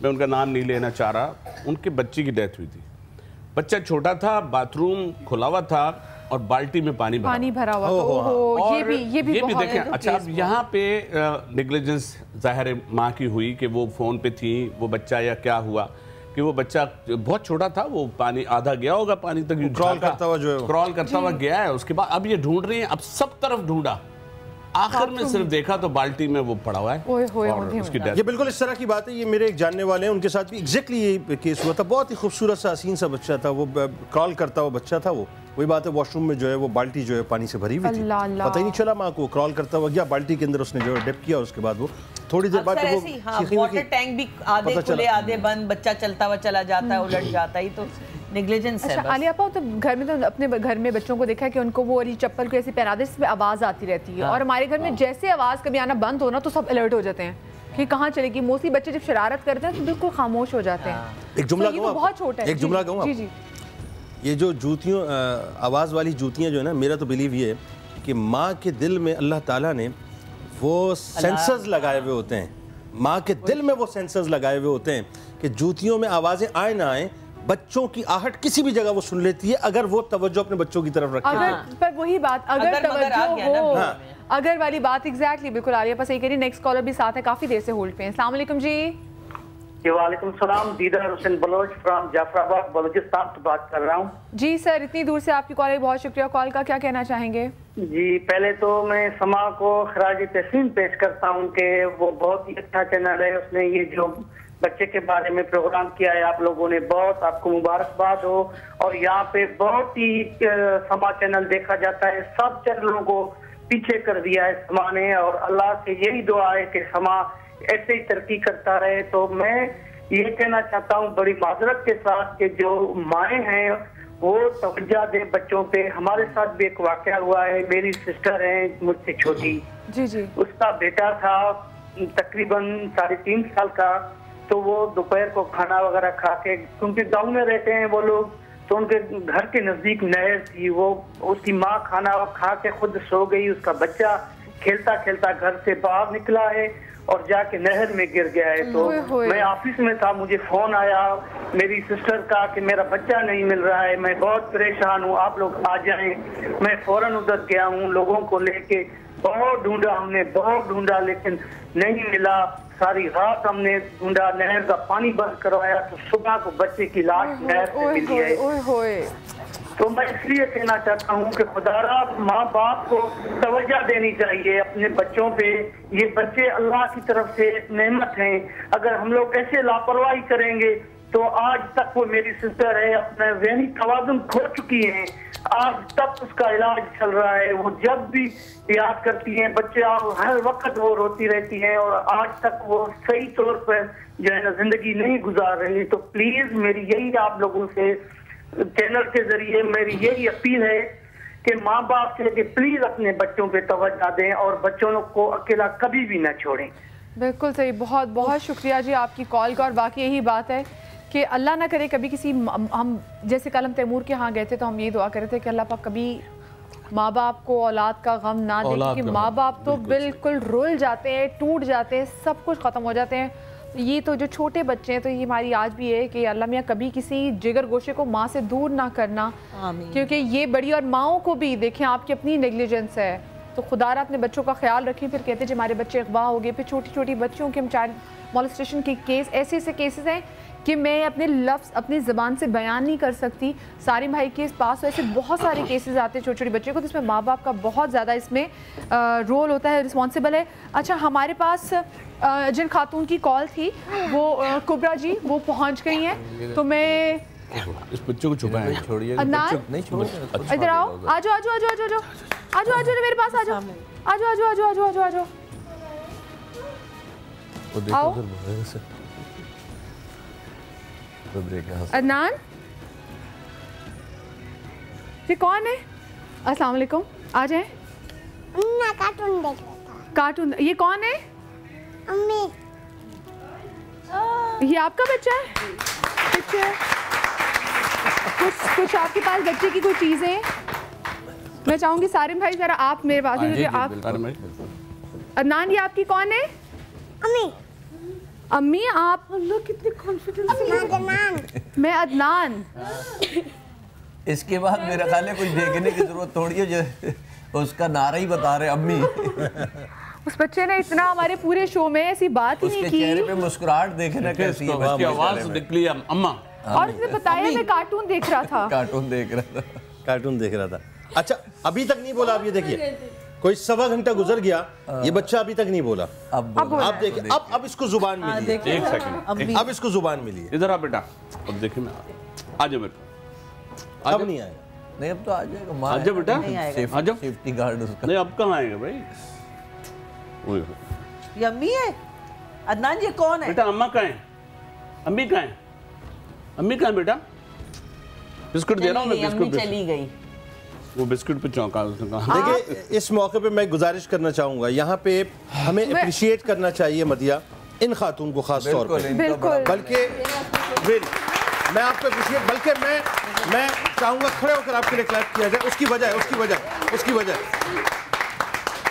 मैं उनका नाम नहीं लेना चाह रहा, उनके बच्ची की डेथ हुई थी, बच्चा छोटा था, बाथरूम खुला हुआ था और बाल्टी में पानी भरा हुआ था। ये भी देखें। अच्छा अब यहाँ पे नेग्लिजेंस जाहिर माँ की हुई कि वो फोन पे थी, वो बच्चा या क्या हुआ कि वो बच्चा बहुत छोटा था, वो पानी आधा गया होगा पानी तक, क्रॉल करता हुआ गया है। उसके बाद अब ये ढूंढ रही हैं, अब सब तरफ ढूंढा, आखिर में सिर्फ देखा तो बाल्टी में वो पड़ा हुआ है और उसकी डेथ। ये बिल्कुल इस तरह की बात है। ये मेरे एक जानने वाले हैं, उनके साथ भी एग्जैक्टली यही केस हुआ था। बहुत ही खूबसूरत सा हसीन सा बच्चा था, वो क्रॉल करता हुआ बच्चा था। वो वही बात है, वॉशरूम में जो है वो बाल्टी जो है पानी से भरी हुई थी, पता ही नहीं चला माँ को, क्रॉल करता हुआ गया बाल्टी के अंदर, उसने जो है डिप किया, उसके बाद वो थोड़ी देर बाद वाटर टैंक भी आधे खुले आधे बंद, बच्चा चलता हुआ चला जाता है, उलट जाता है, तो नेग्लिजेंस है। आलिया आपा तो घर में, तो अपने घर में बच्चों को देखा है कि उनको वो वाली चप्पल को ऐसे पहना दे जिसमें आवाज़ आती रहती है, और हमारे घर में जैसे आवाज़ कभी आना बंद हो ना तो सब अलर्ट हो जाते हैं कि कहाँ चलेगी। मोस्टली बच्चे जब शरारत करते हैं तो बिल्कुल खामोश हो जाते हैं। एक जुमला कहूँ, बहुत छोटा है, एक जुमला कहूँ, जी ये जो जूतियों आवाज़ वाली जूतियाँ जो है ना, मेरा तो बिलीव ये है कि माँ के दिल में अल्लाह ताला ने वो सेंसर्स लगाए हुए होते हैं, माँ के दिल में वो सेंसर्स लगाए हुए होते हैं कि जूतियों में आवाज़ें आए ना आए, बच्चों की आहट किसी भी जगह वो सुन लेती है अगर वो तवज्जो अपने बच्चों की तरफ रखे। पर वही बात, अगर तवज्जो हो, अगर वाली बात, एग्जैक्टली बिल्कुल आलिया पास सही करी। नेक्स्ट कॉलर भी साथ है, काफी देर से होल्ड पे हैं। अस्सलाम वालेकुम जी। जी वालेकुम सलाम, दीदार हुसैन बलोच फ्रॉम जाफराबाद बलूचिस्तान से बात कर रहा हूँ। जी सर, इतनी दूर से आपकी कॉल, बहुत शुक्रिया कॉल का। क्या कहना चाहेंगे? जी पहले तो मैं समा को खराज तहसीन पेश करता हूँ कि वो बहुत ही अच्छा चैनल है, उसने ये जो बच्चे के बारे में प्रोग्राम किया है आप लोगों ने, बहुत आपको मुबारकबाद हो। और यहाँ पे बहुत ही समा चैनल देखा जाता है, सब चैनलों को पीछे कर दिया है समा ने, और अल्लाह से यही दुआ है कि समा ऐसे ही तरक्की करता रहे। तो मैं ये कहना चाहता हूँ बड़ी माजरत के साथ कि जो माएँ हैं वो तवज्जो दे बच्चों पे। हमारे साथ भी एक वाकया हुआ है, मेरी सिस्टर है मुझसे छोटी, जी जी, उसका बेटा था तकरीबन 3.5 साल का, तो वो दोपहर को खाना वगैरह खा के, क्योंकि गाँव में रहते हैं वो लोग, तो उनके घर के नजदीक नहर थी, वो उसकी माँ खाना खा के खुद सो गई, उसका बच्चा खेलता खेलता घर से बाहर निकला है और जाके नहर में गिर गया है। तो मैं ऑफिस में था, मुझे फोन आया मेरी सिस्टर का कि मेरा बच्चा नहीं मिल रहा है, मैं बहुत परेशान हूँ, आप लोग आ जाएं। मैं फौरन उधर गया हूँ, लोगों को लेके बहुत ढूंढा हमने, बहुत ढूंढा, लेकिन नहीं मिला। सारी रात हमने ढूंढा, नहर का पानी बंद करवाया, तो सुबह को बच्चे की लाश नहर से मिली है। तो मैं इसलिए कहना चाहता हूँ कि खुदारा माँ बाप को तवज्जो देनी चाहिए अपने बच्चों पे। ये बच्चे अल्लाह की तरफ से नेमत हैं, अगर हम लोग ऐसे लापरवाही करेंगे तो आज तक वो मेरी सिस्टर है अपना ज़हनी तवाज़ुन खो चुकी है, आज तक उसका इलाज चल रहा है। वो जब भी याद करती हैं बच्चे, हर वक्त वो रोती रहती हैं, और आज तक वो सही तौर पर जो है ना जिंदगी नहीं गुजार रही। तो प्लीज मेरी यही आप लोगों से चैनल के जरिए मेरी यही अपील है कि माँ बाप से कि प्लीज अपने बच्चों पे तवज्जो दें और बच्चों को अकेला कभी भी न छोड़ें। बिल्कुल सही, बहुत बहुत शुक्रिया जी आपकी कॉल का। और बाकी यही बात है कि अल्लाह ना करे कभी किसी, हम जैसे कल हम तैमूर के यहाँ गए थे तो हम ये दुआ कर रहे थे कि अल्लाह पाक कभी माँ बाप को औलाद का गम ना दे, क्योंकि माँ बाप तो बिल्कुल रुल जाते हैं, टूट जाते हैं, सब कुछ ख़त्म हो जाते हैं। ये तो जो छोटे बच्चे हैं, तो ये हमारी आज भी है कि अल्लाह मियाँ कभी किसी जिगर गोशे को माँ से दूर ना करना, क्योंकि ये बड़ी, और माँओं को भी देखें आपकी अपनी नेग्लिजेंस है, तो खुदारा अपने बच्चों का ख्याल रखें। फिर कहते हैं जब हमारे बच्चे अगवा हो गए, फिर छोटी छोटी बच्चियों के हम चाइल्ड मॉलेस्टेशन के केस, ऐसे ऐसे केसेस हैं कि मैं अपने लफ्ज़ अपनी ज़बान से बयान नहीं कर सकती। सारिम भाई केस पास, ऐसे बहुत सारे केसेस आते हैं छोटे छोटे बच्चे को, तो इसमें माँ बाप का बहुत ज़्यादा इसमें रोल होता है, रिस्पॉन्सिबल है। अच्छा, हमारे पास जिन खातून की कॉल थी वो कुबरा जी वो पहुँच गई हैं, तो मैं इस बच्चे को छुपाएं, छोड़िए, नहीं छोड़िए, इधर आओ, आ जाओ आ जाओ आ जाओ आ जाओ आ जाओ आ जाओ मेरे पास, आ जाओ आ जाओ आ जाओ आ जाओ आ जाओ आ जाओ आ जाओ आओ। अदनान ये कौन है? अस्सलाम वालेकुम, आ जाए। कार्टून देख रहा था। कार्टून, ये कौन है? अम्मी। ये आपका बच्चा है? कुछ आपके पास बच्चे की कोई चीजें? मैं चाहूंगी सारिम भाई जरा आप मेरे पास, आप अदनान, ये आपकी कौन है? अम्मी। अम्मी आप लोग कितने कॉन्फिडेंस। मैं अदनान। इसके बाद मेरा ख्याल है कुछ देखने की जरूरत थोड़ी है, जो उसका नारा ही बता रहे अम्मी। उस बच्चे ने इतना हमारे पूरे शो में ऐसी बात ही नहीं की। उसके चेहरे पे मुस्कुराहट देखना कैसी है, उसकी आवाज निकली अम्मा। और उसने बताया मैं कार्टून देख रहा था। कार्टून देख रहा था, कार्टून देख रहा था। अच्छा, अभी तक नहीं बोला। आप ये देखिए, कोई 1.25 घंटा गुजर गया, ये बच्चा अभी तक नहीं बोला। अब आप देखिए, अब इसको जुबान मिली है। एक सेकंड, अब इसको जुबान मिली है। इधर आ बेटा, अब देखिए मैं आ जाओ बेटा। अब नहीं आएगा। नहीं, अब तो आ जाएगा। आ जाओ बेटा, आ जाओ। सेफ्टी गार्ड उसका। नहीं, अब कहाँ आएगा भाई? ये अम्मी है? अदनान ये कौन है? बेटा अम्मा कहाँ है? अम्मी कहाँ है? अम्मी कहाँ है बेटा? बिस्कुट दे रहा हूँ मैं, बिस्कुट चली गई। वो बिस्कुट पे चौंका। देखिए, इस मौके पे मैं गुजारिश करना चाहूँगा, यहाँ पे हमें अप्रिशिएट करना चाहिए मदिया, इन खातून को खास तौर पर, बल्कि मैं आपको अप्रिशिएट, बल्कि मैं चाहूँगा खड़े होकर आपके लिए क्लैप किया जाए। उसकी वजह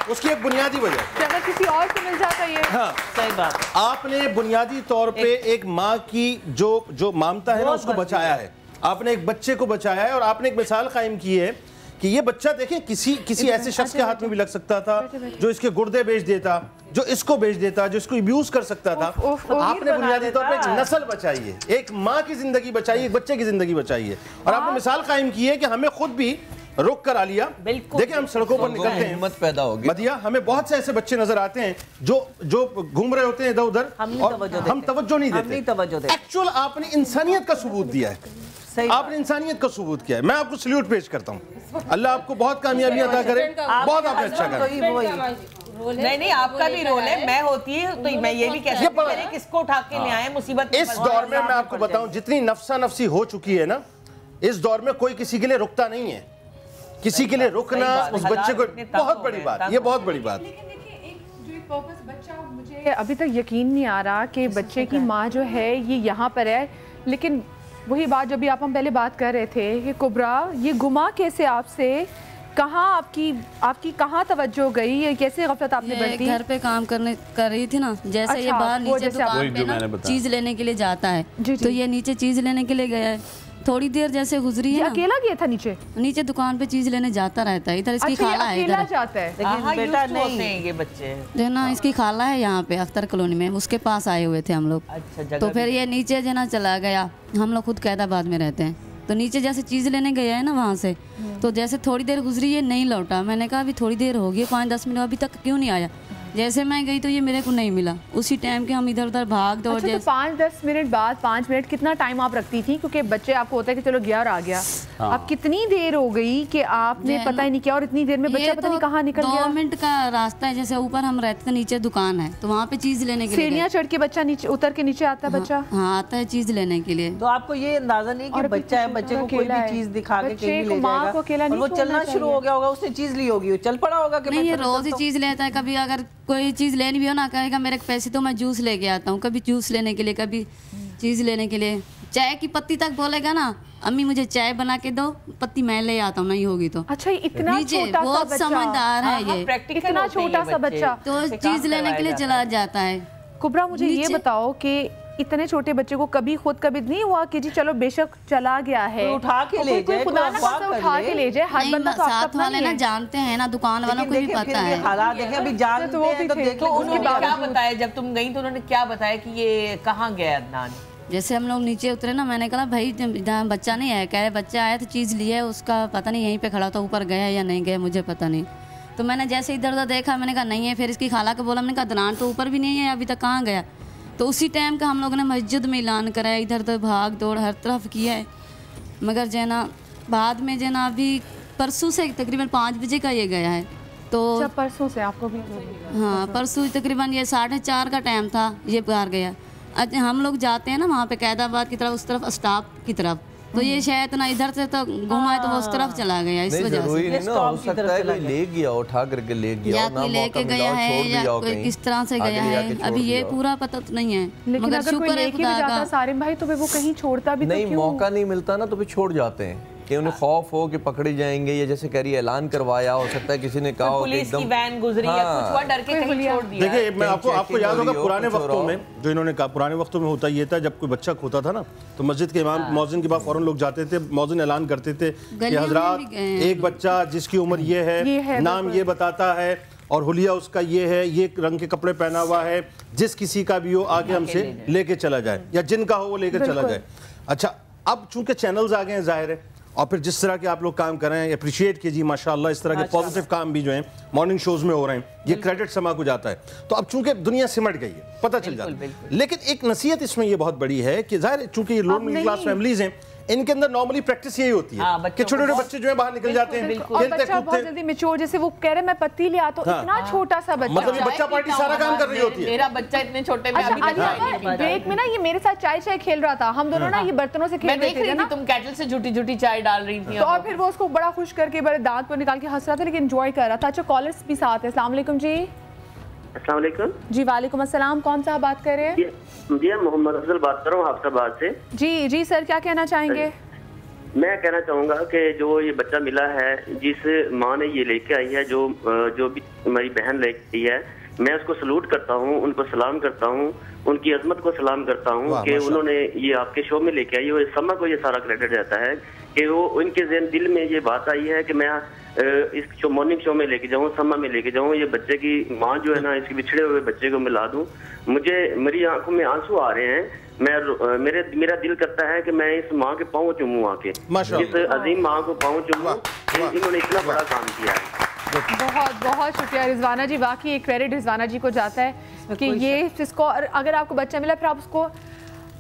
उसकी एक बुनियादी वजह, अगर किसी और को मिल जाता ये। हाँ, सही बात। आपने बुनियादी तौर पे एक माँ की जो ममता है ना, उसको बचाया है। आपने एक बच्चे को बचाया है, और आपने एक मिसाल कायम की है कि ये बच्चा देखें किसी ऐसे शख्स के हाथ में भी लग सकता था जो इसके गुर्दे बेच देता, जो इसको बेच देता, जो इसको अब्यूज कर सकता था। आपने बुनियादी तौर पे एक नस्ल बचाई है, एक माँ की जिंदगी बचाई है, एक बच्चे की जिंदगी बचाई है। और आपने मिसाल कायम की है कि हमें खुद भी रुक कर आलिया, देखिए हम सड़कों पर निकलते हैं, हिम्मत पैदा होगी मदिया, हमें बहुत से ऐसे बच्चे नजर आते हैं जो घूम रहे होते हैं इधर उधर, हम तवज्जो नहीं देते। एक्चुअल आपने इंसानियत का सबूत दिया है, आपने इंसानियत का सबूत किया है। मैं आपको सल्यूट पेश करता हूँ, अल्लाह आपको बहुत कामयाबी अता करे, बहुत आपने अच्छा करा। नहीं आपका भी रोल है, मैं होती है तो मैं ये भी कह सकती हूं किसको उठा के ले आए मुसीबत। इस दौर में मैं आपको बताऊं जितनी नफ्सा नफ्सी हो चुकी है ना, इस दौर में कोई किसी के लिए रुकता नहीं है, किसी के लिए रुकना उस बच्चे को बहुत बड़ी बात, ये बहुत बड़ी बात। मुझे अभी तक यकीन नहीं आ रहा कि बच्चे की माँ जो है ये यहाँ पर है, लेकिन वही बात जो भी हम पहले बात कर रहे थे कि कुबरा ये गुमा कैसे आपसे, कहाँ आपकी कहाँ तवज्जो गई, ये कैसे गफलत आपने बरती? घर पे काम कर रही थी ना, जैसे ये बाहर नीचे दुकान पे ना चीज लेने के लिए जाता है, तो ये नीचे चीज लेने के लिए गया है, थोड़ी देर जैसे गुजरी है, अकेला गया था नीचे दुकान पे चीज लेने जाता रहता है। इधर इसकी खाला है, इधर जाता है, लेकिन बेटा नहीं है ये बच्चे जो ना, इसकी खाला है यहाँ पे अख्तर कॉलोनी में, उसके पास आए हुए थे हम लोग। अच्छा, तो फिर ये नीचे जो ना चला गया, हम लोग खुद कैदाबाद में रहते हैं, तो नीचे जैसे चीज़ लेने गया है ना वहाँ से, तो जैसे थोड़ी देर गुजरी ये नहीं लौटा। मैंने कहा अभी थोड़ी देर हो गई, 5-10 मिनट अभी तक क्यों नहीं आया। जैसे मैं गई तो ये मेरे को नहीं मिला, उसी टाइम के हम इधर उधर भाग दौड़। अच्छा, तो 5-10 मिनट बाद 5 मिनट कितना टाइम आप रखती थी? क्योंकि बच्चे आपको होता है कि चलो गया और आ गया, अब कितनी देर हो गई कि आपने पता ही नहीं किया और इतनी देर में बच्चा पता नहीं कहाँ निकल गया? 2 मिनट का रास्ता है, जैसे ऊपर हम रहते थे, नीचे दुकान है, तो वहाँ पे चीज लेने के लिए सीढ़ियाँ चढ़ के बच्चा नीचे उतर के नीचे आता है बच्चा? हाँ आता है चीज लेने के लिए। तो आपको ये अंदाजा नहीं कि बच्चा है, बच्चे को कोई भी चीज दिखा के कहीं ले जाएगा, वो चलना शुरू हो गया होगा, उसने चीज ली होगी, चल पड़ा होगा। नहीं ये रोज ही चीज लेता है, कभी अगर कोई चीज लेनी भी हो ना, कहेगा मेरे पैसे तो मैं जूस लेके आता हूँ, कभी जूस लेने के लिए, कभी चीज लेने के लिए। चाय की पत्ती तक बोलेगा ना, अम्मी मुझे चाय बना के दो, पत्ती मैं ले आता हूँ, नहीं होगी तो। अच्छा, इतना छोटा सा बहुत समझदार है ये, इतना छोटा सा बच्चा तो चीज लेने के लिए चला जाता है। कुबरा मुझे ये बताओ कि इतने छोटे बच्चे को कभी नहीं हुआ कि जी चलो बेशक चला गया है, उठा के ले जाए, उठा के ले जाए, हर बंदा तो साथ वाले ना जानते हैं ना, दुकान वालों को भी पता है हालात देखें, अभी जानते हैं तो देख लो। उन्होंने क्या बताया जब तुम गई, तो उन्होंने क्या बताया कि ये कहाँ गया अदनान? जैसे हम लोग नीचे उतरे ना, मैंने कहा भाई बच्चा नहीं है, कह रहे बच्चा आया तो चीज़ लिया है, उसका पता नहीं यहीं पे खड़ा था, ऊपर गया या नहीं गया मुझे पता नहीं। तो मैंने जैसे इधर उधर देखा, मैंने कहा नहीं है, फिर इसकी खाला को बोला, मैंने कहा अदनान तो ऊपर भी नहीं है, अभी तक कहाँ गया। तो उसी टाइम का हम लोगों ने मस्जिद में ऐलान कराया, इधर उधर भाग दौड़ हर तरफ किया है, मगर जो ना बाद में जो ना अभी परसों से तकरीबन 5 बजे का ये गया है। तो परसों से आपको भी? हाँ परसों तकरीबन ये 4:30 का टाइम था, ये बाहर गया। अच्छा हम लोग जाते हैं ना वहाँ पे कैदाबाद की तरफ, उस तरफ स्टाफ की तरफ, तो ये शायद ना इधर से तो घुमा है तो वो उस तरफ चला गया, इस वजह से। हो सकता है कोई ले गया, उठा करके ले गया, या कोई लेके गया है या कोई किस तरह से गया है, अभी ये पूरा पता तो नहीं है, मगर शुक्र है खुदा का। सारिम भाई तो वो कहीं छोड़ता भी नहीं, मौका नहीं मिलता ना तो फिर छोड़ जाते हैं कि उन्हें खौफ हो कि पकड़े जाएंगे, या जैसे कह रही ऐलान करवाया, हो सकता है किसी ने कहा हो कि पुलिस की वैन गुजरी या कुछ हुआ, डर के कहीं छोड़ दिया। देखिए मैं आपको याद होगा पुराने वक्तों में जो इन्होंने कहा, पुराने वक्तों में होता ये था जब कोई बच्चा खोता था ना, तो मस्जिद के इमाम मौजिन के बाद फौरन लोग जाते थे, मौजिन ऐलान करते थे कि हजरात एक बच्चा जिसकी उम्र ये है, नाम ये बताता है और हुलिया उसका ये है, ये रंग के कपड़े पहना हुआ है, जिस किसी का भी हो आगे हमसे लेके चला जाए, या जिनका हो वो लेकर चला जाए। अच्छा अब चूंकि चैनल्स आ गए हैं जाहिर है, और फिर जिस तरह के आप लोग काम कर रहे हैं अप्रिशिएट कीजिए माशाल्लाह, इस तरह के पॉजिटिव काम भी जो हैं मॉर्निंग शोज में हो रहे हैं, ये क्रेडिट समा को जाता है। तो अब चूंकि दुनिया सिमट गई है, पता चल जाता है, लेकिन एक नसीहत इसमें ये बहुत बड़ी है कि जाहिर चूंकि ये लोअर मिडिल क्लास फैमिलीज हैं, इनके अंदर नॉर्मली प्रैक्टिस यही होती है कि छोटे छोटे बच्चे जो है बाहर निकल जाते हैं, खेलते बहुत जल्दी मैच्योर, जैसे वो कह रहे मैं पत्ती ले आता हूं, इतना छोटा सा बच्चा, मतलब ये बच्चा पार्टी सारा काम कर रही होती है। मेरा बच्चा इतने छोटे में अभी ब्रेक में ना ये मेरे साथ चाय खेल रहा था, हम दोनों ना ये बर्तनों से खेल रहे थे ना, तुम कैटल से झूठी चाय डाल रही थी, तो और फिर वो उसको बड़ा खुश करके बड़े दांत पर निकाल के हंस रहा था, लेकिन एंजॉय कर रहा था। अच्छा कॉलर्स भी साथ है। अस्सलाम वालेकुम जी। अस्सलाम वालेकुम जी। वालेकुम अस्सलाम। कौन सा बात कर रहे हैं? जी मोहम्मद अफजल बात कर रहा हूँ हाफसाबाद से। जी सर, क्या कहना चाहेंगे? मैं कहना चाहूँगा कि जो ये बच्चा मिला है, जिस माँ ने ये लेके आई है, जो भी हमारी बहन लेके आई है, मैं उसको सलूट करता हूँ, उनको सलाम करता हूँ, उनकी अजमत को सलाम करता हूँ कि उन्होंने ये आपके शो में लेके आई है। समा को ये सारा क्रेडिट जाता है कि वो उनके दिल में ये बात आई है कि मैं इस शो मॉर्निंग शो में लेके जाऊँ, समा में लेके जाऊँ, ये बच्चे की माँ जो है ना इसके बिछड़े हुए बच्चे को मिला दूँ। मेरी आंखों में आंसू आ रहे हैं। मेरा दिल करता है कि मैं इस माँ के पाँव चूमूं आके, इस अजीम माँ को पाँव चूमूं। इन्होंने इतना बड़ा काम किया है। बहुत बहुत शुक्रिया रिजवाना जी, वाकई एक क्रेडिट रिजवाना जी को जाता है कि ये जिसको अगर आपको बच्चा मिला फिर आप उसको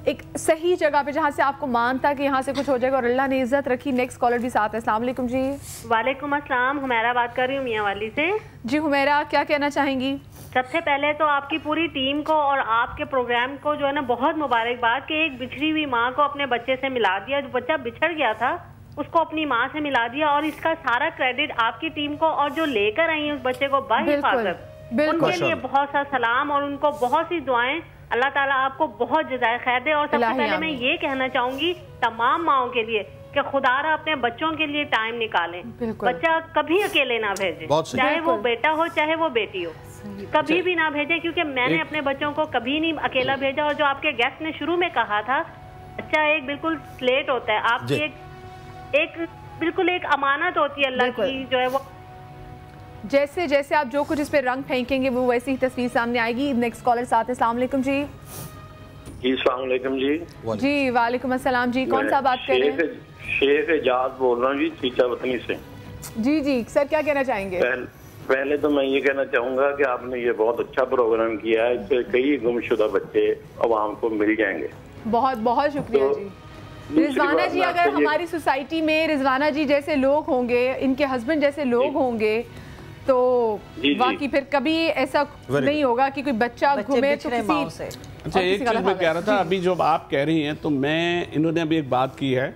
एक सही जगह पे जहाँ से आपको मानता कि यहाँ से कुछ हो जाएगा और अल्लाह ने इज्जत रखी। नेक्स्ट कॉलर भी साथ है। अस्सलाम वालेकुम जी। वालेकुम अस्सलाम, हुमैरा बात कर रही हूँ मियाँ वाली से। जी हुमैरा, क्या कहना चाहेंगी? सबसे पहले तो आपकी पूरी टीम को और आपके प्रोग्राम को जो है ना बहुत मुबारकबाद कि एक बिछड़ी हुई माँ को अपने बच्चे से मिला दिया। जो बच्चा बिछड़ गया था उसको अपनी माँ से मिला दिया, और इसका सारा क्रेडिट आपकी टीम को और जो लेकर आई है उस बच्चे को बाहिफाजत, उनके लिए बहुत सा सलाम और उनको बहुत सी दुआएं। अल्लाह ताला आपको बहुत जज़ाए खैर दे। और सबसे पहले मैं ये कहना चाहूंगी तमाम माओं के लिए कि खुदारा अपने बच्चों के लिए टाइम निकालें। बच्चा कभी अकेले ना भेजे, चाहे वो बेटा हो चाहे वो बेटी हो, कभी भी ना भेजे, क्योंकि मैंने अपने बच्चों को कभी नहीं अकेला भेजा। और जो आपके गेस्ट ने शुरू में कहा था, बच्चा एक बिल्कुल स्लेट होता है, आपकी एक बिल्कुल एक अमानत होती है अल्लाह की, जो है वो जैसे जैसे आप जो कुछ इस पे रंग फेंकेंगे वो वैसी ही तस्वीर सामने आएगी। नेक्स्ट कॉलर साथ है। अस्सलाम वालेकुम जी। जी अस्सलाम वालेकुम जी। जी वालेकुम अस्सलाम जी, कौन सा बात कर रहे हैं? शेख एजाज बोल रहा हूँ जी, चीचा वतनी से। जी जी सर, क्या कहना चाहेंगे? पहले तो मैं ये कहना चाहूंगा कि आपने ये बहुत अच्छा प्रोग्राम किया है, इससे कई गुमशुदा बच्चे अवाम को मिल जाएंगे। बहुत बहुत शुक्रिया जी। रिजवाना जी, अगर हमारी सोसाइटी में रिजवाना जी जैसे लोग होंगे, इनके हस्बैंड जैसे लोग होंगे, तो बाकी फिर कभी ऐसा नहीं होगा कि कोई बच्चा घूमे तो किसी। अच्छा, एक चीज मैं कह रहा था, अभी जो आप कह रही हैं, तो मैं इन्होंने अभी एक बात की है,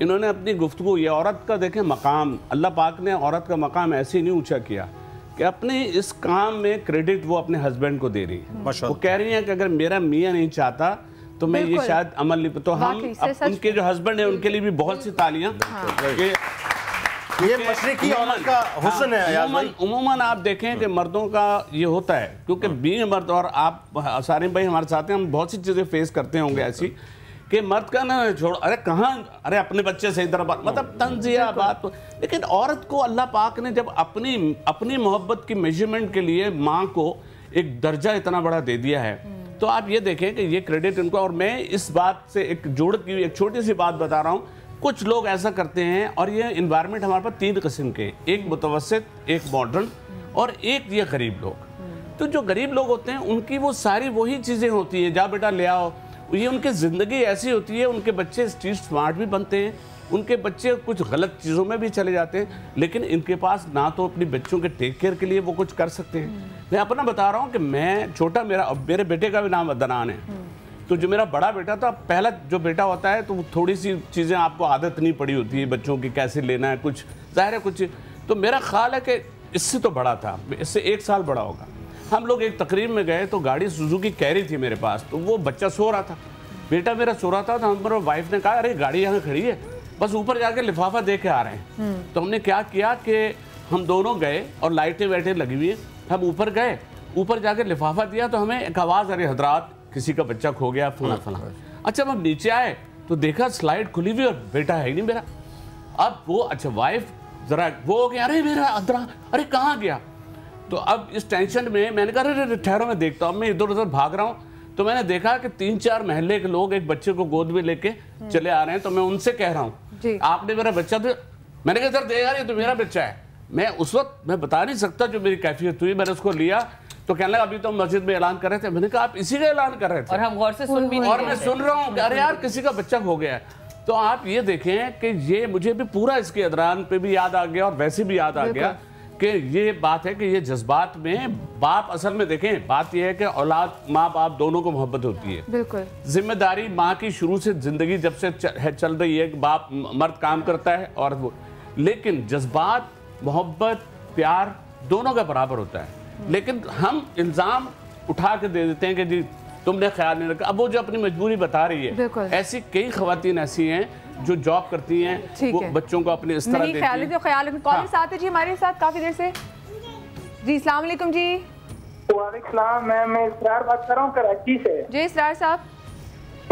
इन्होंने अपनी गुफ्तगू, ये औरत का देखें मकाम, अल्लाह पाक ने औरत का मकाम ऐसे नहीं ऊंचा किया कि अपने इस काम में क्रेडिट वो अपने हस्बैंड को दे रही है। वो कह रही है कि अगर मेरा मियाँ नहीं चाहता तो मैं ये शायद अमल नहीं, तो हम उनके जो हस्बैंड है उनके लिए भी बहुत सी तालियां। ये मशरिकी औरत का हुस्न है। उम्मन आप देखें कि मर्दों का ये होता है, क्योंकि बीइंग मर्द, और आप सारे भाई हमारे साथ हैं, हम बहुत सी चीज़ें फेस करते होंगे ऐसी कि मर्द का ना छोड़, अरे कहाँ, अरे अपने बच्चे से इधर बात, मतलब तंजिया बात। लेकिन औरत को अल्लाह पाक ने जब अपनी मोहब्बत की मेजरमेंट के लिए माँ को एक दर्जा इतना बड़ा दे दिया है, तो आप ये देखें कि ये क्रेडिट इनको। और मैं इस बात से एक जोड़ की एक छोटी सी बात बता रहा हूँ, कुछ लोग ऐसा करते हैं, और ये इन्वायरमेंट हमारे पास 3 किस्म के, एक मुतवस्सित, एक मॉडर्न और एक ये गरीब लोग। तो जो गरीब लोग होते हैं उनकी वो सारी वही चीज़ें होती हैं, जा बेटा ले आओ, ये उनकी ज़िंदगी ऐसी होती है, उनके बच्चे स्ट्रीट स्मार्ट भी बनते हैं, उनके बच्चे कुछ गलत चीज़ों में भी चले जाते हैं, लेकिन इनके पास ना तो अपने बच्चों के टेक केयर के लिए वो कुछ कर सकते हैं। मैं अपना बता रहा हूँ कि मैं छोटा, मेरे बेटे का भी नाम अदनान है, तो जो मेरा बड़ा बेटा था, पहला जो बेटा होता है तो थोड़ी सी चीज़ें आपको आदत नहीं पड़ी होती है बच्चों की, कैसे लेना है, कुछ ज़ाहिर है कुछ, तो मेरा ख्याल है कि इससे तो बड़ा था, इससे 1 साल बड़ा होगा। हम लोग एक तकरीब में गए तो गाड़ी सुजुकी कैरी थी मेरे पास, तो वो बच्चा सो रहा था, बेटा मेरा सो रहा था, तो हमारे वाइफ ने कहा अरे गाड़ी यहाँ खड़ी है, बस ऊपर जाके लिफाफा दे के आ रहे हैं। तो हमने क्या किया कि हम दोनों गए और लाइटें वाइटें लगी हुई है, हम ऊपर गए, ऊपर जाके लिफाफा दिया तो हमें एक आवाज़, अरे हजरात किसी का बच्चा खो गया, फला फला। अच्छा, हम नीचे आए तो देखा स्लाइड खुली हुई और बेटा है ही नहीं मेरा। अब वो अच्छा वाइफ जरा वो हो गया, अरे मेरा अदरा, अरे कहाँ गया। तो अब इस टेंशन में मैंने कहा अरे ठहरो मैं देखता हूँ, मैं इधर उधर भाग रहा हूँ, तो मैंने देखा कि 3-4 महल्ले के लोग एक बच्चे को गोद में लेके चले आ रहे हैं। तो मैं उनसे कह रहा हूँ आपने मेरा बच्चा, तो मैंने कहा सर दे यार, ये तो मेरा बच्चा है। मैं उस वक्त मैं बता नहीं सकता जो मेरी कैफियत हुई, मैंने उसको लिया तो कहने लगा अभी तो मस्जिद में ऐलान कर रहे थे। मैंने कहा आप इसी का ऐलान कर रहे थे, और हम गौर से सुन भी नहीं, और मैं सुन रहा हूँ अरे यार किसी का बच्चा हो गया है। तो आप ये देखें कि ये मुझे भी पूरा इसके अदरान पे भी याद आ गया और वैसे भी याद आ गया कि ये बात है कि ये जज्बात में बाप, असल में देखें बात ये है कि औलाद, माँ बाप दोनों को मोहब्बत होती है, बिल्कुल जिम्मेदारी माँ की शुरू से जिंदगी जब से चल रही है, बाप मर्द काम करता है और वो, लेकिन जज्बात, मोहब्बत, प्यार दोनों का बराबर होता है। लेकिन हम इल्ज़ाम उठा के दे देते हैं कि जी तुमने ख्याल नहीं रखा। अब वो जो अपनी मजबूरी बता रही है, ऐसी कई ख़वातीन ऐसी हैं जो जॉब करती हैं, वो बच्चों को अपने इस तरह ख्याल कॉलेज साथ है जी हमारे साथ काफ़ी देर से। जी अस्सलाम वालेकुम जी। वालेकुम, मैं इसरार बात कर रहा हूँ कराची से। जी इसरार साहब,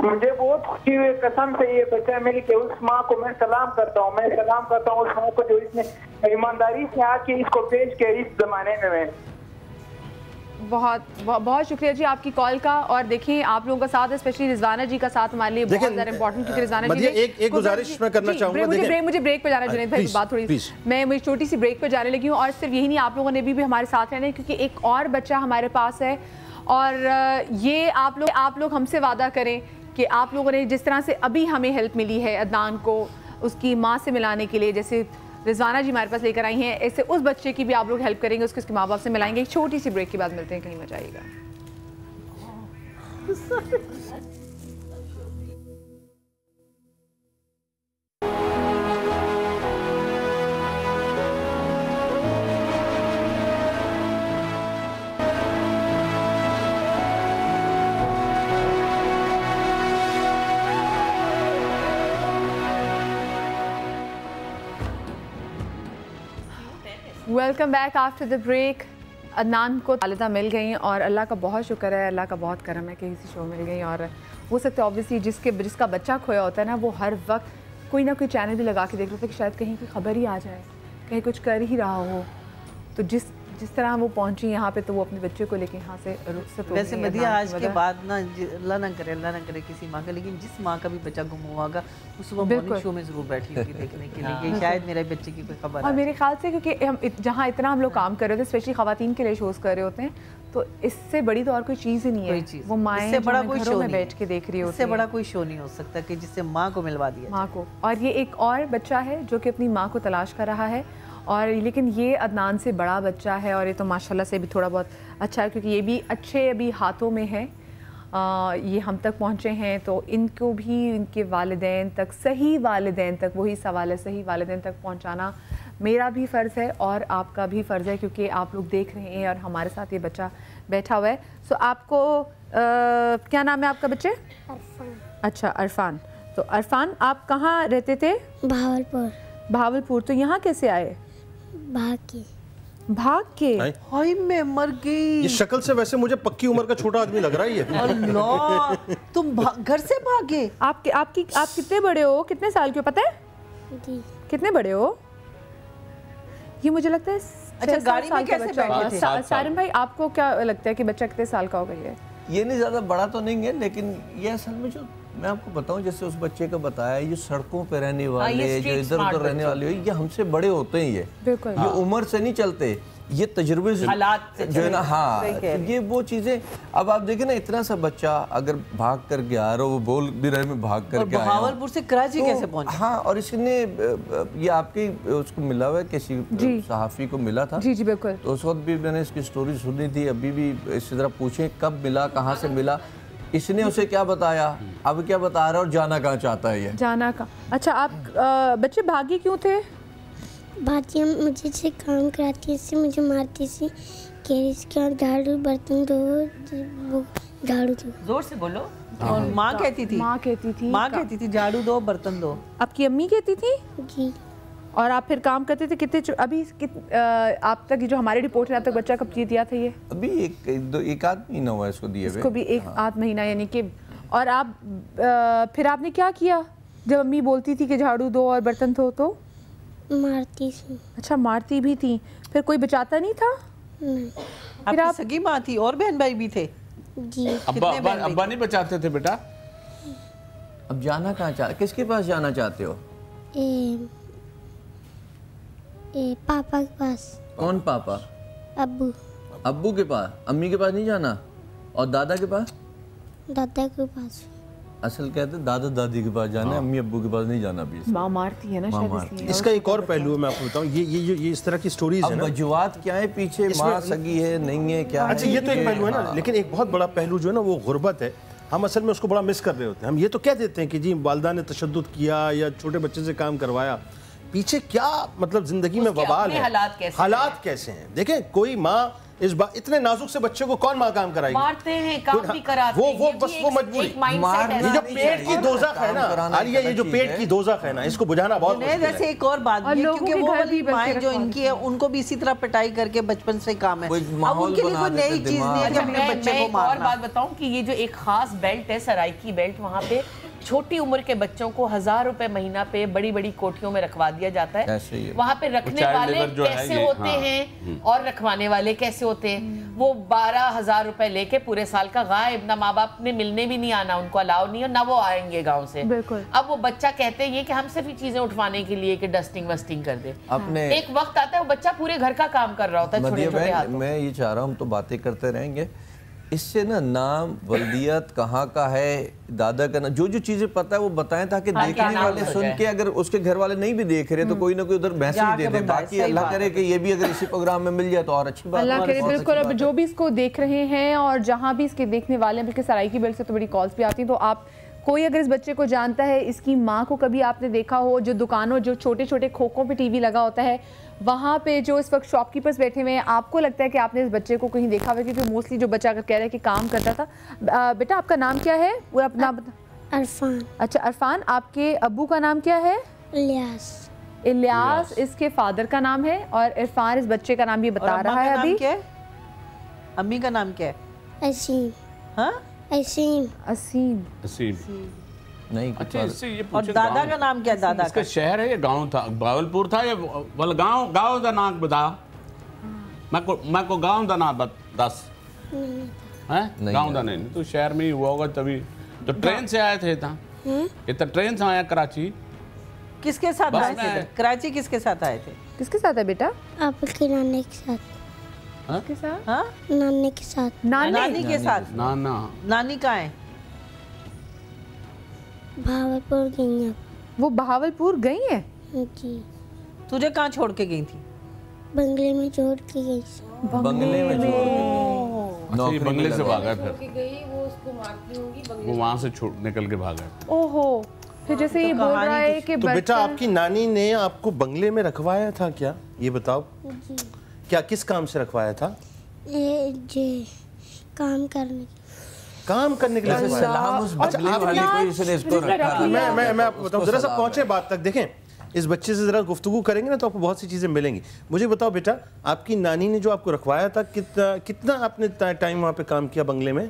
मुझे बहुत खुशी हुई कसम से ये बच्चा मिल के। उस माँ को मैं सलाम करता हूँ, मैं सलाम करता हूँ उस माँ को जो इसने ईमानदारी से आके इसको पेश किया इस जमाने में। बहुत बहुत शुक्रिया जी आपकी कॉल का। और देखिए आप लोगों का साथ, स्पेशली रिजवाना जी का साथ हमारे लिए बहुत ज़्यादा इंपॉर्टेंट, क्योंकि रिजवाना जी एक गुजारिश मैं करना चाहूँगा। मुझे ब्रेक पे जाना जुनैद भाई, बात थोड़ी मैं छोटी सी ब्रेक पे जाने लगी हूँ। और सिर्फ यही नहीं, आप लोगों ने भी हमारे साथ रहना है, क्योंकि एक और बच्चा हमारे पास है। और ये आप लोग हमसे वादा करें कि आप लोगों ने जिस तरह से अभी हमें हेल्प मिली है अदनान को उसकी माँ से मिलाने के लिए, जैसे रिजवाना जी हमारे पास लेकर आई हैं, ऐसे उस बच्चे की भी आप लोग हेल्प करेंगे, उसके माँ बाप से मिलाएंगे। एक छोटी सी ब्रेक के बाद मिलते हैं, कहीं मजा आएगा। Welcome back after the break. Adnan को वालिदा मिल गई और अल्लाह का बहुत शुक्र है, अल्लाह का बहुत करम है कि इसी शो मिल गई। और हो सकता है ऑब्वियसली जिसका बच्चा खोया होता है ना, वो हर वक्त कोई ना कोई चैनल भी लगा के देख रहा था कि शायद कहीं कोई खबर ही आ जाए, कहीं कुछ कर ही रहा हो। तो जिस तरह वो पहुंची यहाँ पे, तो वो अपने बच्चे को लेके यहाँ से रुखसत हो गई। वैसे मदिया आज के बाद ना अल्लाह ना करे किसी माँ का, लेकिन जिस माँ का भी बच्चा गुम हुआ होगा उस वो मॉर्निंग शो में जरूर बैठी होगी देखने के लिए कि शायद मेरे बच्चे की कोई खबर। और मेरे ख्याल से क्योंकि हम जहाँ इतना हम लोग काम कर रहे होते हैं, स्पेशली खवातीन के लिए शोज कर रहे होते हैं, तो इससे बड़ी तो और कोई चीज़ ही नहीं है। वो माएँ घरों में बैठ के देख रही होती है, इससे बड़ा कोई शो नहीं हो सकता कि जिससे माँ को मिलवा दिया माँ को। और ये एक और बच्चा है जो कि अपनी माँ को तलाश कर रहा है, और लेकिन ये अदनान से बड़ा बच्चा है। और ये तो माशाल्लाह से भी थोड़ा बहुत अच्छा है, क्योंकि ये भी अच्छे अभी हाथों में है। ये हम तक पहुँचे हैं, तो इनको भी इनके वालिदैन तक, सही वालिदैन तक, वही सवाल है, सही वालिदैन तक पहुँचाना मेरा भी फ़र्ज़ है और आपका भी फ़र्ज़ है, क्योंकि आप लोग देख रहे हैं और हमारे साथ ये बच्चा बैठा हुआ है। सो आपको क्या नाम है आपका बच्चे? अरफान। अच्छा अरफान। तो अरफान आप कहाँ रहते थे? भावलपुर। भावलपुर। तो यहाँ कैसे आए? भाग के? हाय मैं मर गई। ये शक्ल से वैसे मुझे पक्की उम्र का छोटा आदमी लग रहा है ये। अल्लाह, तुम घर से भागे? आप कितने बड़े हो, कितने साल के हो पता है? जी। कितने बड़े हो? ये मुझे लगता है अच्छा गाड़ी में कैसे बैठे थे? सारिम भाई आपको क्या लगता है कि बच्चा कितने साल का हो गया है? ये नहीं ज़्यादा बड़ा तो नहीं है, लेकिन ये असल में जो मैं आपको बताऊं, जैसे उस बच्चे को बताया, ये सड़कों पे रहने वाले, जो इधर उधर रहने वाले, ये हमसे बड़े होते हैं। ये उम्र से नहीं चलते, ये तजुर्बे से जो है ना। हाँ, ये वो चीज़ें। अब आप देखें ना, इतना सा बच्चा अगर भाग करके आ रहा हो, वो बोल भी रहे मैं भाग करके आया हूं। भावलपुर से कराची कैसे पहुंचा? हाँ, और इसने ये आपके उसको मिला हुआ है, किसी सहाफ़ी को मिला था। जी जी बिल्कुल। तो उस वक्त भी मैंने इसकी स्टोरी सुनी थी। अभी भी इसी तरह पूछें कब मिला, कहाँ से मिला, इसने उसे क्या बताया, अब क्या बता रहा है और जाना कहाँ चाहता है ये? जाना का। अच्छा आप बच्चे भागी क्यों थे? भाजी मुझे से काम कराती थी, मुझे मारती थी, कह रही थी झाड़ू बर्तन दो, वो झाड़ू दो। जोर से बोलो। और माँ कहती थी? माँ कहती थी झाड़ू दो बर्तन दो। आपकी अम्मी कहती थी? जी। और आप फिर काम करते थे? कितने अभी आप तक जो हमारे रिपोर्ट है, आप तक बच्चा कब दिया था ये? अभी एक आध महीना हुआ इसको दिए हुए। इसको भी एक आध महीना, यानी कि। और आप फिर आपने क्या किया जब अम्मी बोलती थी कि झाड़ू दो और बर्तन धो? तो मारती थी। अच्छा मारती भी थी, फिर कोई बचाता नहीं था? नहीं। फिर आप सगी माँ थी और बहन भाई भी थे? जी। अब्बा नहीं बचाते थे बेटा? अब जाना कहाँ चाहते, किसके पास जाना चाहते हो? पापा के पास। कौन पापा? अब्बू। अब्बू के पास? अम्मी के पास नहीं जाना? और दादा के पास? दादा के पास। असल कहते दादा दादी के पास जाना है, अम्मी अब्बू के पास नहीं जाना। भी माँ मारती है ना शायद। इसका एक और पहलू है, मैं आपको बताऊं, ये इस तरह की स्टोरीज है ना। वजूहात क्या है पीछे, माँ सगी है नहीं है क्या? अच्छा ये तो एक पहलू है ना, लेकिन एक बहुत बड़ा पहलू जो है ना वो गुर्बत है। हम असल में उसको बड़ा मिस कर रहे होते हैं। हम ये तो कह देते हैं कि जी वालिदा ने तशद्दुद किया या छोटे बच्चे से काम करवाया, पीछे क्या मतलब जिंदगी में वबाल है, हालात कैसे हैं। देखें कोई माँ इतने नाजुक से बच्चे को कौन काम कराएगी? मारते हैं, काम भी कराते हैं। वो बस वो मजबूरी। ये जो पेट की दोज़ख है ना आलिया, ये जो पेट की दोज़ख है ना, इसको बुझाना बहुत मुश्किल है। वैसे एक और बात भी, क्योंकि वो वाली माएँ जो इनकी है उनको भी इसी तरह पिटाई करके बचपन से काम है। अब उनके लिए कोई नई चीज नहीं है कि अपने बच्चे को मारना। और बात बताऊं कि ये जो एक खास बेल्ट है, सराइकी बेल्ट, वहाँ पे छोटी उम्र के बच्चों को 1000 रुपए महीना पे बड़ी बड़ी कोठियों में रखवा दिया जाता है। वहाँ पे रखने वाले कैसे होते हैं और रखवाने वाले कैसे होते हैं, वो 12,000 रुपए लेके पूरे साल का गायब, ना माँ बाप ने मिलने भी नहीं आना, उनको अलाउ नहीं है, ना वो आएंगे गाँव से। अब वो बच्चा कहते हैं कि हम सिर्फ ये चीजें उठवाने के लिए कि डस्टिंग वस्टिंग कर दे। एक वक्त आता है वो बच्चा पूरे घर का काम कर रहा होता है छोटे-छोटे हाथों। मैं ये चाह रहा हूँ, हम तो बातें करते रहेंगे, इससे ना नाम, वल्दियत कहाँ का है, दादा का नाम, जो जो चीजें पता है वो बताएं, ताकि देखने वाले सुन के, अगर उसके घर वाले नहीं भी देख रहे तो कोई ना कोई उधर मैसेज दे दे। बाकी अल्लाह करे कि ये भी अगर इसी प्रोग्राम में मिल जाए तो और अच्छी बात। अल्लाह करे, बिल्कुल। अब जो भी इसको देख रहे हैं और जहाँ भी इसके देखने वाले हैं, बल्कि सराइकी बेल्ट से तो बड़ी कॉल्स भी आती हैं, तो आप कोई अगर इस बच्चे को जानता है, इसकी माँ को कभी आपने देखा हो, जो दुकानों, जो छोटे छोटे खोखों पे टीवी लगा होता है, वहाँ पे जो इस वक्त शॉपकीपर्स बैठे हुए हैं, आपको लगता है कि आपने इस बच्चे को कहीं देखा हुआ? क्योंकि मोस्टली जो बच्चा अगर कह रहा है कि काम करता था। बेटा आपका नाम क्या है? पूरा अपना अरफान। अच्छा अरफान, आपके अब्बू का नाम क्या है? इलियास। इलियास इसके फादर का नाम है, और इरफान इस बच्चे का नाम भी बता रहा है अभी। अम्मी का नाम क्या है? असीम। हाँ, असीम। असीम। असीम नहीं। अच्छा, इससे ये और दादा का नाम क्या? दादा का शहर है या गांव था? बावलपुर था या गांव? गांव का नाम बता। मैं को गांव का नाम दस है, गांव का नहीं तो शहर में ही हुआ होगा तभी। तो ट्रेन से आए थे था? ये तो ट्रेन से आया कराची। किसके साथ आए थे? कराची किसके साथ आए थे? किसके साथ है बेटा? आपके नानी के साथ। किसके साथ? हाँ, नानी के साथ। नानी के साथ। नाना। नानी कहाँ है? भावलपुर गई है। वो भावलपुर गई है? जी। तुझे कहाँ छोड़ के गई थी? बंगले में छोड़ के गई। बंगले में नौकरी बंगले से भागा फिर वो उसको मारती होगी, वो वहाँ से निकल के भागा। ओहो, फिर जैसे ये बोल रहा है कि तो बेटा आपकी नानी ने आपको बंगले में रखवाया था क्या? ये बताओ। जी। क्या किस काम से रखवाया था? ये काम करने के लिए। मैं आपको बताऊं, जरा सा पहुंचे बात तक। देखें, इस बच्चे से जरा गुफ्तगू करेंगे ना तो आपको बहुत सी चीजें मिलेंगी। मुझे बताओ बेटा, आपकी नानी ने जो आपको रखवाया था, कितना आपने टाइम वहाँ पे काम किया बंगले में?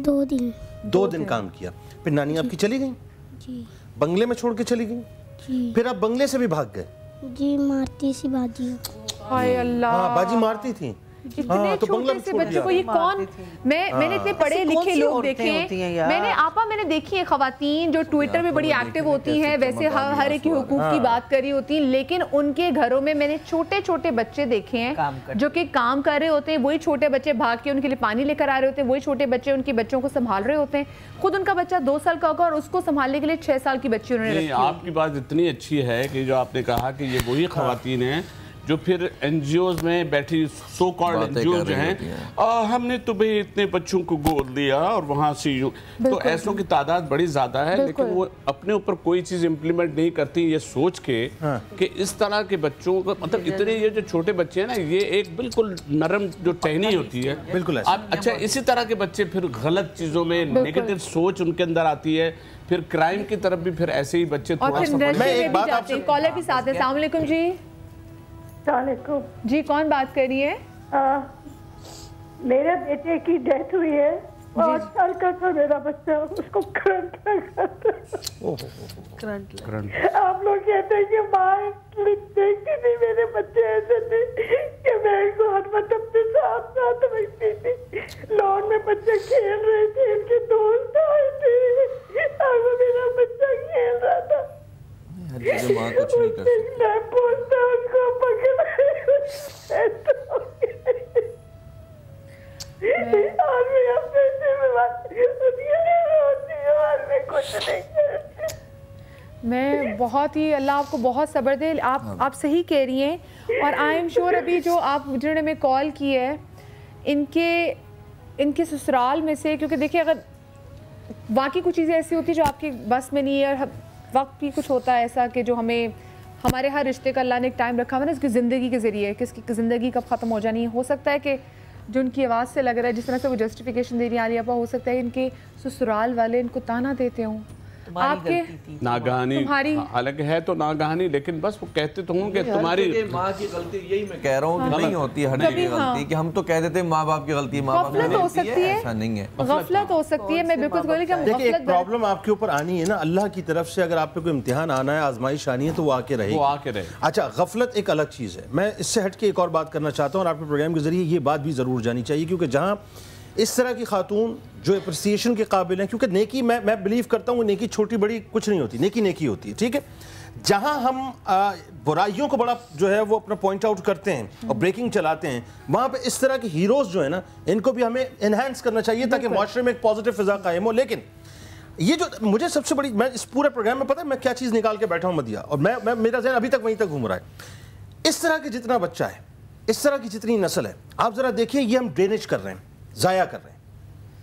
2 दिन। 2 दिन काम किया, फिर नानी आपकी चली गई? जी। बंगले में छोड़ के चली गई? जी। फिर आप बंगले से भी भाग गए? जी, मारती सी बाजी। हाय अल्लाह। हाँ, बाजी मारती थी। इतने छोटे से बच्चों को ये कौन? मैंने इतने पढ़े लिखे लोग देखे हैं, मैंने देखी है खवातीन जो ट्विटर में बड़ी एक्टिव होती हैं, वैसे हर एक की हुकूक की बात करी होती है, लेकिन उनके घरों में मैंने छोटे छोटे बच्चे देखे हैं जो कि काम कर रहे होते हैं। वही छोटे बच्चे भाग के उनके लिए पानी लेकर आ रहे होते हैं, वही छोटे बच्चे उनके बच्चों को संभाल रहे होते हैं। खुद उनका बच्चा 2 साल का होगा और उसको संभालने के लिए 6 साल की बच्ची उन्होंने रखी। आपकी बात इतनी अच्छी है कि जो आपने कहा कि ये वही खवातीन हैं जो फिर एनजीओज में बैठी, सो कॉल्ड एनजीओ जो हैं, हमने तो भाई इतने बच्चों को गोद लिया और वहाँ से यूँ, तो ऐसों की तादाद बड़ी ज़्यादा है, लेकिन वो अपने ऊपर कोई चीज़ इम्प्लीमेंट नहीं करती ये सोच के कि इस तरह के बच्चों को, मतलब इतने ये जो छोटे बच्चे हैं ना, ये एक बिल्कुल नरम जो टहनी होती है, बिल्कुल। अच्छा, इसी तरह के बच्चे फिर गलत चीज़ों में नेगेटिव सोच उनके अंदर आती है, फिर क्राइम की तरफ भी फिर ऐसे ही बच्चे थोड़ा सा। कॉलर भी साथ है। अस्सलाम वालेकुम जी। जी, कौन बात कर रही है? मेरे बेटे की डेथ हुई है, 5 साल का था मेरा बच्चा, उसको करंट लगा। आप लोग कहते हैं कि माँ देखती थी, मेरे बच्चे ऐसे थे कि मैं इनको हर वक्त अपने साथ रखती थी। लॉन में बच्चे खेल रहे थे, इनके दोस्त आए थे और वो मेरा बच्चा खेल रहा था। माँ कुछ नहीं कर सकती। उसको पकड़ा और मैं अपने से उसके लिए रोती हूँ और मैं कुछ नहीं करती। मैं बहुत ही, अल्लाह आपको बहुत सब्र दे। आप सही कह रही हैं, और आई एम श्योर अभी जो आप जिन्होंने हमें कॉल की है, इनके ससुराल में से, क्योंकि देखिए अगर बाकी कुछ चीज़ें ऐसी होती जो आपकी बस में नहीं है, और वक्त भी कुछ होता है ऐसा कि जो हमारे हर रिश्ते का अल्लाह ने एक टाइम रखा हुआ ना, इसकी ज़िंदगी के ज़रिए, किसकी ज़िंदगी कब ख़त्म हो जानी है। हो सकता है कि जो उनकी आवाज़ से लग रहा है, जिस तरह से वो जस्टिफिकेशन दे रही है आलिया, हो सकता है इनके ससुराल वाले इनको ताना देते हों, आपके नागहानी, हालांकि है तो नागहानी, लेकिन बस वो कहते तो हूँ कि तुम्हारी माँ की गलती, यही मैं कह रहा हूँ, नहीं होती हर की गलती कि हम तो कह देते हैं माँ बाप की गलती, माँ बाप की गलती है, ऐसा नहीं है, गफलत हो सकती है। मैं बिल्कुल बोली कि हम देखिए एक प्रॉब्लम आपके ऊपर आनी है ना, अल्लाह की तरफ से अगर आप पे कोई इम्तिहान आना है, आजमाइश आनी है, तो वो आके रहे। अच्छा, गफलत एक अलग चीज़ है। मैं इससे हट के एक और बात करना चाहता हूँ और आपके प्रोग्राम के जरिए ये बात भी ज़रूर जानी चाहिए, क्योंकि जहाँ इस तरह की खातून जो अप्रिसिएशन के काबिल हैं, क्योंकि नेकी मैं बिलीव करता हूँ नेकी छोटी बड़ी कुछ नहीं होती, नेकी नेकी होती है, ठीक है। जहाँ हम बुराइयों को बड़ा जो है वो अपना पॉइंट आउट करते हैं और ब्रेकिंग चलाते हैं, वहाँ पे इस तरह के हीरोज़ जो है ना, इनको भी हमें इन्हांस करना चाहिए ताकि माशरे में एक पॉजिटिव फिजा कायम हो। लेकिन ये जो मुझे सबसे बड़ी, मैं इस पूरे प्रोग्राम में पता है मैं क्या चीज़ निकाल के बैठा हूँ मदिया, और मैं मेरा ज़हन अभी तक वहीं तक घूम रहा है। इस तरह के जितना बच्चा है, इस तरह की जितनी नस्ल है, आप ज़रा देखिए ये हम ड्रेनेज कर रहे हैं, ज़ाया कर रहे हैं,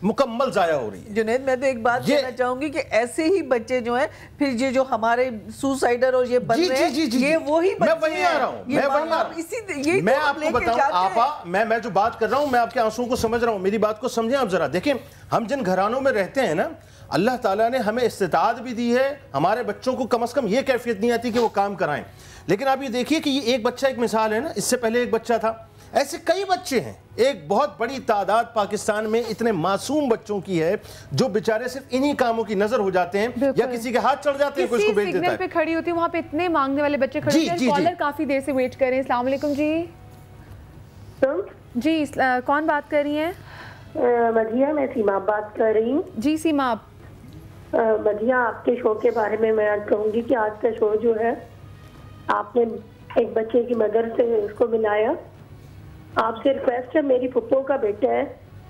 मुकम्मल जाया हो रही है। जुनैद, मैं तो एक बात कहना चाहूंगी कि ऐसे ही बच्चे जो हैं, फिर ये जो हमारे सुसाइडर और ये बन रहे हैं, ये वही बच्चे, मैं वही आ रहा हूँ, मैं आपको बताऊं आपा, मैं जो बात कर रहा हूँ, मैं आपके आंसुओं को समझ रहा हूँ, मेरी बात को समझें आप जरा। देखें, हम जिन घरानों में रहते हैं ना, अल्लाह ताला ने हमें इस्तिताअत भी दी है, हमारे बच्चों को कम से कम ये कैफियत नहीं आती कि वो काम कराएं। लेकिन आप ये देखिए कि ये एक बच्चा एक मिसाल है ना, इससे पहले एक बच्चा था, ऐसे कई बच्चे हैं। एक बहुत बड़ी तादाद पाकिस्तान में इतने मासूम बच्चों की है जो बेचारे सिर्फ इन्हीं कामों की नजर हो जाते हैं या किसी के हाथ चढ़ जाते हैं, कोई इसको बेच देता है। पे खड़ी होती है, वहाँ पे इतने मांगने वाले बच्चे खड़े होते हैं। कॉलर काफी देर से वेट कर रहे हैं। अस्सलाम वालेकुम जी। जी, कौन बात कर रही हैं? मधिया, मैं सीमा बात कर रही हूँ। जी सीमा, मधिया, आपके शो के बारे में मैं कहूँगी कि आज का शो जो है, आपने एक बच्चे की मदर से उसको मिलाया। आपसे रिक्वेस्ट है, मेरी फुप्पो का बेटा है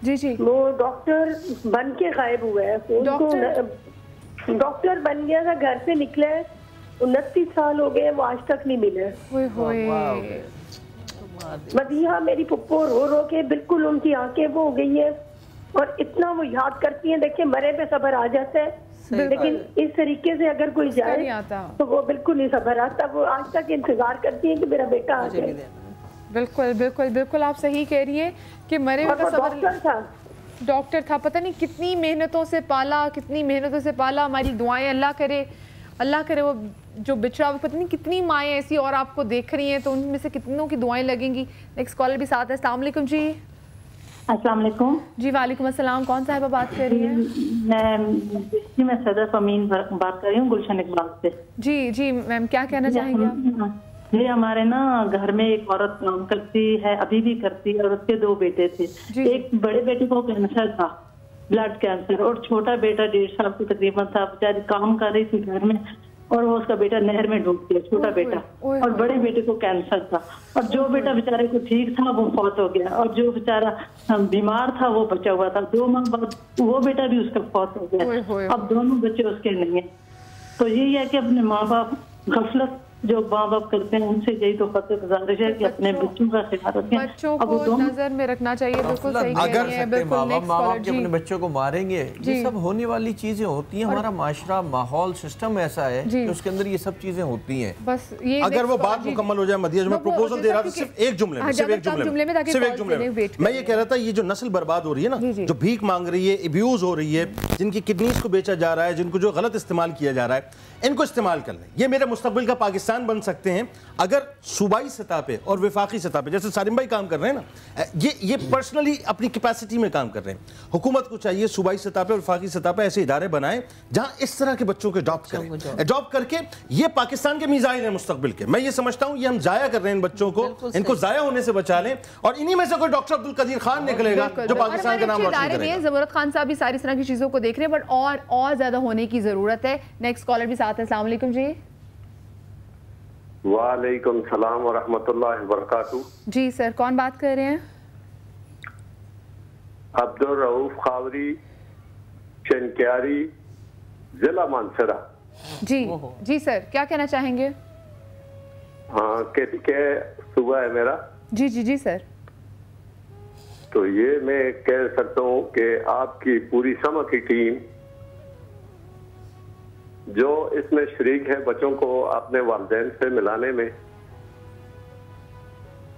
जी जी, वो डॉक्टर बन के गायब हुआ है। डॉक्टर बन गया था, घर से निकला है, 29 साल हो गए, वो आज तक नहीं मिले। मदिया, मेरी फुप्पो रो रो के बिल्कुल उनकी आंखें वो हो गई है, और इतना वो याद करती हैं। देखिए, मरे पे सब्र आ जाता है, लेकिन इस तरीके से अगर कोई जाए तो वो बिल्कुल नहीं सब्र आता। वो आज तक इंतजार करती है कि मेरा बेटा आ जाए। बिल्कुल बिल्कुल बिल्कुल, आप सही कह रही है कि मरे हुए का सब्र। डॉक्टर था, पता नहीं कितनी मेहनतों से पाला, कितनी मेहनतों से पाला। हमारी दुआएं, अल्लाह करे वो जो बिछड़ा, वो पता नहीं कितनी माएँ ऐसी और आपको देख रही हैं, तो उनमें से कितनों की दुआएं लगेंगी। नेक्स्ट कॉलर भी साथ है। अस्सलाम वालेकुम जी। अस्सलाम वालेकुम जी। वालेकुम अस्सलाम। कौन साहिबा बात कर रही हैं? मैं सदर अमीन बात कर रही हूँ, गुलशन इकबाल से। जी जी मैम, क्या कहना चाहेंगे आप? जी, हमारे ना घर में एक औरत काम करती है, अभी भी करती है, और उसके 2 बेटे थे। एक बड़े बेटे को कैंसर था, ब्लड कैंसर, और छोटा बेटा 1.5 साल की तकरीबन था। बेचारी काम कर रही थी घर में, और वो उसका बेटा नहर में डूब गया, छोटा बेटा, और बड़े बेटे को कैंसर था। और जो बेटा बेचारे को ठीक था वो फौत हो गया, और जो बेचारा बीमार था वो बचा हुआ था। 2 माह बाद वो बेटा भी उसका फौत हो गया। अब दोनों बच्चे उसके नहीं है। तो यही है कि अपने माँ बाप, गफलत जो माँ बाप करते हैं, उनसे यही तो गुजारिश है कि अपने बच्चों का ख्याल रखें, बच्चों को नजर में रखना चाहिए। बिल्कुल सही कह रही हैं। बिल्कुल, माँ बाप के अपने बच्चों को मारेंगे, ये सब होने वाली चीजें होती हैं। हमारा माशरा, माहौल, सिस्टम ऐसा है कि उसके अंदर ये सब चीजें होती हैं। बस ये अगर वो बात मुकम्मल हो जाए मदिया, जो मैं प्रपोजल दे रहा था, सिर्फ एक जुमले में, मैं ये कह रहा था, ये जो नस्ल बर्बाद हो रही है ना, जो भीख मांग रही है, अब्यूज हो रही है, जिनकी किडनीज को बेचा जा रहा है, जिनको जो गलत इस्तेमाल किया जा रहा है, इनको इस्तेमाल कर लें। ये मेरे मुस्तकबिल का पाकिस्तान बन सकते हैं अगर सूबाई सतह पे और वफाकी सतह पे, जैसे सारिम भाई काम कर रहे हैं ना, ये पर्सनली अपनी कैपेसिटी में काम कर रहे हैं। हुकूमत को चाहिए सूबाई सतह पे और वफाकी सतह पे ऐसे इदारे बनाएं जहां इस तरह के बच्चों को अडॉप्ट करें। अडॉप्ट करके ये पाकिस्तान के मिसाइल हैं मुस्तकबिल के। मैं ये समझता हूं ये हम जाया कर रहे हैं इन बच्चों को, इनको जाया होने से बचा लें, और इन्हीं में से कोई डॉक्टर अब्दुल कदीर खान निकलेगा जो पाकिस्तान का नाम रोशन करेगा। ज़मरुद खान साहब भी सारी तरह की चीज़ों को देख रहे हैं, बट और ज़्यादा होने की ज़रूरत है। नेक्स्ट कॉलर भी साथ है। अस्सलाम वालेकुम जी। वालेकुम सलाम व रहमतुल्लाहि व बरकातहू। जी सर, कौन बात कर रहे हैं? अब्दुल रऊफ खावरी, चनक्यारी, जिला मानसरा। जी जी सर, क्या कहना चाहेंगे? हाँ, के सुबह है मेरा। जी जी जी सर। तो ये मैं कह सकता हूँ कि आपकी पूरी समा की टीम जो इसमें शरीक है बच्चों को अपने वालिदैन से मिलाने में,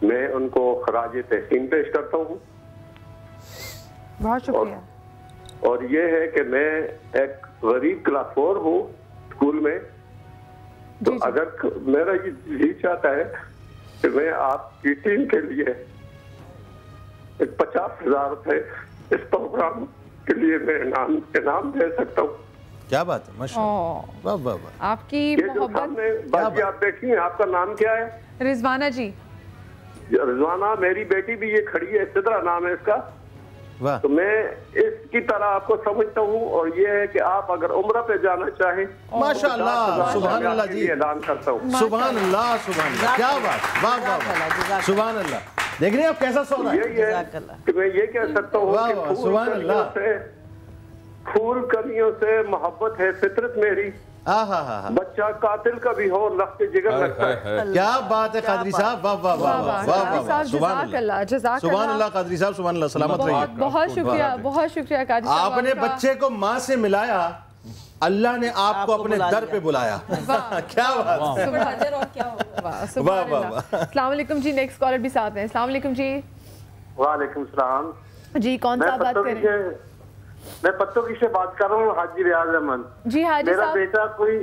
मैं उनको खराज तहसीन पेश करता हूँ। बहुत शुक्रिया। और ये है कि मैं एक गरीब क्लास 4 हूँ स्कूल में, तो अगर मेरा ये चाहता है कि मैं आपकी टीम के लिए 50,000 रुपए इस प्रोग्राम के लिए मैं इनाम दे सकता हूँ। क्या बात है, माशाअल्लाह, वाह वाह वाह। आपकी मोहब्बत। बाकी आप देखिए, आपका नाम क्या है? रिजवाना जी। रिजवाना, मेरी बेटी भी ये खड़ी है, सिद्रा नाम है इसका। वाह। तो मैं इसकी तरह आपको समझता हूँ, और ये है कि आप अगर उम्र पे जाना चाहें, माशाअल्लाह, सुभान अल्लाह जी, ऐलान करता हूँ। सुभान अल्लाह, सुभान अल्लाह, क्या बात, वाह वाह, सुभान अल्लाह। देख रहे हैं आप कैसा सौदा है? यही है कि मैं ये कह सकता हूँ कि फूल कलियों से मोहब्बत है फितरत मेरी। बच्चा कातिल का भी हो लफ्ज़ जिगर लगता है। क्या बात है कादरी साहब, वाह वाह वाह वाह, सुभान अल्लाह, सुभान अल्लाह कादरी साहब, सुभान अल्लाह, सलामत रहिए। बहुत शुक्रिया, बहुत शुक्रिया कादरी साहब। आपने बच्चे को माँ से मिलाया, अल्लाह ने आपको अपने दर पे बुलाया। क्या बात, वाह वाह वाह। अस्सलाम वालेकुम जी, नेक्स्ट कॉलर भी साथ हैं। अस्सलाम वालेकुम जी। वालेकुम सलाम जी, कौन सा बात कर रहे हैं? मैं पत्तों से बात कर रहा हूँ, हाजी रियाज अहमद। जी हाजी मेरा साहब। बेटा कोई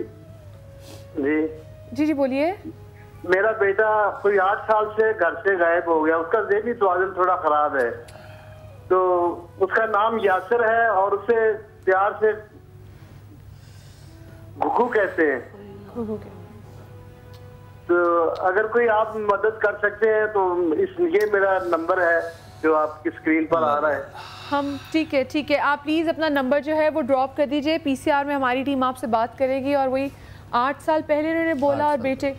जी बोलिए। मेरा बेटा कोई 8 साल से घर से गायब हो गया। उसका ज़हनी तवाज़ुन थोड़ा खराब है, तो उसका नाम यासिर है और उसे प्यार से घुघू कहते हैं। तो अगर कोई आप मदद कर सकते हैं तो ये मेरा नंबर है जो आपकी स्क्रीन पर आ रहा है। हम ठीक है, आप प्लीज़ अपना नंबर जो है वो ड्रॉप कर दीजिए। पीसीआर में हमारी टीम आपसे बात करेगी। और वही 8 साल पहले उन्होंने बोला, और बेटे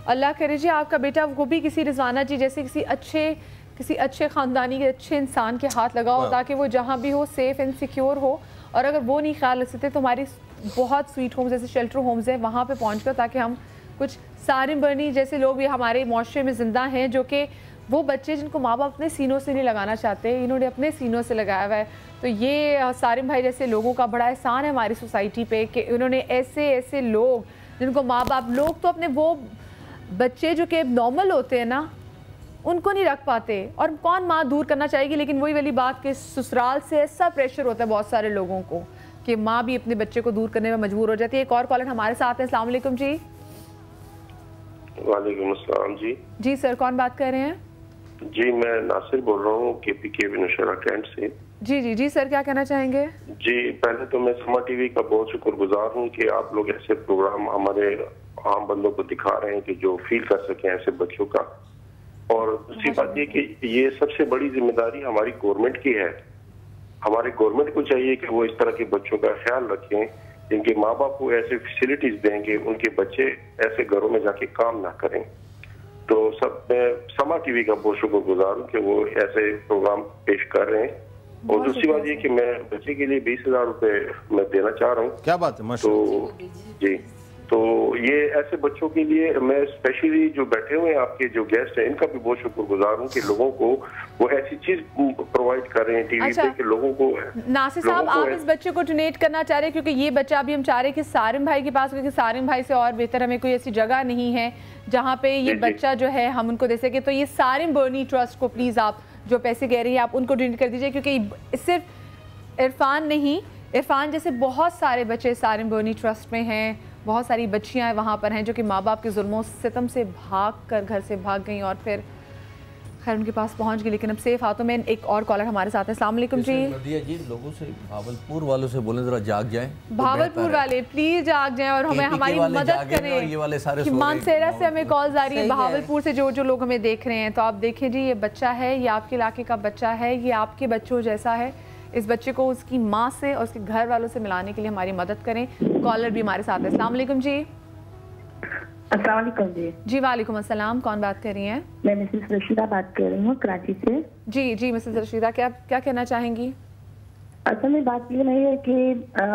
अल्लाह करे जी आपका बेटा वो भी किसी रिजवाना जी जैसे किसी अच्छे ख़ानदानी के अच्छे इंसान के हाथ लगा हो, ताकि वो जहाँ भी हो सेफ़ एंड सिक्योर हो। और अगर वो नहीं ख्याल रख सकते तो हमारी बहुत स्वीट होम्स जैसे शेल्टर होम्स हैं, वहाँ पर पहुँच कर, ताकि हम कुछ सारिम बर्नी जैसे लोग भी हमारे माशरे में ज़िंदा हैं, जो कि वो बच्चे जिनको माँ बाप अपने सीनों से नहीं लगाना चाहते, इन्होंने अपने सीनों से लगाया हुआ है। तो ये सारिम भाई जैसे लोगों का बड़ा एहसान है हमारी सोसाइटी पे कि उन्होंने ऐसे लोग जिनको माँ बाप, लोग तो अपने वो बच्चे जो कि नॉर्मल होते हैं ना, उनको नहीं रख पाते। और कौन माँ दूर करना चाहेगी, लेकिन वही वाली बात कि ससुराल से ऐसा प्रेशर होता है बहुत सारे लोगों को कि माँ भी अपने बच्चे को दूर करने में मजबूर हो जाती है। एक और कॉलर हमारे साथ है। अस्सलाम वालेकुम जी। वालेकुम अस्सलाम जी। जी सर, कौन बात कर रहे हैं? जी मैं नासिर बोल रहा हूँ, KPK नौशहरा कैंट से। जी सर, क्या कहना चाहेंगे? जी पहले तो मैं समा टीवी का बहुत शुक्रगुजार हूँ कि आप लोग ऐसे प्रोग्राम हमारे आम बंदों को दिखा रहे हैं कि जो फील कर सकें ऐसे बच्चों का। और दूसरी बात ये कि ये सबसे बड़ी जिम्मेदारी हमारी गवर्नमेंट की है। हमारे गवर्नमेंट को चाहिए कि वो इस तरह के बच्चों का ख्याल रखें, जिनके माँ बाप को ऐसे फैसिलिटीज देंगे उनके बच्चे ऐसे घरों में जाके काम ना करें। तो सब मैं समा टीवी का बहुत शुक्रगुजार हूँ कि वो ऐसे प्रोग्राम पेश कर रहे हैं। और दूसरी बात ये कि मैं बच्चे के लिए 20,000 रुपए मैं देना चाह रहा हूँ। क्या बात है, तो जी, तो ये ऐसे बच्चों के लिए मैं स्पेशली जो बैठे हुए हैं आपके जो गेस्ट हैं इनका भी बहुत शुक्रगुजार हूँ कि लोगों को वो ऐसी चीज प्रोवाइड कर रहे हैं टीवी पे कि लोगों को। नासिर साहब, आप इस बच्चे को डोनेट करना चाह रहे हैं क्योंकि ये बच्चा अभी हम चाह रहे हैं कि सारिम भाई के पास, क्योंकि सारिम भाई से और बेहतर हमें कोई ऐसी जगह नहीं है जहाँ पे ये बच्चा जो है हम उनको दे सके। तो ये सारिम बर्नी ट्रस्ट को प्लीज आप जो पैसे कह रही है आप उनको डोनेट कर दीजिए, क्योंकि सिर्फ इरफान नहीं, इरफान जैसे बहुत सारे बच्चे सारिम बर्नी ट्रस्ट में हैं, बहुत सारी बच्चियां वहाँ पर हैं जो कि माँ बाप के जुल्मों सितम से भाग कर घर से भाग गई और फिर खैर उनके पास पहुँच गई, लेकिन अब सेफ हाथों में। एक और कॉलर हमारे साथ है। अस्सलाम वालेकुम जी। जी लोगों से भावलपुर वालों से बोलें जरा जाग जाएं, भावलपुर वाले प्लीज जाग जाएं और हमें हमारी मदद करें। ये वाले सारे मानसेरा से हमें कॉल आ रही है, भावलपुर से जो लोग हमें देख रहे हैं। तो आप देखें जी, ये बच्चा है, ये आपके इलाके का बच्चा है, ये आपके बच्चों जैसा है। इस बच्चे को उसकी माँ से और उसके घर वालों से मिलाने के लिए हमारी मदद करें। कॉलर भी हमारे साथ है। अस्सलाम वालेकुम जी। अस्सलाम वालेकुम जी। जी वालेकुम अस्सलाम, कौन बात कर रही हैं? मैं मिसेस रशीदा बात कर रही हूँ कराची से। जी मिसेस रशीदा, क्या कहना चाहेंगी? असल में बात ये नहीं है कि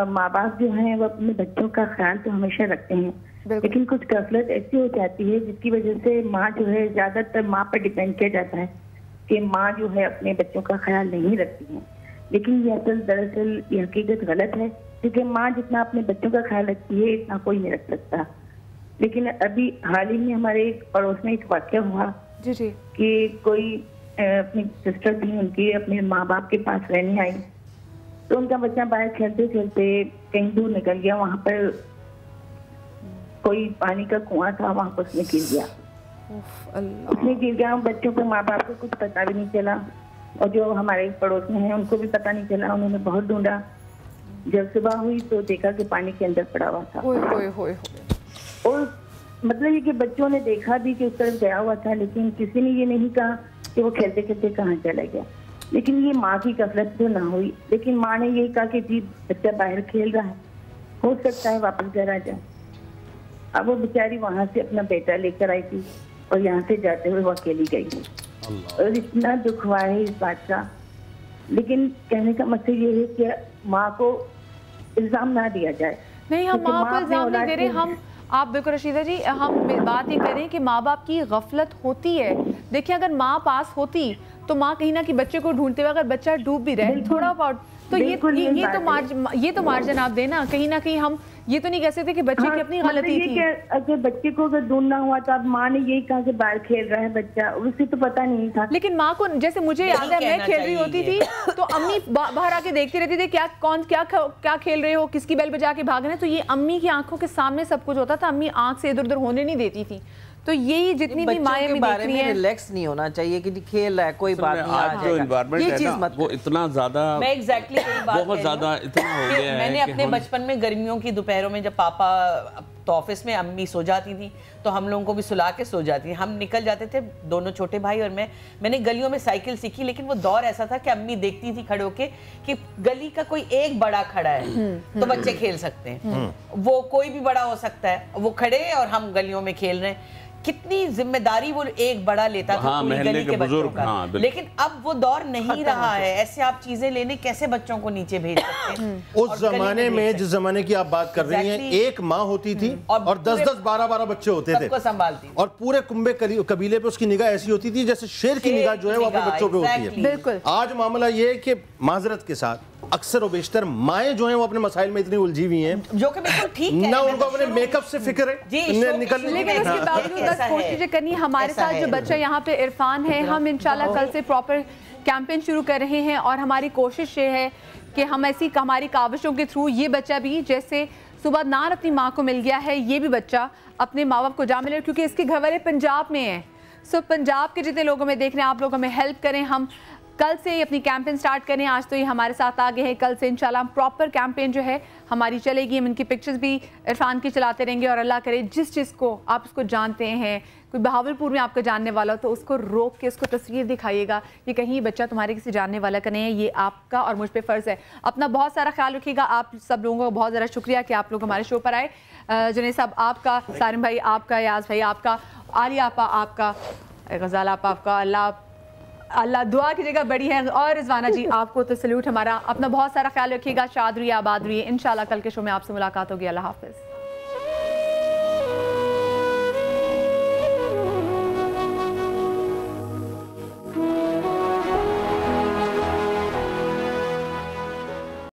माँ बाप जो हैं वो अपने बच्चों का ख्याल तो हमेशा रखते हैं, लेकिन कुछ गफलत ऐसी हो जाती है जिसकी वजह से माँ जो है, ज्यादातर माँ पर डिपेंड किया जाता है कि माँ जो है अपने बच्चों का ख्याल नहीं रखती है। लेकिन ये दरअसल ये हकीकत गलत है, क्योंकि माँ जितना अपने बच्चों का ख्याल रखती है इतना कोई नहीं रख सकता। लेकिन अभी हाल ही में हमारे पड़ोस में एक वाक़या हुआ जी कि कोई अपनी सिस्टर थी, उनकी अपने माँ बाप के पास रहने आई तो उनका बच्चा बाहर खेलते खेलते कहीं दूर निकल गया, वहाँ पर कोई पानी का कुआं था, वहाँ पर उसने गिर गया। उसने गिर गया, बच्चों को माँ बाप को कुछ पता भी नहीं चला, और जो हमारे पड़ोस में हैं उनको भी पता नहीं चला। उन्होंने बहुत ढूंढा, जब सुबह हुई तो देखा कि पानी के अंदर पड़ा हुआ था। और मतलब ये कि बच्चों ने देखा भी कि उस तरफ गया हुआ था, लेकिन किसी ने ये नहीं कहा कि वो खेलते खेलते कहाँ चला गया। लेकिन ये माँ की गफलत तो ना हुई, लेकिन माँ ने यही कहा कि जी बच्चा बाहर खेल रहा है, हो सकता है वापस घर आ जाए। अब वो बेचारी वहाँ से अपना बेटा लेकर आई थी और यहाँ से जाते हुए वो अकेली गई, और इतना दुख हुआ है इस बात का। लेकिन कहने का मतलब ये है कि माँ को इल्जाम ना दिया जाए। नहीं, हम माँ को इल्जाम नहीं दे रहे, हम आप बिल्कुल रशीदा जी, हम बात ये करें कि माँ बाप की गफलत होती है। देखिए अगर माँ पास होती तो माँ कहीं ना कहीं बच्चे को ढूंढते हुए, अगर बच्चा डूब भी रहे थोड़ा बहुत तो ये तो मार्जिन आप देना। कहीं ना कहीं हम ये तो नहीं कह सकते कि बच्चे की अपनी गलती थी। अगर बच्चे को अगर ढूंढना हुआ तो अब माँ ने यही कहा कि बाहर खेल रहा है बच्चा, उसे तो पता नहीं था। लेकिन माँ को, जैसे मुझे याद है मैं खेल रही होती थी तो अम्मी बाहर आके देखती रहती थी क्या खेल रहे हो, किसकी बेल बजा के भाग रहे। तो ये अम्मी की आंखों के सामने सब कुछ होता था, अम्मी आंख से इधर उधर होने नहीं देती थी। तो यही जितनी भी माएँ भी देख रही हैं, रिलैक्स नहीं होना चाहिए कि खेल रहा है कोई बात नहीं, आज जो एनवायरनमेंट है ना वो इतना ज्यादा, मैं एग्जैक्टली बहुत ज्यादा इतना हो गया है। मैंने अपने बचपन में गर्मियों की दोपहरों में जब पापा तो ऑफिस में, अम्मी सो जाती थी तो हम लोगों को भी सुला के सो जाती थी। हम निकल जाते थे दोनों छोटे भाई और मैंने गलियों में साइकिल सीखी, लेकिन वो दौर ऐसा था कि अम्मी देखती थी खड़े होके कि गली का कोई एक बड़ा खड़ा है तो बच्चे खेल सकते हैं, वो कोई भी बड़ा हो सकता है, वो खड़े और हम गलियों में खेल रहे हैं। कितनी जिम्मेदारी वो एक बड़ा लेता था पूरी गली के बच्चों का। लेकिन अब वो दौर नहीं रहा है, ऐसे आप चीजें लेने कैसे बच्चों को नीचे भेज सकते हैं। उस जमाने में, जिस जमाने की आप बात कर रही हैं, एक माँ होती थी और 10-10 12-12 बच्चे होते थे, सबको संभालती, और पूरे कुंबे कबीले पे उसकी निगाह ऐसी होती थी जैसे शेर की निगाह जो है वो अपने बच्चों पे होती है। बिल्कुल। आज मामला ये है कि माजरत के साथ अक्सर और बेशतर माएँ जो हैं वो अपने मसाइल में इतनी उलझी हुई हैं, जो कि बिल्कुल ठीक है, ना उनको अपने मेकअप से फिक्र है निकलने। लेकिन उसके बावजूद बस कोशिश करनी हमारे साथ जो बच्चा यहाँ पे इरफान है, हम इंशाल्लाह कल से प्रॉपर कैंपेन शुरू कर रहे हैं और हमारी कोशिश ये है कि हम ऐसी हमारी काविशों के थ्रू ये बच्चा भी, जैसे सुबह नार अपनी माँ को मिल गया है, ये भी बच्चा अपने माँ बाप को जा मिले, क्योंकि इसके घर वाले पंजाब में हैं। सो पंजाब के जितने लोगों में देख रहे हैं, आप लोग हमें हेल्प करें, हम कल से ही अपनी कैंपेन स्टार्ट करें। आज तो ये हमारे साथ आ गए हैं, कल से इंशाल्लाह हम प्रॉपर कैंपेन जो है हमारी चलेगी। हम इनकी पिक्चर्स भी इरफान की चलाते रहेंगे और अल्लाह करे जिस चीज़ को आप उसको जानते हैं, कोई बहावलपुर में आपको जानने वाला हो तो उसको रोक के उसको तस्वीर दिखाइएगा। ये कहीं बच्चा तुम्हारे किसी जानने वाला का नहीं है, ये आपका और मुझ पे फ़र्ज़ है। अपना बहुत सारा ख्याल रखिएगा। आप सब लोगों का बहुत ज़्यादा शुक्रिया कि आप लोग हमारे शो पर आए। जुनैद साहब आपका, सारिम भाई आपका, याज भाई आपका, आलिया आपा आपका, गज़ाल आपका, अल्लाह दुआ की जगह बड़ी है, और रिजवाना जी आपको तो सल्यूट हमारा। अपना बहुत सारा ख्याल रखिएगा, शाद रहिए, आबाद रहिए। इंशाल्लाह कल के शो में आपसे मुलाकात होगी। अल्लाह हाफिज़।